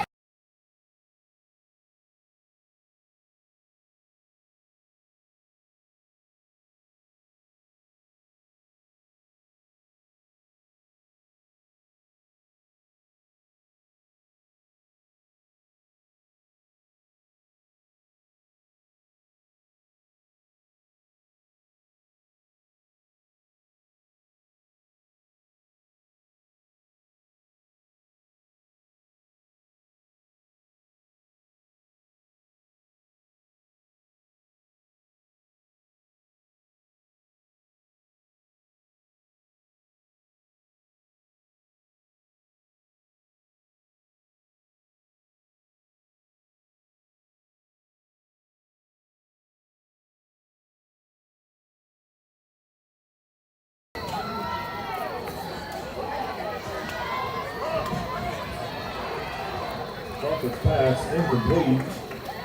Pass incomplete.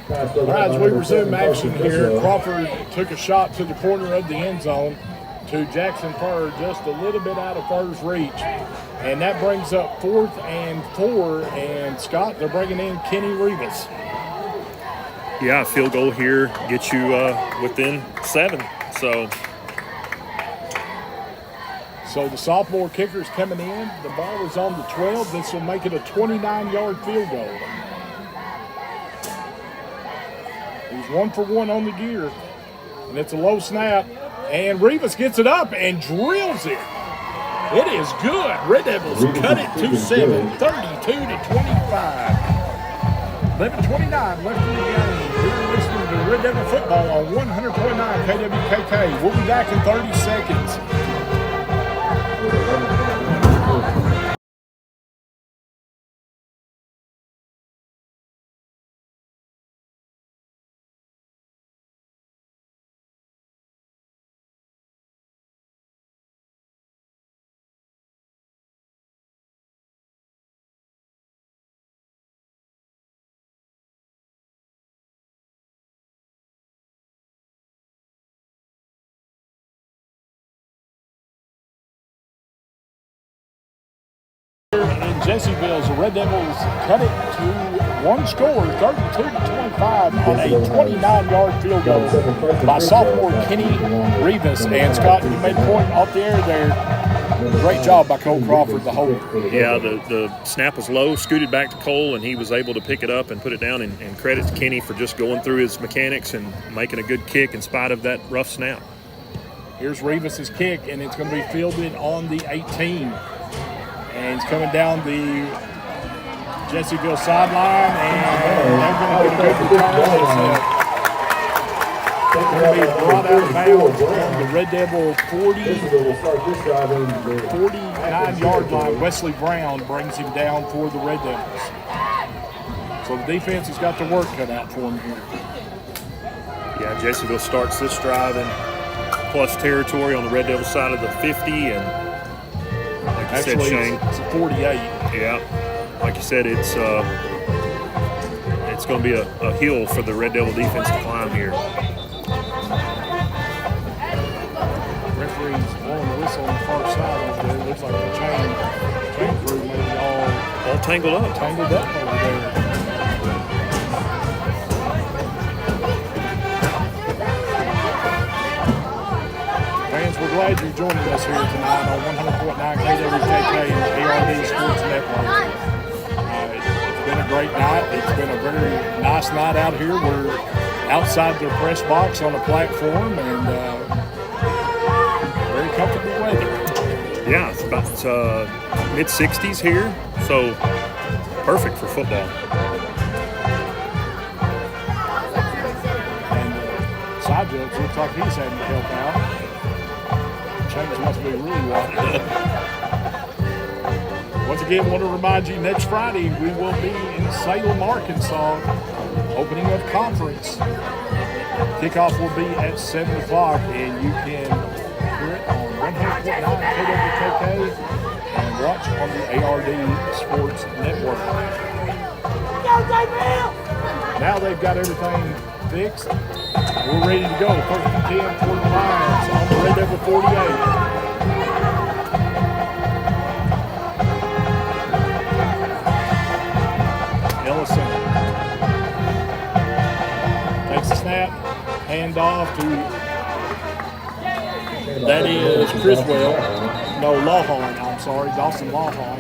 All right, as we resume action here, Crawford took a shot to the corner of the end zone to Jackson Furr, just a little bit out of Furr's reach. And that brings up 4th and 4. And Scott, they're bringing in Kenny Rivas. Yeah, a field goal here gets you within 7. So the sophomore kicker's coming in. The ball is on the 12. This will make it a 29-yard field goal. He's 1 for 1 on the year. And it's a low snap. And Rivas gets it up and drills it. It is good. Red Devils cut it to 7, 32-25. 11:29 left in the game. You're listening to Red Devil Football on 100.9 KWKK. We'll be back in 30 seconds. In Jessieville, the Red Devils cut it to 1 score, 32-25 on a 29-yard field goal by sophomore Kenny Rivas. And Scott, you made a point off the air there. Great job by Cole Crawford, the holder. Yeah, the snap was low, scooted back to Cole, and he was able to pick it up and put it down. And credit to Kenny for just going through his mechanics and making a good kick in spite of that rough snap. Here's Rivas' kick, and it's going to be fielded on the 18. And he's coming down the Jessieville sideline, and they're going to get a good return. It's going to be brought out of bounds on the Red Devil 49-yard line. Wesley Brown brings him down for the Red Devils. So the defense has got the work cut out for him here. Yeah, Jessieville starts this drive in plus territory on the Red Devil side of the 50, and like you said, Shane, it's a 48. Yeah, like you said, it's going to be a hill for the Red Devil defense to climb here. Referees blowing the whistle on the far side over there. It looks like the chain crew may be all tangled up over there. we're glad you're joining us here tonight on 100.9 KWKK and ARD Sports Network. It's been a great night. It's been a very nice night out here. We're outside the press box on a platform and very comfortable weather. Yeah, it's about mid-60s here, so perfect for football. And Side Judge looks like he's having to help out. Change must be really wild. Once again, want to remind you, next Friday we will be in Salem, Arkansas, opening of conference. Kickoff will be at 7 o'clock, and you can hear it on 100.9 KWKK and watch on the ARD Sports Network. Now they've got everything fixed. We're ready to go. 1st and 10 for the Lions on the Red Devil 48. Ellison takes the snap, hand off to, that is Criswell. No, Lawhorn, I'm sorry, Dawson Lawhorn.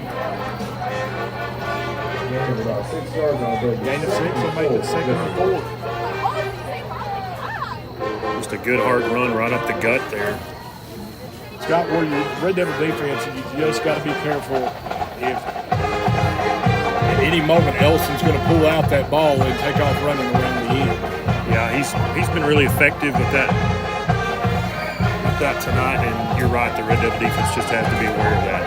Gain of 6 will make it 2nd and 4. Just a good hard run right up the gut there. Scott, where your Red Devil defense, you just got to be careful if at any moment Ellison's going to pull out that ball and take off running around the end. Yeah, he's been really effective with that tonight, and you're right, the Red Devil defense just has to be aware of that.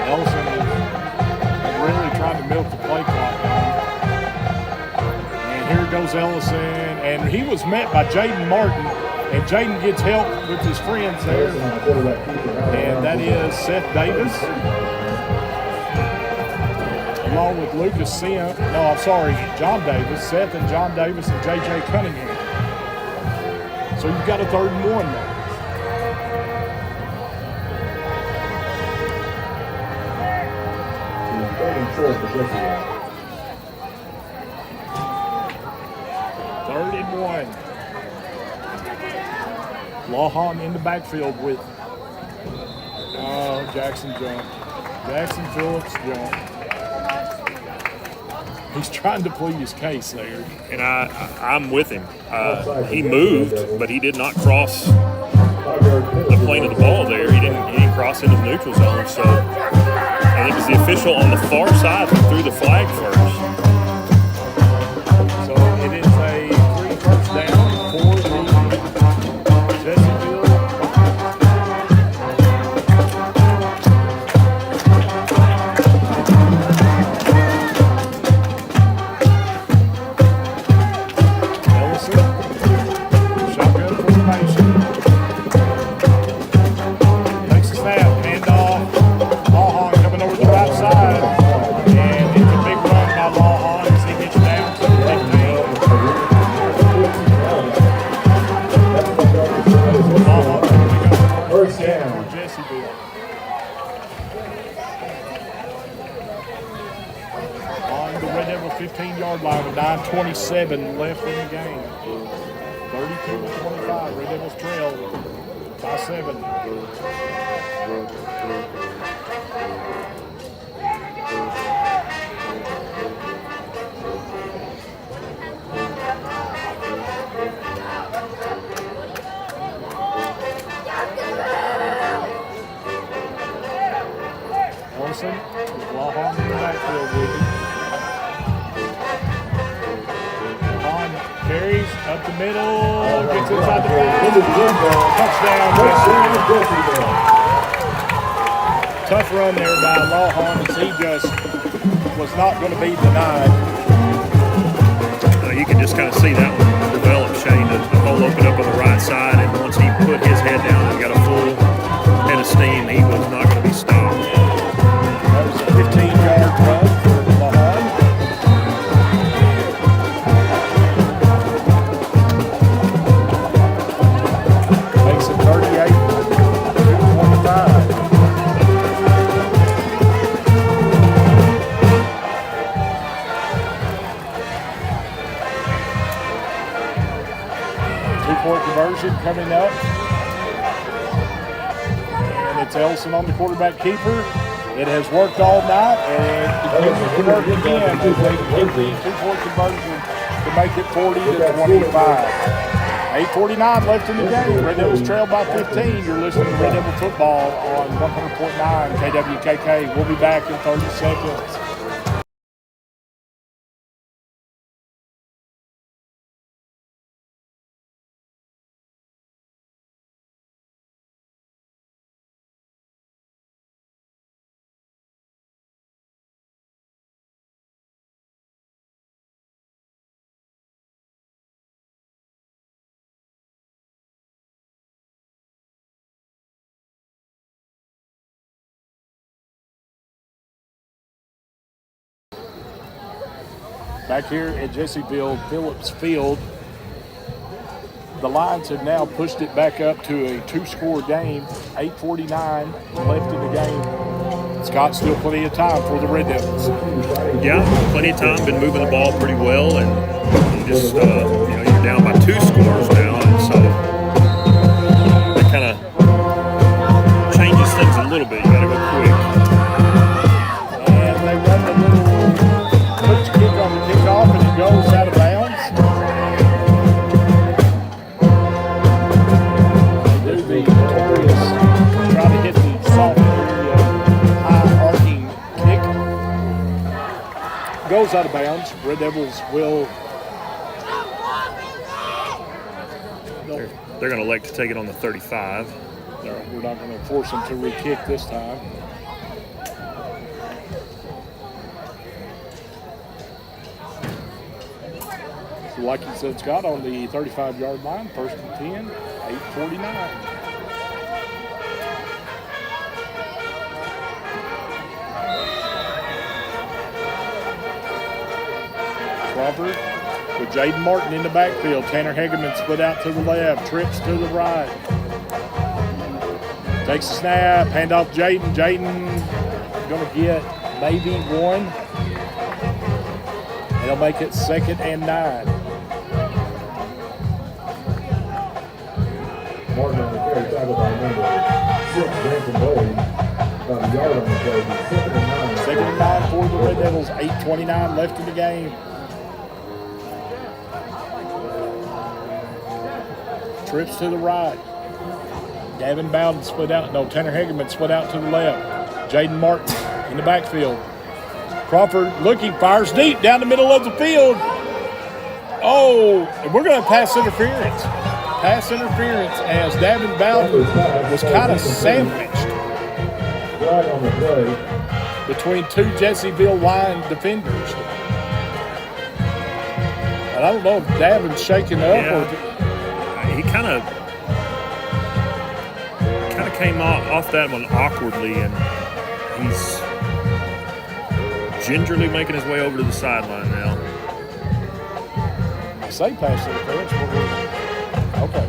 Ellison is really trying to milk the play clock down. And here goes Ellison, and he was met by Jaden Martin, and Jaden gets help with his friends there. And that is Seth Davis, along with Lucas Sim. No, I'm sorry, John Davis. Seth and John Davis and J.J. Cunningham. So you've got a 3rd and 1 now. Third and 1. Lawhorn in the backfield with Jackson jumped. Jackson Phillips jumped. He's trying to plead his case there. And I'm with him. He moved, but he did not cross the plane of the ball there. He didn't cross into the neutral zone. So, and it was the official on the far side who threw the flag first. So it is a 3 first down for the Jessieville. On the Red Devil 15-yard line with 9:27 left in the game. 32-25. Red Devils trail by 7. Olsen with Lawhorn in the backfield with him. Lawhorn carries up the middle, gets inside the 5. Touchdown, Jessieville. Tough run there by Lawhorn as he just was not going to be denied. You can just kind of see that one develop, Shane. The hole opened up on the right side, and once he put his head down and got a full head of steam, he was not going to be stopped. That was a 15-yard run for Lawhorn. Makes it 38-25. Two-point conversion conversion coming up. And it's Ellison on the quarterback keeper. It has worked all night, and it can convert again as they get the 2-point conversion to make it 40-25. 8:49 left in the game. Red Devils trail by 15. You're listening to Red Devil Football on 100.9 KWKK. We'll be back in 30 seconds. Back here at Jessieville, Phillips Field, the Lions have now pushed it back up to a 2-score game. 8:49 left in the game. Scott, still plenty of time for the Red Devils. Yeah, plenty of time. Been moving the ball pretty well, and you just you're down by 2 scores now, and so that kind of changes things a little bit. You got to go quick. And they run the little push kick on the kickoff, and it goes out of bounds. They do the notorious try to hit the soft, high arcing kick. Goes out of bounds. Red Devils will. They're going to elect to take it on the 35. We're not going to force them to re-kick this time. So like you said, Scott, on the 35-yard line, 1st and 10, 8:49. Crawford with Jaden Martin in the backfield. Tanner Hegeman split out to the left, trips to the right. Takes a snap, hand off Jaden. Jaden going to get maybe 1. And he'll make it 2nd and 9. Martin on the carry, tackled by number 6, Branson Boyd. About a yard on the play. 2nd and 9. 2nd and 9 for the Red Devils. 8:29 left in the game. Trips to the right. Gavin Bowden split out. No, Tanner Hegeman split out to the left. Jaden Martin in the backfield. Crawford looking, fires deep down the middle of the field. Oh, and we're going to have pass interference. Pass interference as Gavin Bowden was kind of sandwiched Right on the play. between 2 Jessieville line defenders. And I don't know if Davin's shaking up or. He kind of came off that one awkwardly, and he's gingerly making his way over to the sideline now. I say pass interference. Okay.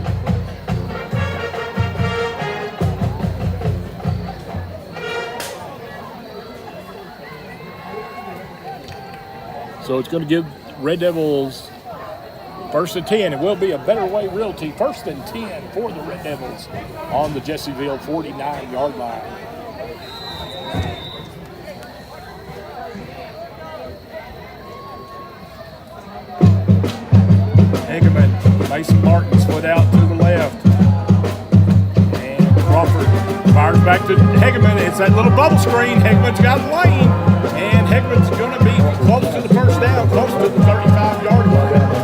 So it's going to give Red Devils 1st and 10. It will be a Better Way Realty 1st and 10 for the Red Devils on the Jessieville 49-yard line. Hegeman, Mason Martin split out to the left. And Crawford fires back to Hegeman. It's that little bubble screen. Hegeman's got a lane. And Hegeman's going to be close to the 1st down, close to the 35-yard line.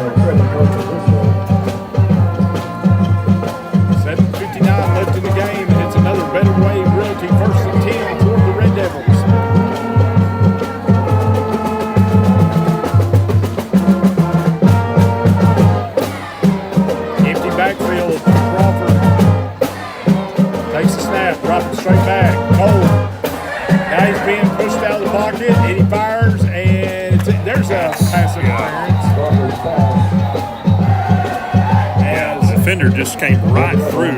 7:59 left in the game, and it's another Better Way Realty 1st and 10 for the Red Devils. Empty backfield. Crawford takes the snap, drops it straight back. Cole. Now he's being pushed out of the pocket, and he fires, and there's a pass interference. Defender just came right through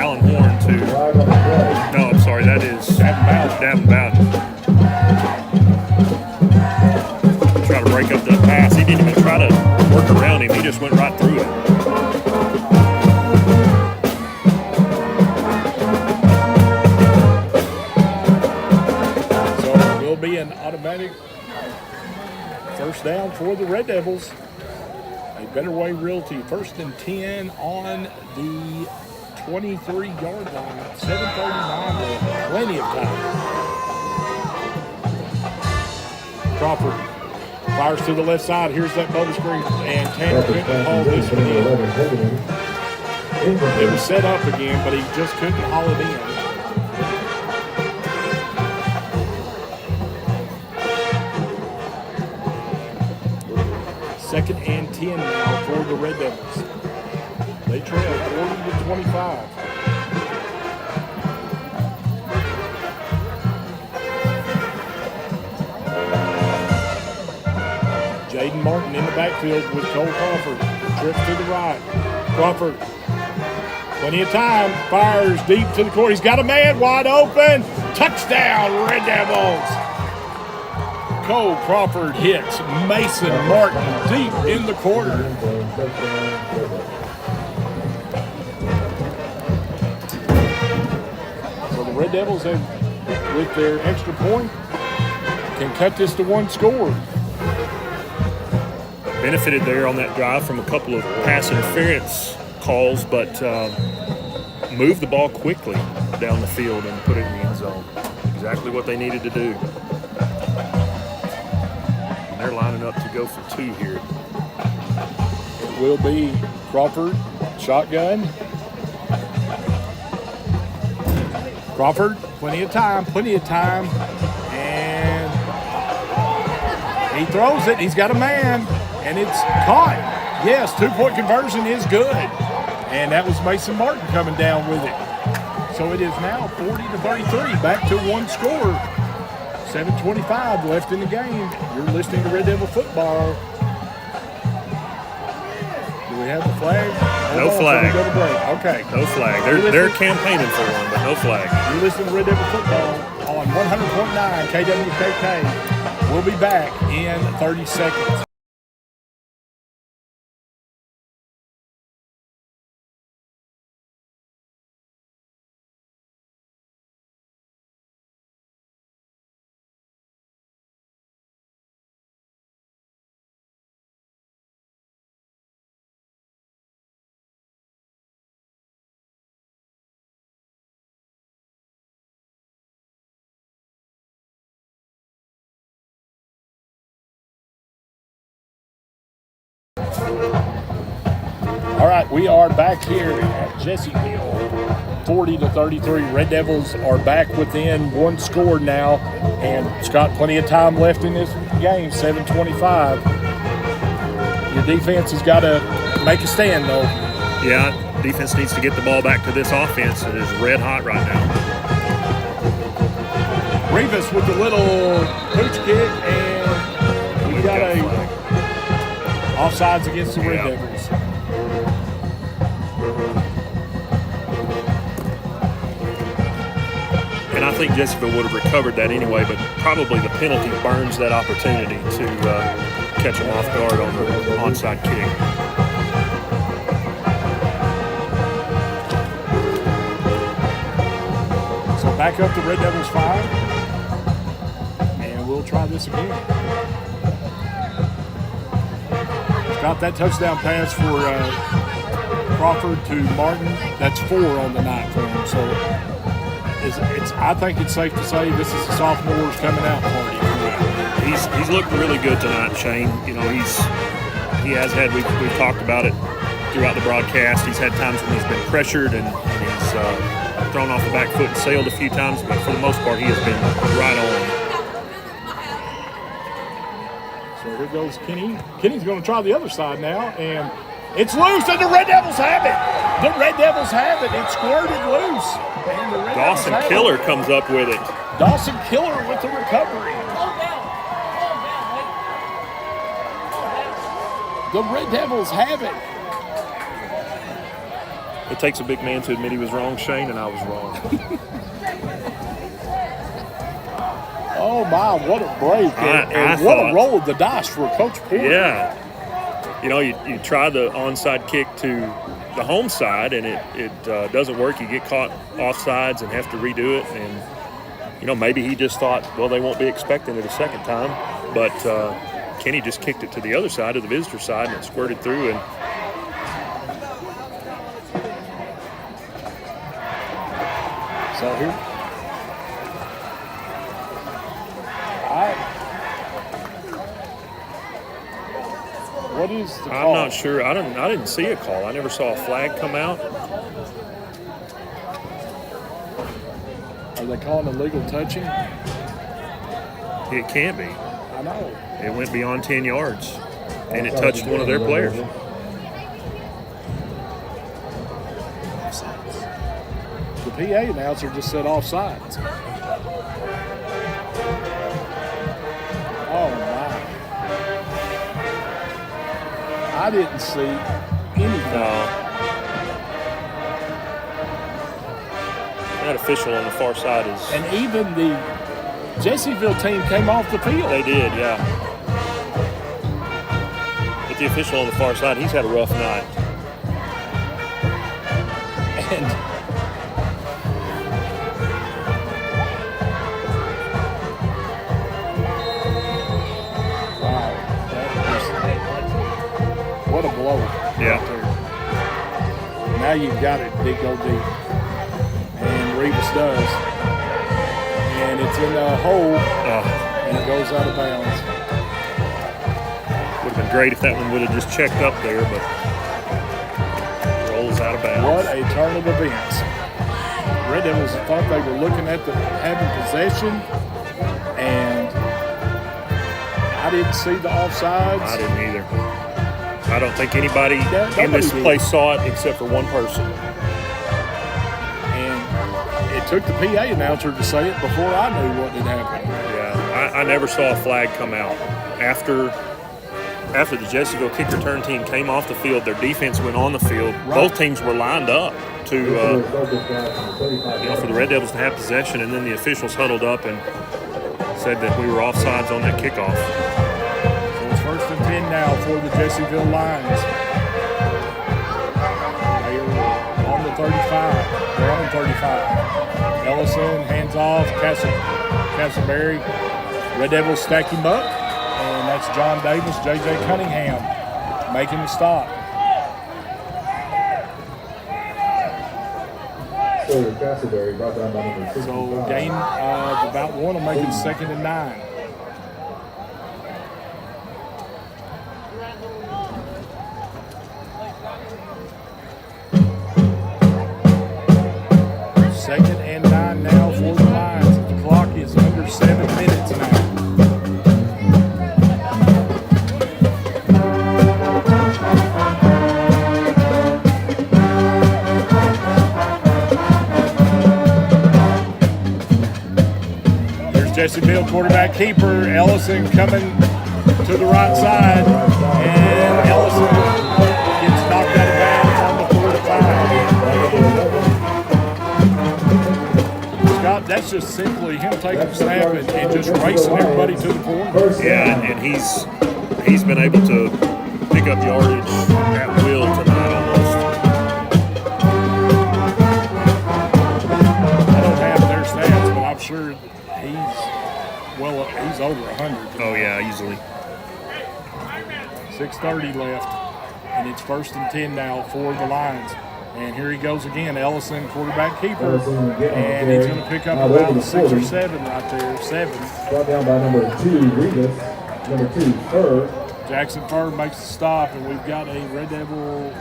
Alan Horn to. No, I'm sorry, that is Davin Bowden. Try to break up the pass. He didn't even try to work around him. He just went right through it. be an automatic first down for the Red Devils. A Better Way Realty, 1st and 10 on the 23-yard line. 7:39 left. Plenty of time. Crawford fires to the left side. Here's that bubble screen. And Tanner couldn't haul this one in. It was set up again, but he just couldn't haul it in. Second and 10 now for the Red Devils. They trail 40-25. Jaden Martin in the backfield with Cole Crawford. Trips to the right. Crawford, plenty of time. Fires deep to the court. He's got a man wide open. Touchdown, Red Devils. Cole Crawford hits Mason Martin deep in the corner. So the Red Devils have, with their extra point, can cut this to one score. Benefited there on that drive from a couple of pass interference calls, but moved the ball quickly down the field and put it in the end zone. Exactly what they needed to do. And they're lining up to go for 2 here. It will be Crawford, shotgun. Crawford, plenty of time. And he throws it. He's got a man. And it's caught. Yes, 2-point conversion is good. And that was Mason Martin coming down with it. So it is now 40-33, back to one score. 7:25 left in the game. You're listening to Red Devil football. Do we have the flag? No flag. Go to break. Okay. No flag. They're campaigning for one, but no flag. You're listening to Red Devil football on 100.9 KWKK. We'll be back in 30 seconds. All right, we are back here at Jessieville, 40-33. Red Devils are back within one score now, and Scott, plenty of time left in this game, 7:25. Your defense has got to make a stand, though. Yeah, defense needs to get the ball back to this offense. It is red hot right now. Rivas with the little pooch kick, and we got a offsides against the Red Devils. And I think Jessieville would have recovered that anyway, but probably the penalty burns that opportunity to catch them off guard on the onside kick. So back up to Red Devils 5, and we'll try this again. Got that touchdown pass for Crawford to Martin. That's 4 on the night for him. So I think it's safe to say this is the sophomore's coming out party. He's looked really good tonight, Shane. You know, he has had. We've talked about it throughout the broadcast. He's had times when he's been pressured and he's thrown off the back foot and sailed a few times, but for the most part, he has been right on. So here goes Kenny. Kenny's going to try the other side now, and it's loose, and the Red Devils have it. The Red Devils have it. It's squirted loose. And the Red Dawson Devils Killer comes up with it. Dawson Killer with the recovery. The Red Devils have it. It takes a big man to admit he was wrong, Shane, and I was wrong. Oh, my, what a break. And what a roll of the dice for Coach Porter. Yeah. You know, you try the onside kick to the home side, and it doesn't work. You get caught offsides and have to redo it. And maybe he just thought, well, they won't be expecting it a second time. But Kenny just kicked it to the other side, of the visitor side, and it squirted through. And So here, what is the call? I'm not sure. I didn't see a call. I never saw a flag come out. Are they calling illegal touching? It can't be. I know. It went beyond 10 yards, and it touched one of their players. The PA announcer just said offsides. Oh, my. I didn't see anything. That official on the far side is... And even the Jessieville team came off the field. They did, yeah. But the official on the far side, he's had a rough night. And wow, what a blow. Yeah. Right there. Now you've got it, go deep. And Revis does. And it's in a hole, and it goes out of bounds. Would have been great if that one would have just checked up there, but rolls out of bounds. What a turn of events. Red Devils thought they were looking at having possession, and I didn't see the offsides. I didn't either. I don't think anybody in this did. place saw it except for one person. And it took the PA announcer to say it before I knew what had happened. Yeah, I never saw a flag come out. After the Jessieville kick return team came off the field, their defense went on the field. Right. Both teams were lined up to, for the Red Devils to have possession, and then the officials huddled up and said that we were offsides on that kickoff. So it's 1st and 10 now for the Jessieville Lions. They are on the 35. They're on 35. Ellison hands off. Castleberry. Red Devils stack him up. And that's John Davis, J.J. Cunningham making the stop. So Castleberry brought down by number 65. So gain of about one will make it 2nd and 9. Second and 9 now for the Lions. The clock is under 7 minutes now. Jessieville quarterback keeper, Ellison coming to the right side, and Ellison gets knocked out of bounds on the 45. Scott, that's just simply him taking a snap and just racing everybody to the corner. Yeah, and he's been able to pick up yardage at will tonight almost. I don't have their stats, but I'm sure he's over 100. Oh yeah, easily. 6:30 left, and it's 1st and 10 now for the Lions. And here he goes again, Ellison, quarterback keeper, and he's going to pick up about 6 or 7 right there. 7. Brought down by number 2, Revis. Number 2, Fur. Jackson Fur makes the stop, and we've got a Red Devil.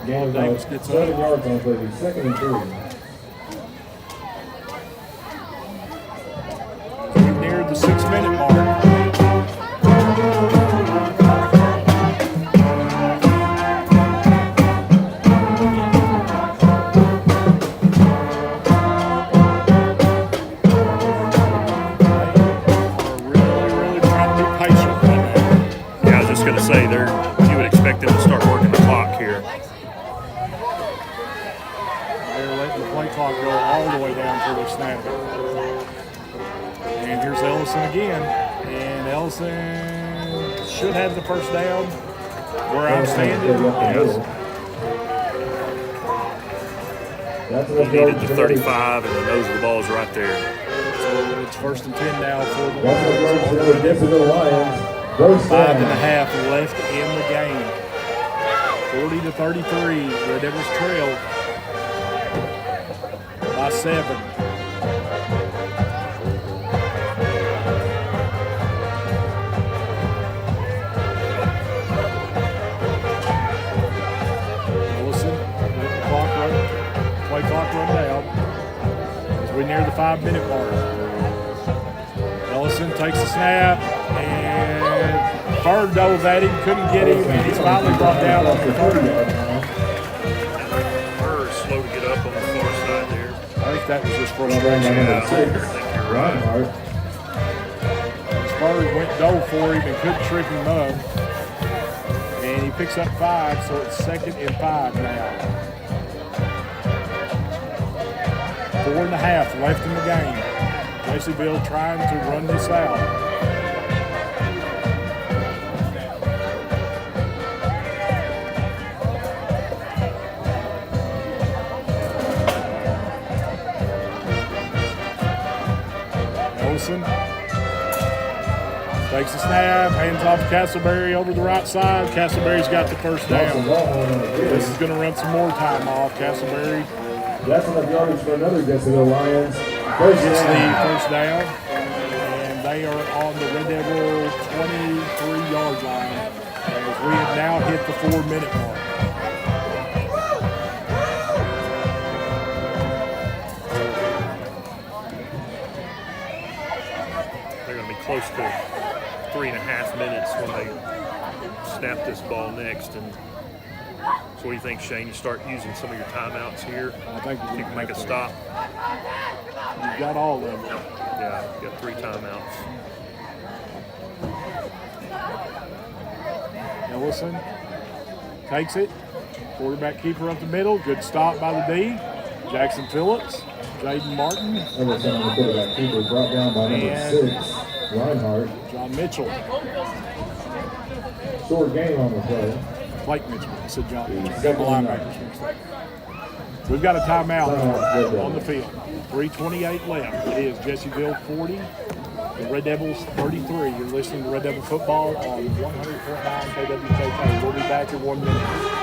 Gain Davis of gets 7 up. yards on play. 2nd and 3. Near the 6-minute mark. Really trying to be patient right now. Yeah, I was just going to say, you would expect them to start working the clock here. They're letting the play clock go all the way down for their snapping. And here's Ellison again. And Ellison should have the first down where I'm standing. Yes. That's He needed the 35, and the nose of the ball is right there. It's 1st and 10 now for the That's what Lions. goes for the Jessieville Lions. First 5.5 left in the game. 40-33. Red Devils trail by 7. Ellison, let the clock run. Play clock run down as we near the 5-minute mark. Ellison takes the snap and Bird dove at him, couldn't get him, and he's finally brought down on the 30. Bird is slow to get up on the far side there. I think that was just frustration. I think you're right. Bird went dove for him and couldn't trip him up. And he picks up 5, so it's 2nd and 5 now. 4.5 left in the game. Jessieville trying to run this out. Ellison takes the snap, hands off to Castleberry over the right side. Castleberry's got the first down. This is going to run some more time off. Castleberry That's enough yardage for another Jessieville Lions. gets the first down, and they are on the Red Devil 23-yard line as we have now hit the 4-minute mark. They're going to be close to 3.5 minutes when they snap this ball next. And so what do you think, Shane? You start using some of your timeouts here? I think You can make a stop. You've got all of them. Yeah, you got 3 timeouts. Ellison takes it. Quarterback keeper up the middle. Good stop by the D. Jackson Phillips. Jaden Martin. Ellison on the quarterback keeper, brought down by number And 6, Reinhardt. John Mitchell. Short game on the play. Blake Mitchell. I said John Mitchell. Got the linebackers mixed up. We've got a timeout on the field. 3:28 left. It is Jessieville 40, the Red Devils 33. You're listening to Red Devil Football on 100.9 KWKK. We'll be back in 1 minute.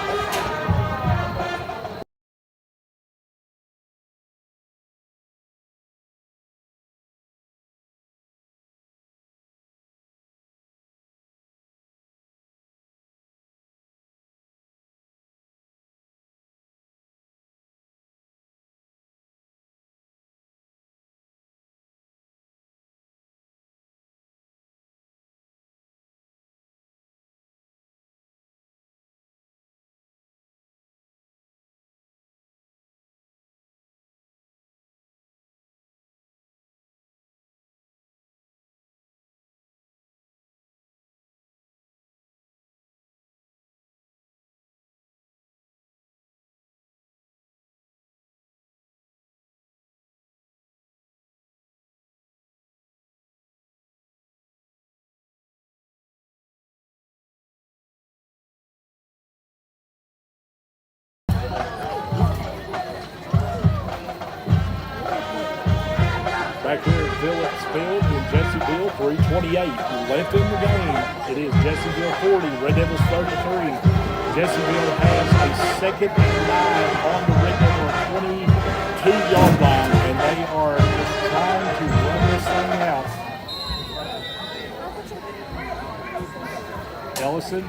Back here at Phillips Field in Jessieville, 3:28 left in the game. It is Jessieville 40, Red Devils 33. Jessieville has a 2nd and 9 on the Red Devil 22-yard line, and they are just trying to run this thing out. Ellison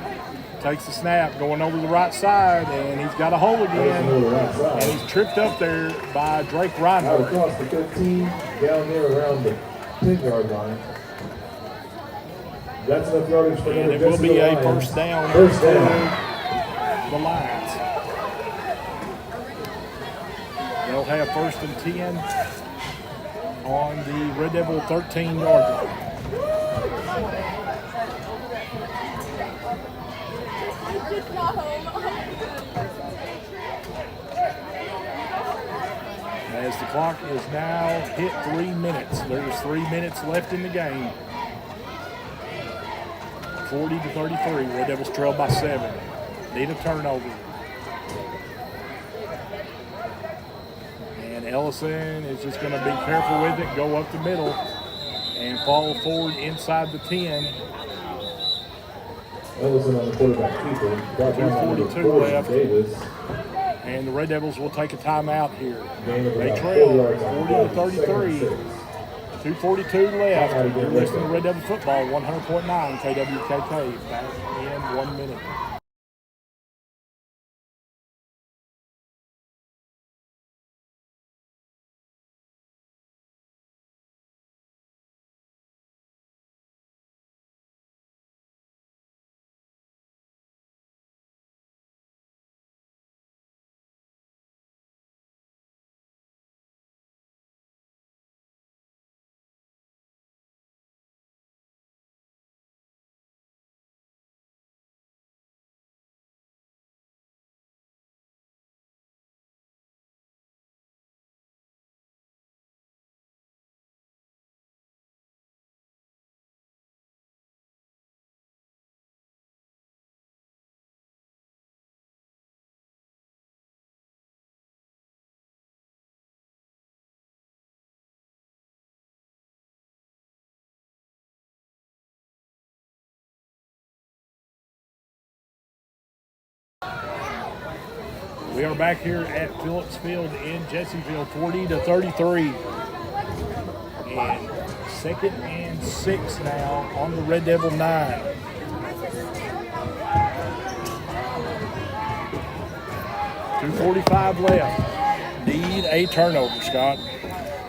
takes the snap, going over the right side, and he's got a hole again. And he's tripped up there by Drake Out Reinhardt. across the 15, down there around the 10-yard line. That's enough yardage for And another it will be Jessieville a Lions. first down First for down. the Lions. They'll have 1st and 10 on the Red Devil 13-yard line. As the clock is now hit 3 minutes. There's 3 minutes left in the game. 40-33. Red Devils trail by 7. Need a turnover. And Ellison is just going to be careful with it, go up the middle, and fall forward inside the 10. Ellison on the quarterback keeper. 2:42 left. Davis. And the Red Devils will take a timeout here. Gain of They about trail 40 yards on 40 to 33. 2:42 left. You're listening to Red Devil Football, 100.9 KWKK. Back in 1 minute. We are back here at Phillips Field in Jessieville, 40 to 33. And 2nd and 6 now on the Red Devil 9. .245 left. Need a turnover, Scott.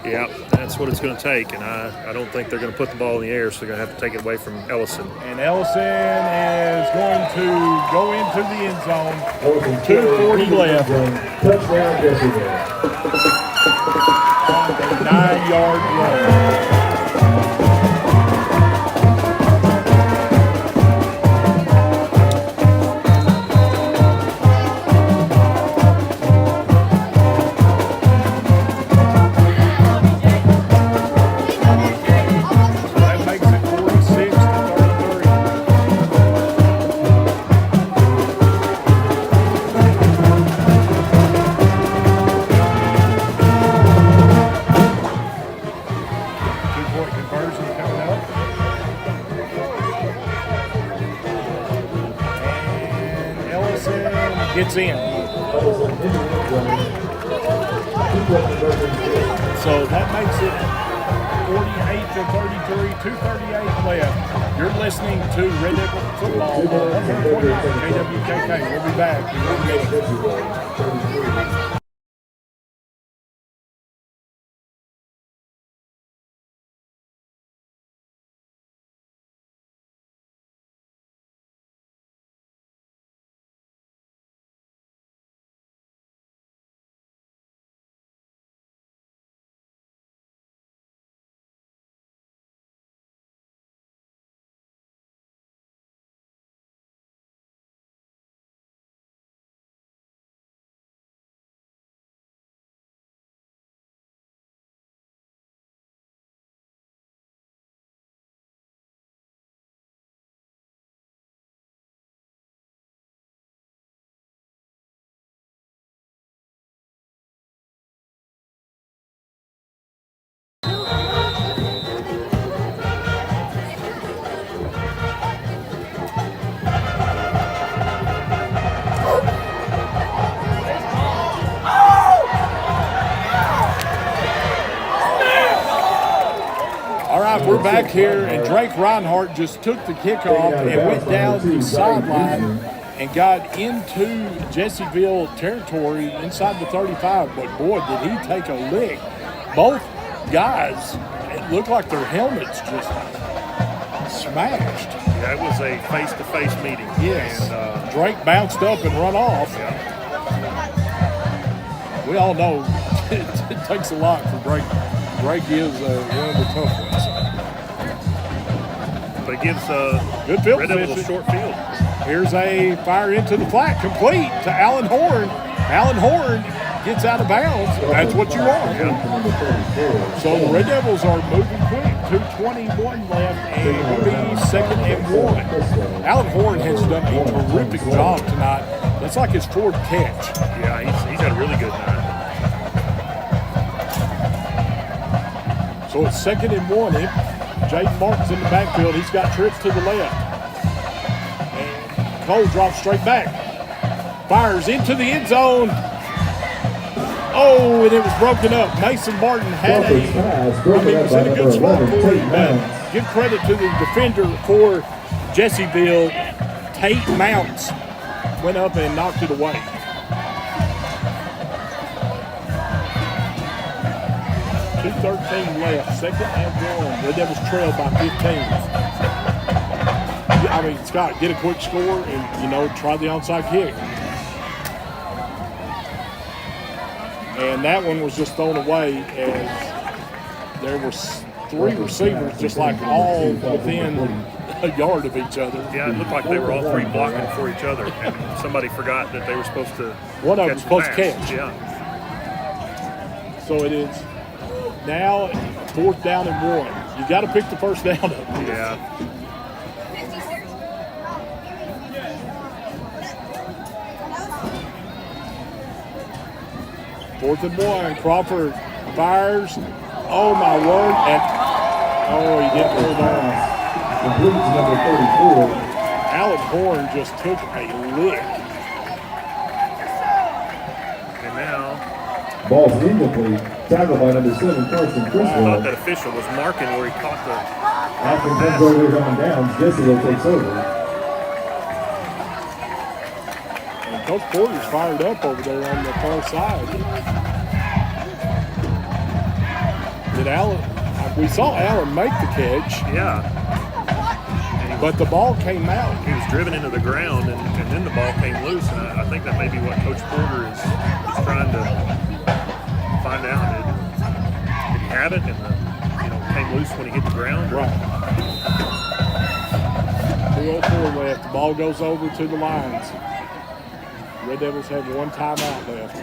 Yeah, that's what it's going to take, and I don't think they're going to put the ball in the air, so they're going to have to take it away from Ellison. And Ellison is going to go into the end zone. 2:40 left. Touchdown, Jessieville. 9-yard run. Gets in. So that makes it 48 to 33, 2:38 left. You're listening to Red Devil Football on 100.9 KWKK. We'll be back in 1 minute. We're back here, and Drake Reinhardt just took the kickoff and went down the sideline and got into Jessieville territory inside the 35. But boy, did he take a lick. Both guys, it looked like their helmets just smashed. Yeah, it was a face-to-face meeting. Yes. And, Drake bounced up and run off. Yeah. We all know it takes a lot for Drake. Drake is one of the tough ones. But it gives good field Red Devils a position. short field. Here's a fire into the flat, complete to Allen Horn. Allen Horn gets out of bounds. That's what you want. Yeah. So the Red Devils are moving quick. 2:21 left, and it will be 2nd and 1. Allen Horn has done a terrific job tonight. That's like his fourth catch. Yeah, he's had a really good night. So it's 2nd and 1. Jaden Martin's in the backfield. He's got trips to the left. And Cole drops straight back. Fires into the end zone. Oh, and it was broken up. Mason Martin had it was in a good spot for it, but give credit to the defender for Jessieville. Tate Mounts went up and knocked it away. .2:13 left, 2nd and 1. Red Devils trailed by 15. I mean, Scott, get a quick score and, try the onside kick. And that one was just thrown away as there were 3 receivers just like all within a yard of each other. Yeah, it looked like they were all 3 blocking for each other. And somebody forgot that they were supposed to One of them was supposed to catch. Yeah. So it is now 4th down and 1. You got to pick the first down up. Yeah. Fourth and 1. Crawford fires. Oh my word! And he didn't hold on. Number 34. Alec Horn just took a lick. And now Ball's incomplete. Tackled by number 7, Carson I thought Criswell. that official was marking where he caught the Atkins comes over on down. Jessieville takes over. And Coach Porter's fired up over there on the far side. We saw Allen make the catch, Yeah. but the ball came out. He was driven into the ground, and then the ball came loose. And I think that may be what Coach Porter is trying to find out. Did he have it, and came loose when he hit the ground? Right. 2:04 left. The ball goes over to the lines. Red Devils have 1 timeout left.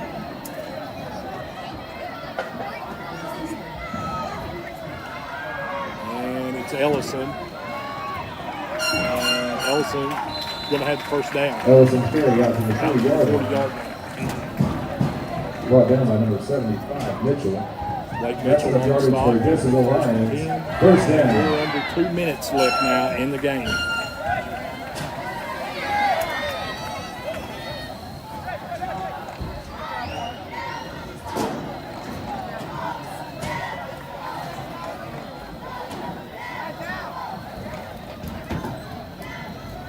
And it's Ellison. Ellison going to have the first down. Ellison carry out to the 40-yard 40-yard line. line. Brought down by number 75, Mitchell. Blake That's Mitchell the on the yardage stop. for Jessieville Lions. First down. We're under 2 minutes left now in the game.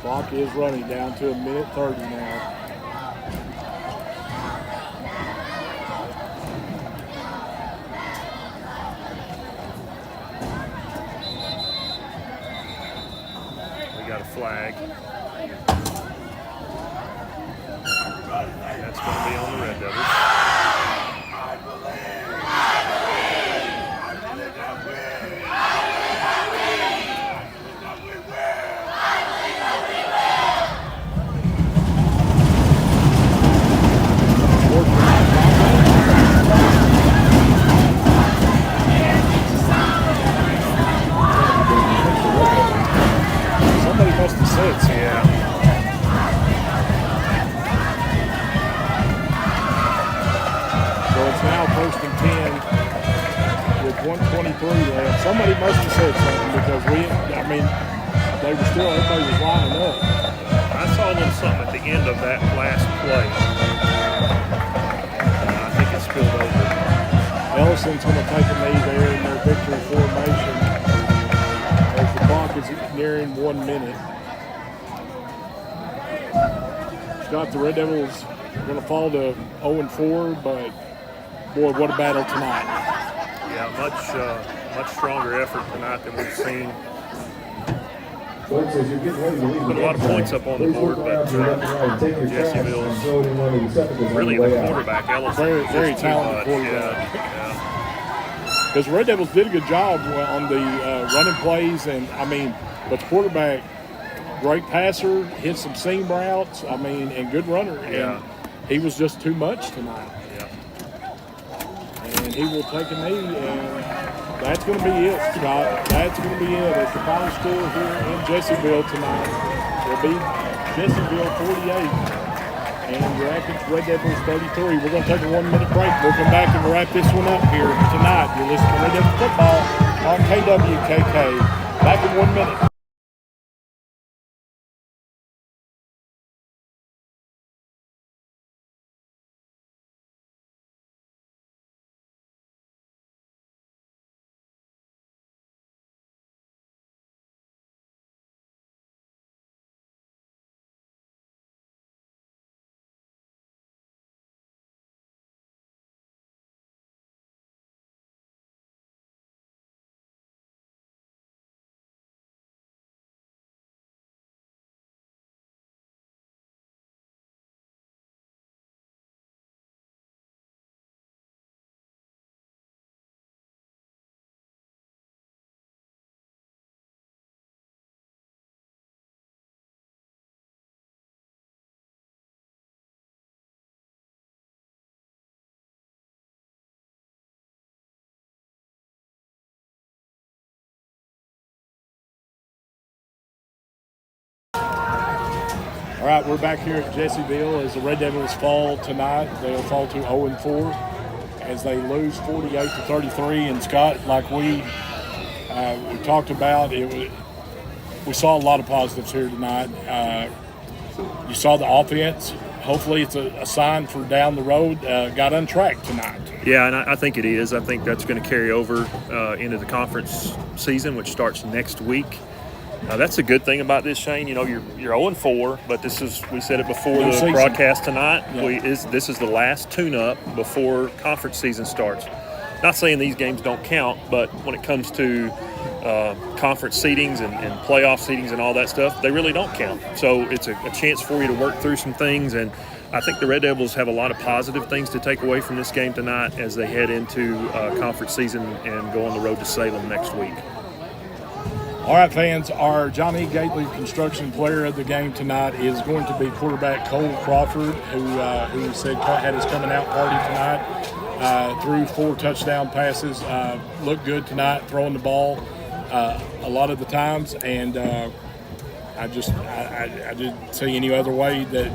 Clock is running down to 1:30 now. We got a flag. That's going to be on the Red Devils. Somebody must have said so. Yeah. So it's now 1st and 10 with 1:23 left. Somebody must have said something because they were still, everybody was lining up. I saw a little something at the end of that last play. I think it spilled over. Ellison's going to take a knee there in their victory formation as the clock is nearing 1 minute. Scott, the Red Devils are going to fall to 0-4, but boy, what a battle tonight. Yeah, much stronger effort tonight than we've seen. Folks, as you're getting ready to leave Put a lot of points up on the board, but Jessieville's really the quarterback, Ellison. Very just too talented much. quarterback. Yeah. Because the Red Devils did a good job on the running plays, and but the quarterback, great passer, hit some seam routes, and good runner. Yeah. And he was just too much tonight. Yeah. And he will take a knee, and that's going to be it, Scott. That's going to be it. It's the final score here in Jessieville tonight. It'll be Jessieville 48 and your Atkins Red Devils 33. We're going to take a 1-minute break. We'll come back and wrap this one up here tonight. You're listening to Red Devils Football on KWKK. Back in 1 minute. All right, we're back here at Jessieville as the Red Devils fall tonight. They'll fall to 0-4 as they lose 48-33. And Scott, like we talked about, we saw a lot of positives here tonight. You saw the offense. Hopefully it's a sign for down the road. Got untracked tonight. Yeah, and I think it is. I think that's going to carry over into the conference season, which starts next week. That's a good thing about this, Shane. You know, you're 0-4, but we said it before the broadcast tonight. Yeah. This is the last tune-up before conference season starts. Not saying these games don't count, but when it comes to conference seedings and playoff seedings and all that stuff, they really don't count. So it's a chance for you to work through some things, and I think the Red Devils have a lot of positive things to take away from this game tonight as they head into conference season and go on the road to Salem next week. All right, fans, our Johnny Gately Construction player of the game tonight is going to be quarterback Cole Crawford, who said had his coming out party tonight. Threw 4 touchdown passes. Looked good tonight, throwing the ball a lot of the times, and I didn't see any other way that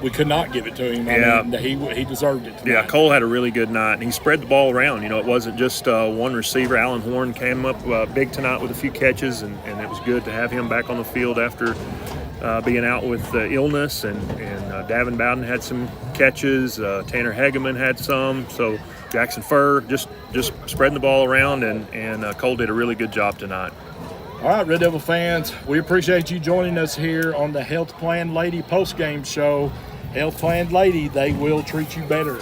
we could not give it to him. I mean, he deserved it tonight. Yeah, Cole had a really good night, and he spread the ball around. You know, it wasn't just one receiver. Alan Horn came up big tonight with a few catches, and it was good to have him back on the field after being out with illness. And Davin Bowden had some catches. Tanner Hageman had some. So Jackson Furr just spreading the ball around, and Cole did a really good job tonight. All right, Red Devil fans, we appreciate you joining us here on the Health Plan Lady postgame show. Health Plan Lady, they will treat you better.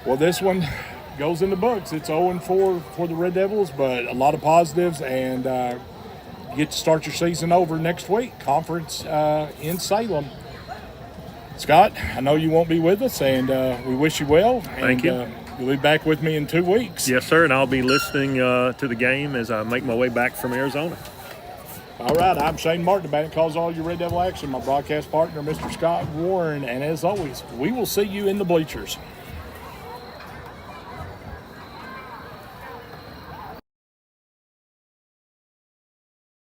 Well, this one goes in the books. It's 0-4 for the Red Devils, but a lot of positives, and you get to start your season over next week, conference in Salem. Scott, I know you won't be with us, and we wish you well. Thank you. You'll be back with me in 2 weeks. Yes, sir, and I'll be listening to the game as I make my way back from Arizona. All right, I'm Shane Martin, the man that calls all your Red Devil action, my broadcast partner, Mr. Scott Warren, and as always, we will see you in the bleachers.